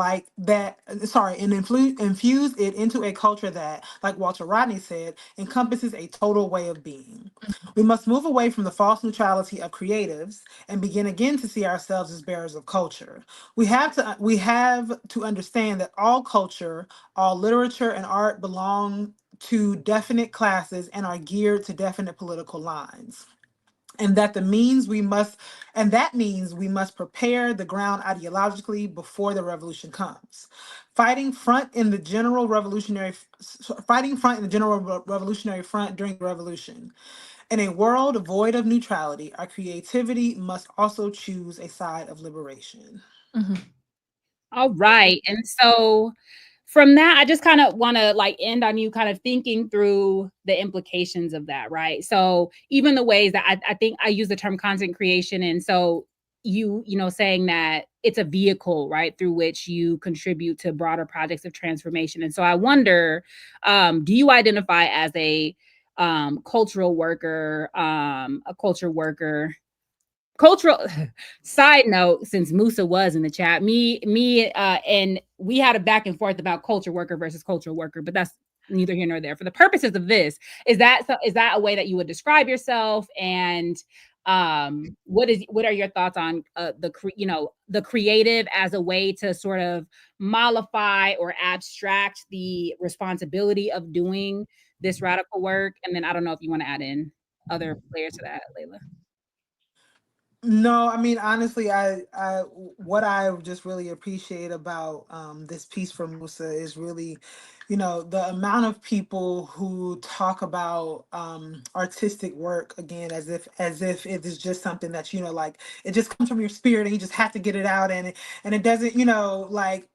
infuse it into a culture that, like Walter Rodney said, encompasses a total way of being. We must move away from the false neutrality of creatives and begin again to see ourselves as bearers of culture. We have to understand that all culture, all literature and art belong to definite classes and are geared to definite political lines. And that means we must prepare the ground ideologically before the revolution comes. Fighting front in the general revolutionary front during the revolution. In a world void of neutrality, our creativity must also choose a side of liberation. All right. And so from that, I just kind of want to like end on you kind of thinking through the implications of that, right? So even the ways that I think I use the term content creation. And so saying that it's a vehicle, right, through which you contribute to broader projects of transformation. And so I wonder, do you identify as a cultural worker, a culture worker? Cultural side note, since Musa was in the chat, and we had a back and forth about culture worker versus cultural worker, but that's neither here nor there. For the purposes of this, is that a way that you would describe yourself? And what are your thoughts on the creative as a way to sort of mollify or abstract the responsibility of doing this radical work? And then I don't know if you want to add in other players to that, Layla. No, I mean, honestly, what I just really appreciate about this piece from Musa is really, the amount of people who talk about artistic work again as if it is just something that like it just comes from your spirit and you just have to get it out, and it doesn't, it's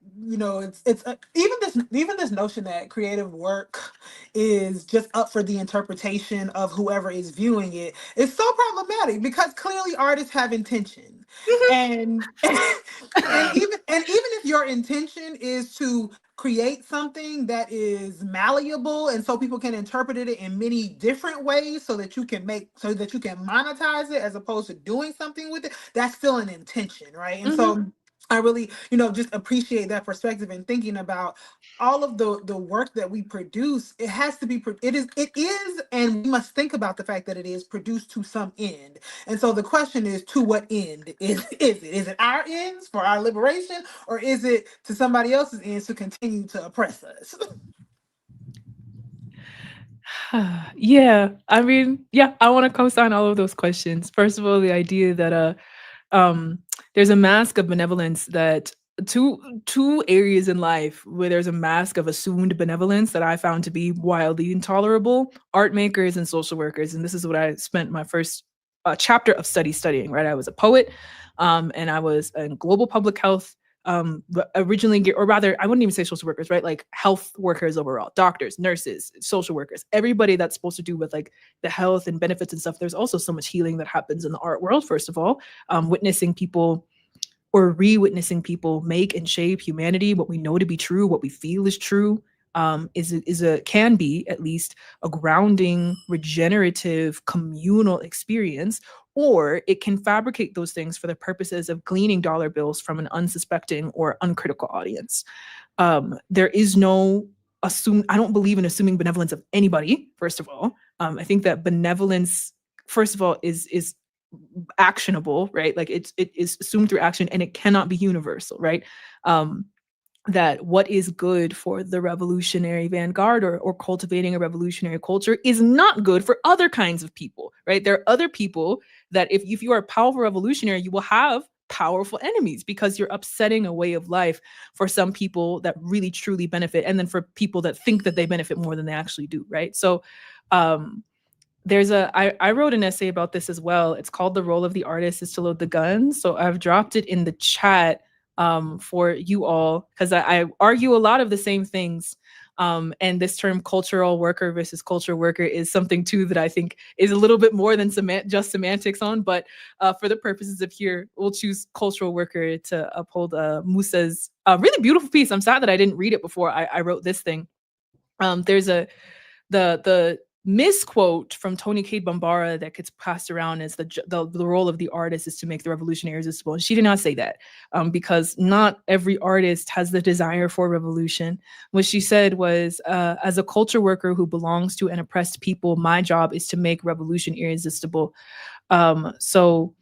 even this notion that creative work is just up for the interpretation of whoever is viewing it is so problematic, because clearly artists have intention. And and even if your intention is to create something that is malleable and so people can interpret it in many different ways so that you can monetize it as opposed to doing something with it, that's still an intention, right? And so I really, just appreciate that perspective and thinking about all of the work that we produce. It has to be it is, and we must think about the fact that it is produced to some end. And so the question is, to what end is it our ends for our liberation, or is it to somebody else's ends to continue to oppress us? Yeah, I mean, yeah, I want to co-sign all of those questions. First of all, the idea that there's a mask of benevolence, that two areas in life where there's a mask of assumed benevolence that I found to be wildly intolerable: art makers and social workers. And this is what I spent my first chapter of studying, right? I was a poet, and I was in global public health, originally, or rather, I wouldn't even say social workers, right? Like health workers overall, doctors, nurses, social workers, everybody that's supposed to do with like the health and benefits and stuff. There's also so much healing that happens in the art world, first of all, witnessing people or re-witnessing people make and shape humanity, what we know to be true, what we feel is true, can be at least a grounding, regenerative, communal experience. Or it can fabricate those things for the purposes of gleaning dollar bills from an unsuspecting or uncritical audience. There is no I don't believe in assuming benevolence of anybody, first of all. I think that benevolence, first of all, is actionable, right? Like it is assumed through action, and it cannot be universal, right? That what is good for the revolutionary vanguard, or cultivating a revolutionary culture, is not good for other kinds of people, right? There are other people that if you are a powerful revolutionary, you will have powerful enemies, because you're upsetting a way of life for some people that really truly benefit, and then for people that think that they benefit more than they actually do, right? So I wrote an essay about this as well. It's called "The Role of the Artist is to Load the Gun." So I've dropped it in the chat for you all, because I argue a lot of the same things. And this term cultural worker versus culture worker is something too that I think is a little bit more than just semantics on. But for the purposes of here, we'll choose cultural worker to uphold Musa's really beautiful piece. I'm sad that I didn't read it before I wrote this thing. There's the misquote from Toni Cade Bambara that gets passed around as the role of the artist is to make the revolution irresistible. And she did not say that, because not every artist has the desire for revolution. What she said was, as a culture worker who belongs to an oppressed people, my job is to make revolution irresistible. So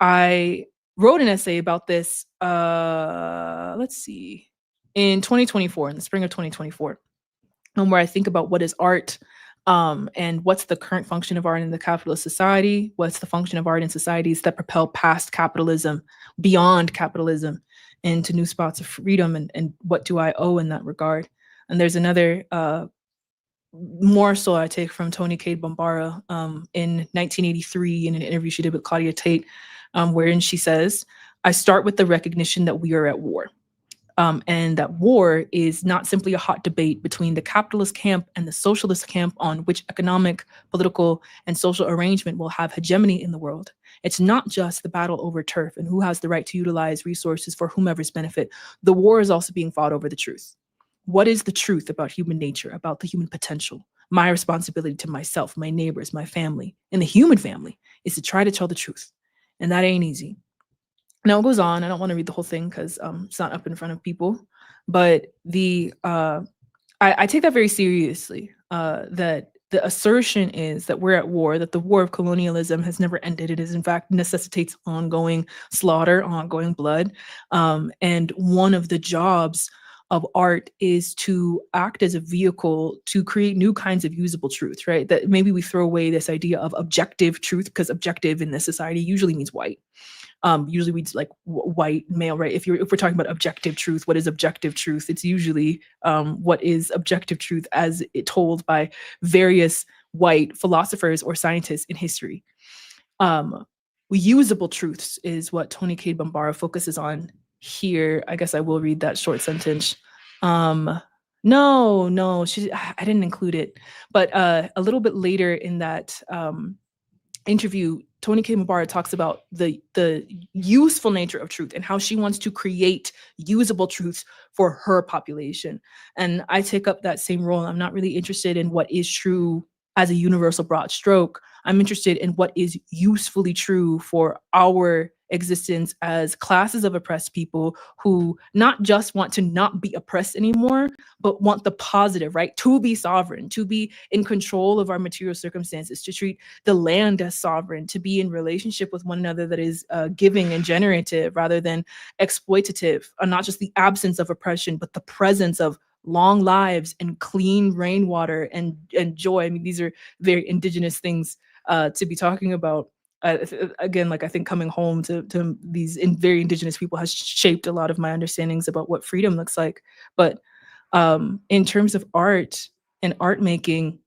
I wrote an essay about this, let's see, in 2024, in the spring of 2024, where I think about what is art, and what's the current function of art in the capitalist society, what's the function of art in societies that propel past capitalism, beyond capitalism, into new spots of freedom, and what do I owe in that regard. And there's another morsel I take from Toni Cade Bambara in 1983 in an interview she did with Claudia Tate, wherein she says, I start with the recognition that we are at war. And that war is not simply a hot debate between the capitalist camp and the socialist camp on which economic, political, and social arrangement will have hegemony in the world. It's not just the battle over turf and who has the right to utilize resources for whomever's benefit. The war is also being fought over the truth. What is the truth about human nature, about the human potential? My responsibility to myself, my neighbors, my family, and the human family is to try to tell the truth. And that ain't easy. Now it goes on. I don't want to read the whole thing because it's not up in front of people. But I take that very seriously. That the assertion is that we're at war, that the war of colonialism has never ended. It is, in fact, necessitates ongoing slaughter, ongoing blood. And one of the jobs of art is to act as a vehicle to create new kinds of usable truth, right? That maybe we throw away this idea of objective truth, because objective in this society usually means white. Usually we like white male, right? If we're talking about objective truth, what is objective truth? It's usually what is objective truth as it told by various white philosophers or scientists in history. Usable truths is what Toni Cade Bambara focuses on here. I guess I will read that short sentence. No, I didn't include it. But a little bit later in that interview, Toni Cade Bambara talks about the useful nature of truth and how she wants to create usable truths for her population. And I take up that same role. I'm not really interested in what is true as a universal broad stroke. I'm interested in what is usefully true for our existence as classes of oppressed people who not just want to not be oppressed anymore, but want the positive, right? To be sovereign, to be in control of our material circumstances, to treat the land as sovereign, to be in relationship with one another that is giving and generative rather than exploitative, not just the absence of oppression, but the presence of long lives and clean rainwater and joy. I mean, these are very indigenous things to be talking about. Again, like I think coming home to these very indigenous people has shaped a lot of my understandings about what freedom looks like. But in terms of art and art making,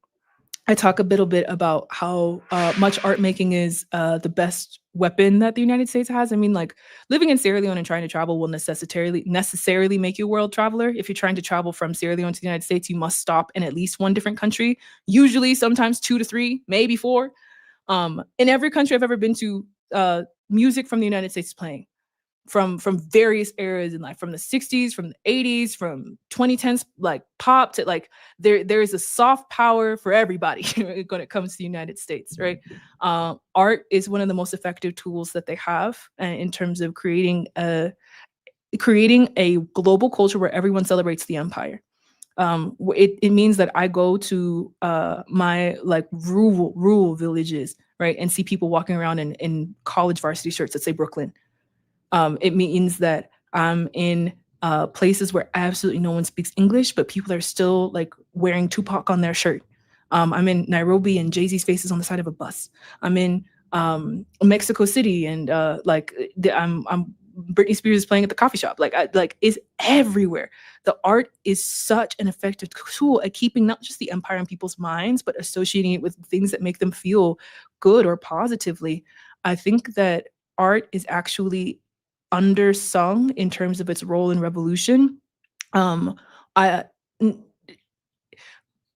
I talk a little bit about how much art making is the best weapon that the United States has. I mean, like living in Sierra Leone and trying to travel will necessarily make you a world traveler. If you're trying to travel from Sierra Leone to the United States, you must stop in at least one different country, usually sometimes 2 to 3, maybe 4. In every country I've ever been to, music from the United States is playing from various eras in life, from the 60s, from the 80s, from 2010s, like pop to like there is a soft power for everybody when it comes to the United States, right? Art is one of the most effective tools that they have in terms of creating a global culture where everyone celebrates the empire. It means that I go to my like rural villages, right, and see people walking around in college varsity shirts that say Brooklyn. It means that I'm in places where absolutely no one speaks English, but people are still like wearing Tupac on their shirt. I'm in Nairobi and Jay-Z's face is on the side of a bus. I'm in Mexico City and I'm Britney Spears is playing at the coffee shop. Like is everywhere. The art is such an effective tool at keeping not just the empire in people's minds, but associating it with things that make them feel good or positively. I think that art is actually undersung in terms of its role in revolution.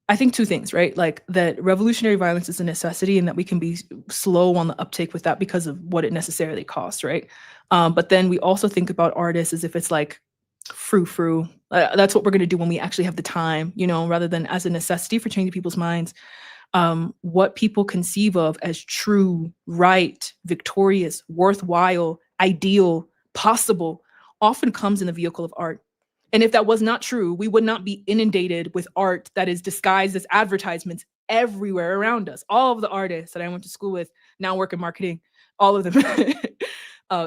I think 2 things, right? Like that revolutionary violence is a necessity and that we can be slow on the uptake with that because of what it necessarily costs, right? But then we also think about artists as if it's like frou-frou. That's what we're going to do when we actually have the time, rather than as a necessity for changing people's minds. what people conceive of as true, right, victorious, worthwhile, ideal, possible, often comes in the vehicle of art. And if that was not true, we would not be inundated with art that is disguised as advertisements everywhere around us. All of the artists that I went to school with now work in marketing, all of them.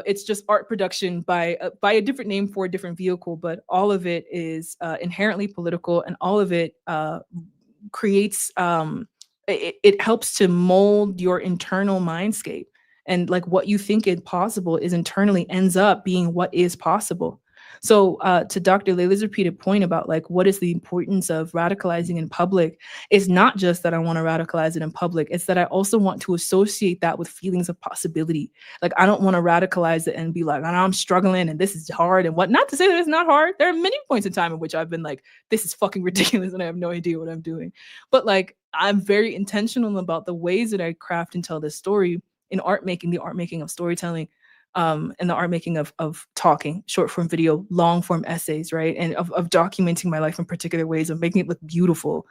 It's just art production by a different name for a different vehicle, but all of it is inherently political, and all of it creates it helps to mold your internal mindscape, and like what you think is possible is internally ends up being what is possible. So to Dr. Layla's repeated point about like what is the importance of radicalizing in public, is not just that I want to radicalize it in public, it's that I also want to associate that with feelings of possibility. Like I don't want to radicalize it and be like, I'm struggling and this is hard and what. Not to say that it's not hard. There are many points in time in which I've been like, this is fucking ridiculous and I have no idea what I'm doing. But like I'm very intentional about the ways that I craft and tell this story in art making, the art making of storytelling, and the art making of talking, short form video, long form essays, right? And of documenting my life in particular ways, of making it look beautiful,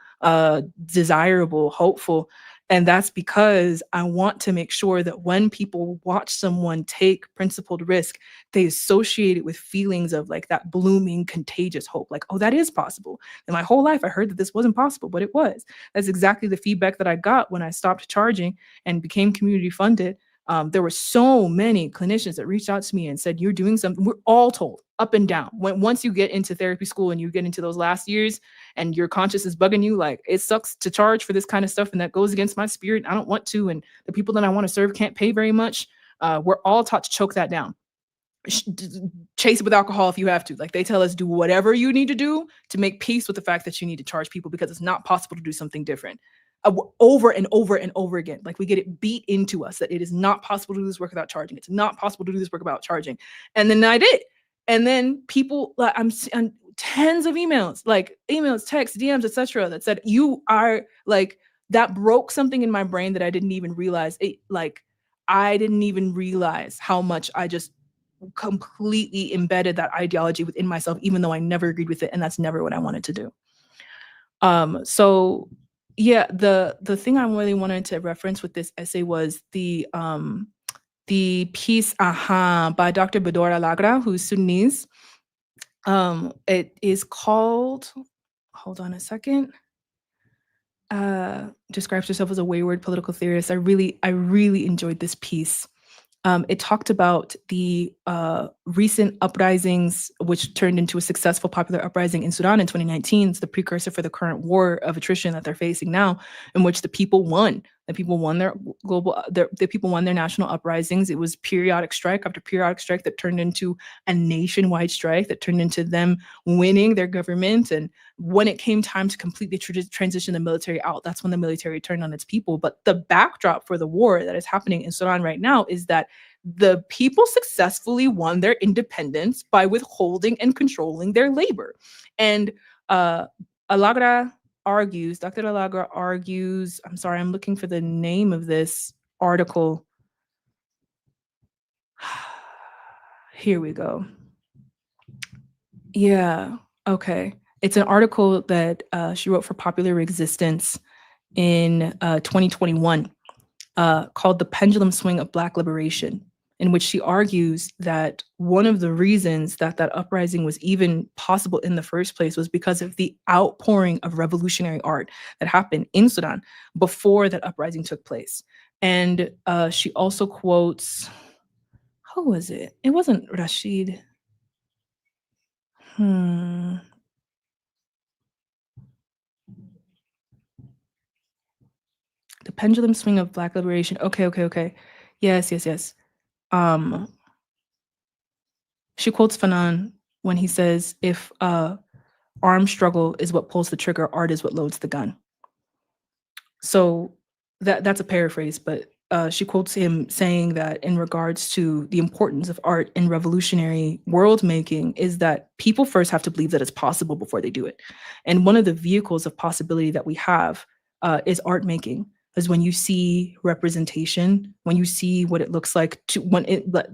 desirable, hopeful. And that's because I want to make sure that when people watch someone take principled risk, they associate it with feelings of like that blooming, contagious hope. Like, oh, that is possible. And my whole life, I heard that this wasn't possible, but it was. That's exactly the feedback that I got when I stopped charging and became community funded. There were so many clinicians that reached out to me and said, you're doing something. We're all told up and down. Once you get into therapy school and you get into those last years and your conscience is bugging you, like it sucks to charge for this kind of stuff. And that goes against my spirit. I don't want to. And the people that I want to serve can't pay very much. We're all taught to choke that down. Chase it with alcohol if you have to. Like they tell us, do whatever you need to do to make peace with the fact that you need to charge people because it's not possible to do something different. Over and over and over again. Like we get it beat into us that it is not possible to do this work without charging. It's not possible to do this work without charging. And then I did. And then people, like I'm tens of emails, texts, DMs, etc., that said, you are like, that broke something in my brain that I didn't even realize. I didn't even realize how much I just completely embedded that ideology within myself, even though I never agreed with it. And that's never what I wanted to do. So yeah, the thing I really wanted to reference with this essay was the piece by Dr. Bedora Lagra, who's Sudanese. It is called, hold on a second, describes herself as a wayward political theorist. I really enjoyed this piece. It talked about the recent uprisings, which turned into a successful popular uprising in Sudan in 2019. It's the precursor for the current war of attrition that they're facing now, in which the people won. The people won their people won their national uprisings. It was periodic strike after periodic strike that turned into a nationwide strike that turned into them winning their government. And when it came time to completely transition the military out, that's when the military turned on its people. But the backdrop for the war that is happening in Sudan right now is that the people successfully won their independence by withholding and controlling their labor. And Dr. Alagra argues, I'm sorry, I'm looking for the name of this article. Here we go. Yeah, okay. It's an article that she wrote for Popular Resistance in 2021 called The Pendulum Swing of Black Liberation, in which she argues that one of the reasons that uprising was even possible in the first place was because of the outpouring of revolutionary art that happened in Sudan before that uprising took place. And she also quotes, who was it? It wasn't Rashid. The Pendulum Swing of Black Liberation. Okay. Yes. She quotes Fanon when he says, if armed struggle is what pulls the trigger, art is what loads the gun. So that's a paraphrase, but she quotes him saying that in regards to the importance of art in revolutionary world making is that people first have to believe that it's possible before they do it. And one of the vehicles of possibility that we have is art making. Is when you see representation, when you see what it looks like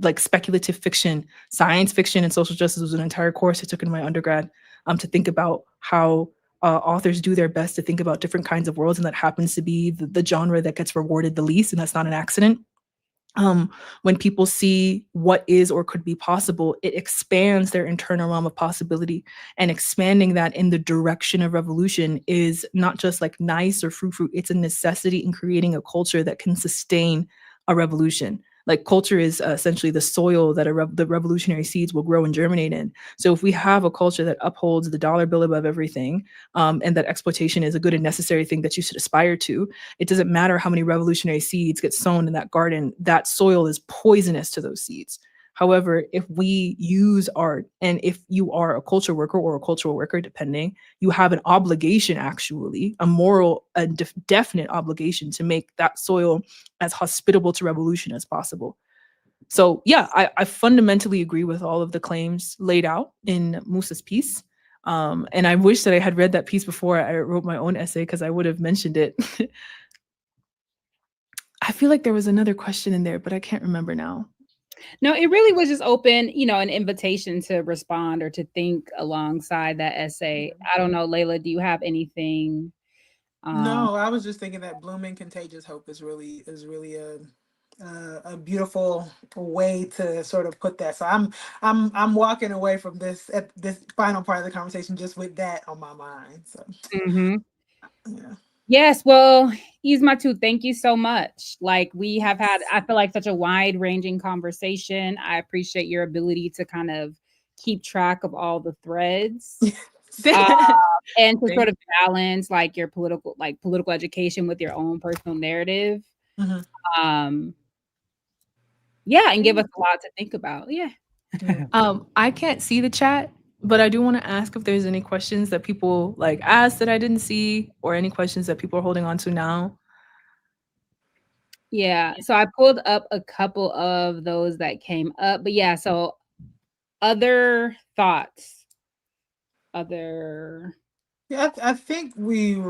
like speculative fiction, science fiction, and social justice was an entire course I took in my undergrad to think about how authors do their best to think about different kinds of worlds, and that happens to be the genre that gets rewarded the least, and that's not an accident. When people see what is or could be possible, it expands their internal realm of possibility. And expanding that in the direction of revolution is not just like nice or fruit. It's a necessity in creating a culture that can sustain a revolution. Like culture is essentially the soil that the revolutionary seeds will grow and germinate in. So if we have a culture that upholds the dollar bill above everything, and that exploitation is a good and necessary thing that you should aspire to, it doesn't matter how many revolutionary seeds get sown in that garden, that soil is poisonous to those seeds. However, if we use art, and if you are a culture worker or a cultural worker, depending, you have an obligation, actually, a moral, a definite obligation to make that soil as hospitable to revolution as possible. So yeah, I fundamentally agree with all of the claims laid out in Musa's piece. And I wish that I had read that piece before I wrote my own essay, because I would have mentioned it. I feel like there was another question in there, but I can't remember now. No, it really was just open, an invitation to respond or to think alongside that essay. I don't know, Layla, do you have anything? No, I was just thinking that blooming contagious hope is really a beautiful way to sort of put that. So I'm walking away from this final part of the conversation just with that on my mind. So yeah. Yes, well, Ismatu, thank you so much. Like we have had, I feel like, such a wide ranging conversation. I appreciate your ability to kind of keep track of all the threads. And to sort of balance like your political education with your own personal narrative. Mm-hmm. Yeah, and give us a lot to think about. Yeah. I can't see the chat, but I do want to ask if there's any questions that people like asked that I didn't see, or any questions that people are holding on to now. Yeah, so I pulled up a couple of those that came up, but yeah, so other thoughts, Yeah, I think we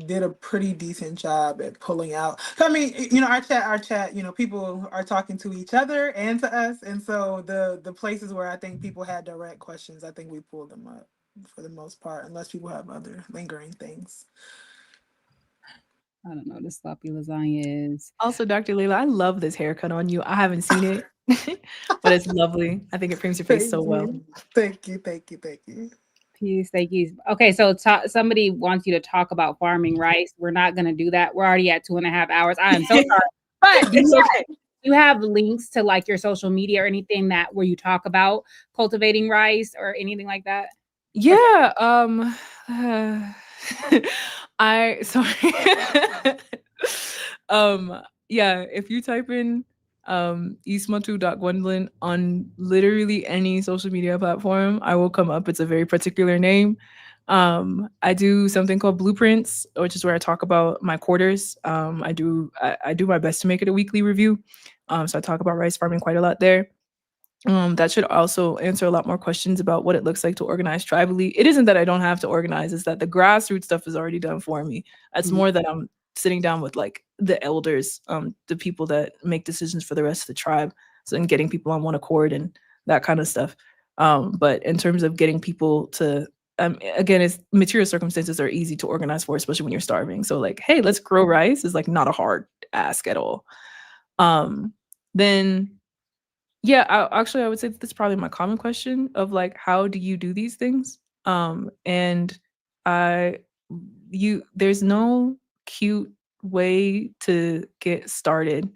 did a pretty decent job at pulling out. I mean, our chat, people are talking to each other and to us, and so the places where I think people had direct questions, I think we pulled them up for the most part, unless people have other lingering things. I don't know, the sloppy lasagna is. Also, Dr. Layla, I love this haircut on you. I haven't seen it, but it's lovely. I think it frames your face so well. Thank you. Peace, thank you. Okay, so somebody wants you to talk about farming rice. We're not going to do that. We're already at 2.5 hours. I am so sorry. But you have links to like your social media or anything where you talk about cultivating rice or anything like that? Yeah. Yeah, if you type in Ismatu.Gwendolyn on literally any social media platform, I will come up. It's a very particular name. I do something called Blueprints, which is where I talk about my quarters. I do my best to make it a weekly review. So I talk about rice farming quite a lot there. That should also answer a lot more questions about what it looks like to organize tribally. It isn't that I don't have to organize, it's that the grassroots stuff is already done for me. It's more that I'm sitting down with like the elders, the people that make decisions for the rest of the tribe, so and getting people on one accord and that kind of stuff. But in terms of getting people to, again, it's material circumstances are easy to organize for, especially when you're starving. So like, hey, let's grow rice is like not a hard ask at all. Then yeah, I would say that's probably my common question of like, how do you do these things? And there's no cute way to get started.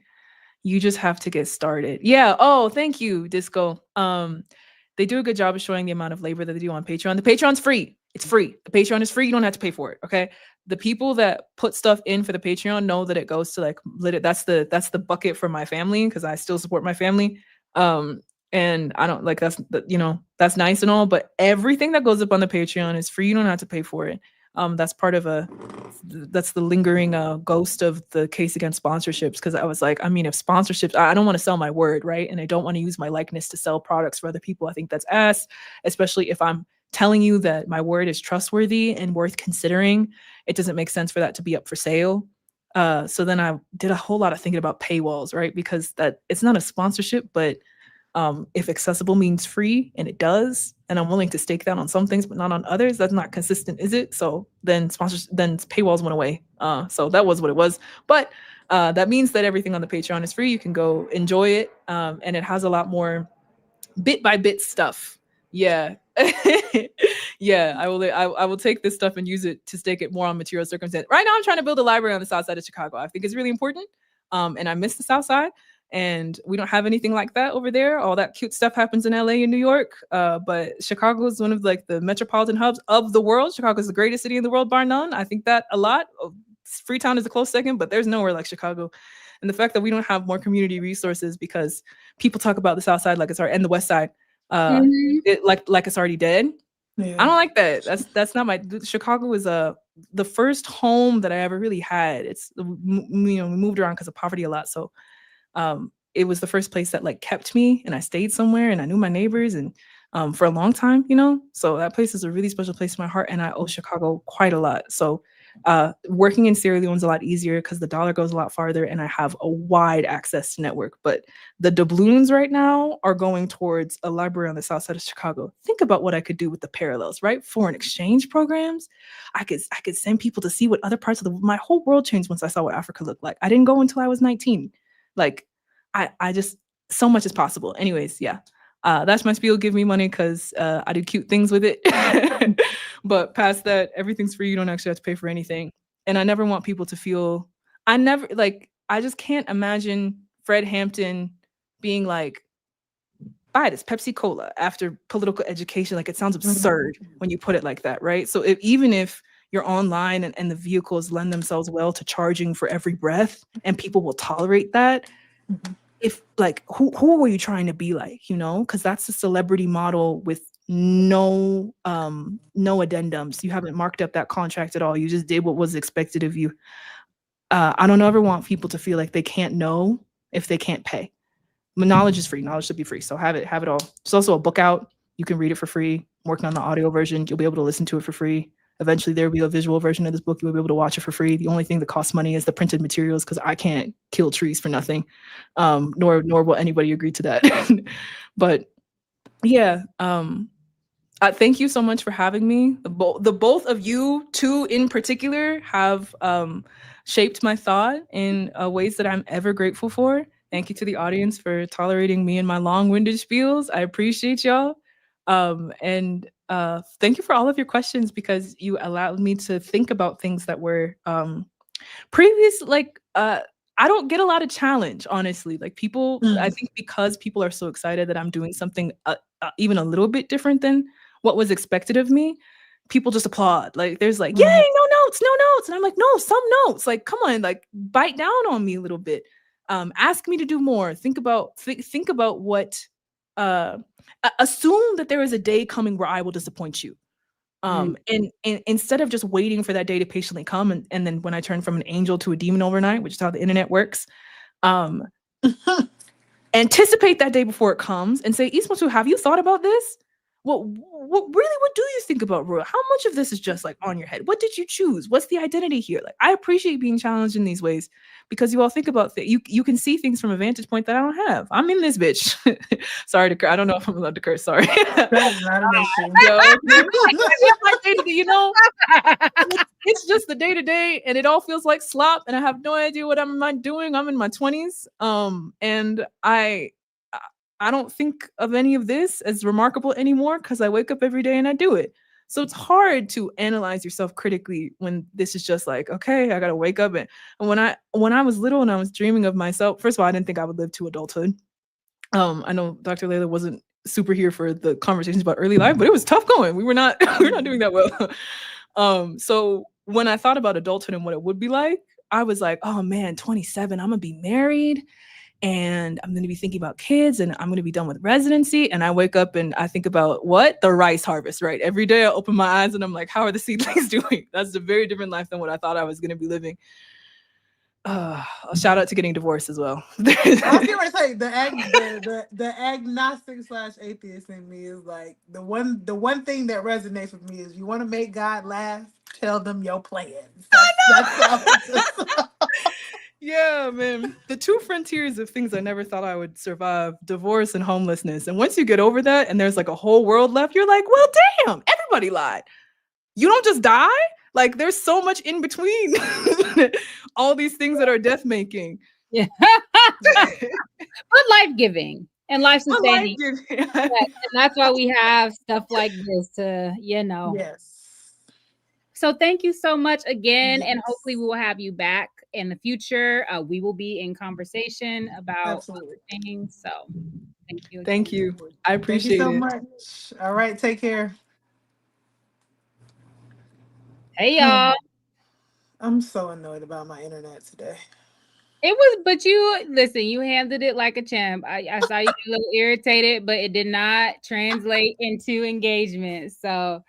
You just have to get started. Yeah. Oh, thank you, Disco. They do a good job of showing the amount of labor that they do on Patreon. The Patreon's free. It's free. The Patreon is free. You don't have to pay for it. Okay. The people that put stuff in for the Patreon know that it goes to like that's the bucket for my family, because I still support my family. And I don't like that's nice and all, but everything that goes up on the Patreon is free. You don't have to pay for it. That's part of that's the lingering ghost of the case against sponsorships. Because I was like, if sponsorships, I don't want to sell my word, right? And I don't want to use my likeness to sell products for other people. I think that's ass, especially if I'm telling you that my word is trustworthy and worth considering. It doesn't make sense for that to be up for sale. So then I did a whole lot of thinking about paywalls, right? Because that it's not a sponsorship, but If accessible means free, and it does, and I'm willing to stake that on some things but not on others, that's not consistent, is it? So then paywalls went away. So that was what it was. But that means that everything on the Patreon is free. You can go enjoy it, and it has a lot more bit by bit stuff. Yeah. Yeah, I will take this stuff and use it to stake it more on material circumstance. Right now I'm trying to build a library on the south side of Chicago. I think it's really important. And I miss the south side, and we don't have anything like that over there. All that cute stuff happens in LA and New York. But Chicago is one of like the metropolitan hubs of the world. Chicago is the greatest city in the world, bar none. I think that a lot. Freetown is a close second, but there's nowhere like Chicago. And the fact that we don't have more community resources because people talk about the south side like it's our and the west side, like it's already dead. Yeah. I don't like that. That's not my. Chicago is the first home that I ever really had. It's we moved around because of poverty a lot, so it was the first place that like kept me, and I stayed somewhere, and I knew my neighbors, and for a long time, So that place is a really special place in my heart, and I owe Chicago quite a lot. So working in Sierra Leone is a lot easier because the dollar goes a lot farther, and I have a wide access to network. But the doubloons right now are going towards a library on the south side of Chicago. Think about what I could do with the parallels, right? Foreign exchange programs. I could send people to see what other parts of my whole world changed once I saw what Africa looked like. I didn't go until I was 19. Like I just, so much is possible. Anyways, yeah. That's my spiel. Give me money because I do cute things with it. But past that, everything's free. You don't actually have to pay for anything. And I never want people to feel, I just can't imagine Fred Hampton being like, buy this Pepsi Cola after political education. Like, it sounds absurd when you put it like that, right? So even if you're online and the vehicles lend themselves well to charging for every breath and people will tolerate that, if like, who were you trying to be like, because that's the celebrity model with no addendums. You haven't marked up that contract at all. You just did what was expected of you. I don't ever want people to feel like they can't know if they can't pay. Knowledge is free. Knowledge should be free. So have it all. There's also a book out. You can read it for free. I'm working on the audio version. You'll be able to listen to it for free. Eventually there will be a visual version of this book. You'll be able to watch it for free. The only thing that costs money is the printed materials, because I can't kill trees for nothing. Nor will anybody agree to that. But yeah, thank you so much for having me. The both of you two in particular have shaped my thought in ways that I'm ever grateful for. Thank you to the audience for tolerating me and my long-winded spiels. I appreciate y'all. And thank you for all of your questions, because you allowed me to think about things that were previous. I don't get a lot of challenge, honestly. Like people, I think because people are so excited that I'm doing something even a little bit different than what was expected of me, people just applaud. Like there's like, yay, no notes. And I'm like, no, some notes. Like, come on, like bite down on me a little bit. Ask me to do more. Think about what, assume that there is a day coming where I will disappoint you. And instead of just waiting for that day to patiently come, and then when I turn from an angel to a demon overnight, which is how the internet works, anticipate that day before it comes and say, Ismatu, have you thought about this? What do you think about Royal? How much of this is just like on your head? What did you choose? What's the identity here? Like, I appreciate being challenged in these ways, because you all think about you can see things from a vantage point that I don't have. I'm in this bitch. Sorry to curse. I don't know if I'm allowed to curse. Sorry. That's not an issue. It's just the day to day, and it all feels like slop, and I have no idea what I'm doing. I'm in my 20s, and I don't think of any of this as remarkable anymore, because I wake up every day and I do it. So it's hard to analyze yourself critically when this is just like, okay, I got to wake up. And when I was little and I was dreaming of myself, first of all, I didn't think I would live to adulthood. I know Dr. Layla wasn't super here for the conversations about early life, but it was tough going. We were not doing that well. So when I thought about adulthood and what it would be like, I was like, oh man, 27, I'm gonna be married, and I'm going to be thinking about kids, and I'm going to be done with residency. And I wake up and I think about the rice harvest, right? Every day I open my eyes and I'm like, how are the seedlings doing? That's a very different life than what I thought I was going to be living. A shout out to getting divorced as well. I was going to say the agnostic / atheist in me is like the one thing that resonates with me is, you want to make God laugh, tell them your plans. That's Yeah, man. The two frontiers of things I never thought I would survive: divorce and homelessness. And once you get over that and there's like a whole world left, you're like, well, damn, everybody lied. You don't just die. Like there's so much in between all these things that are death making. Yeah. But life giving and life But sustaining. life-giving. Yeah, and that's why we have stuff like this to, Yes. So thank you so much again. And Yes. hopefully we will have you back in the future. We will be in conversation about Absolutely. other things. So thank you again. Thank you. I Thank you appreciate so it. much. All right. Take care. Hey y'all. I'm so annoyed about my internet today. It was, but you listen, you handled it like a champ. I saw you a little irritated, but it did not translate into engagement. So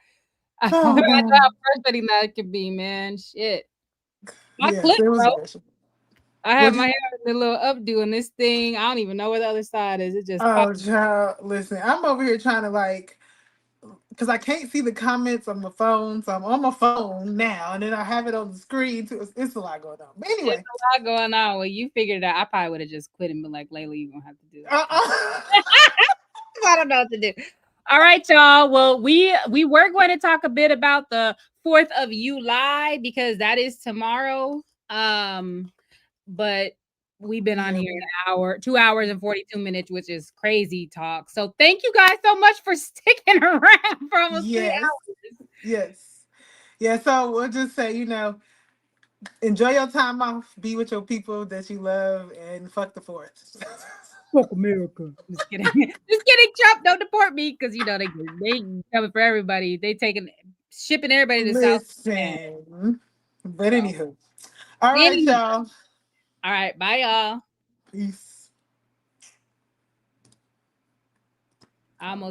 that's how frustrating that could be, man. Shit. My Yes, clip, it was bro. special. I have What'd my you- hair in a little updo in this thing. I don't even know where the other side is. It just Oh, child, listen, I'm over here trying to like, because I can't see the comments on my phone, so I'm on my phone now, and then I have it on the screen too. It's a lot going on. But There's anyway, a lot going on. Well, you figured it out. I probably would have just quit and been like, Layla, you're gonna have to do that. I don't know what to do. All right, y'all. Well, we were going to talk a bit about the 4th of July because that is tomorrow. But we've been on here an hour, 2 hours and 42 minutes, which is crazy talk. So thank you guys so much for sticking around for almost 3 yes, hours. yes, yeah. So we'll just say, enjoy your time off, be with your people that you love, and fuck the fourth. Fuck America. Just kidding. Just kidding, Trump. Don't deport me because they coming for everybody. They shipping everybody to South Sudan. Listen, but So, anywho, all right, y'all. All right, bye, y'all. Peace. I almost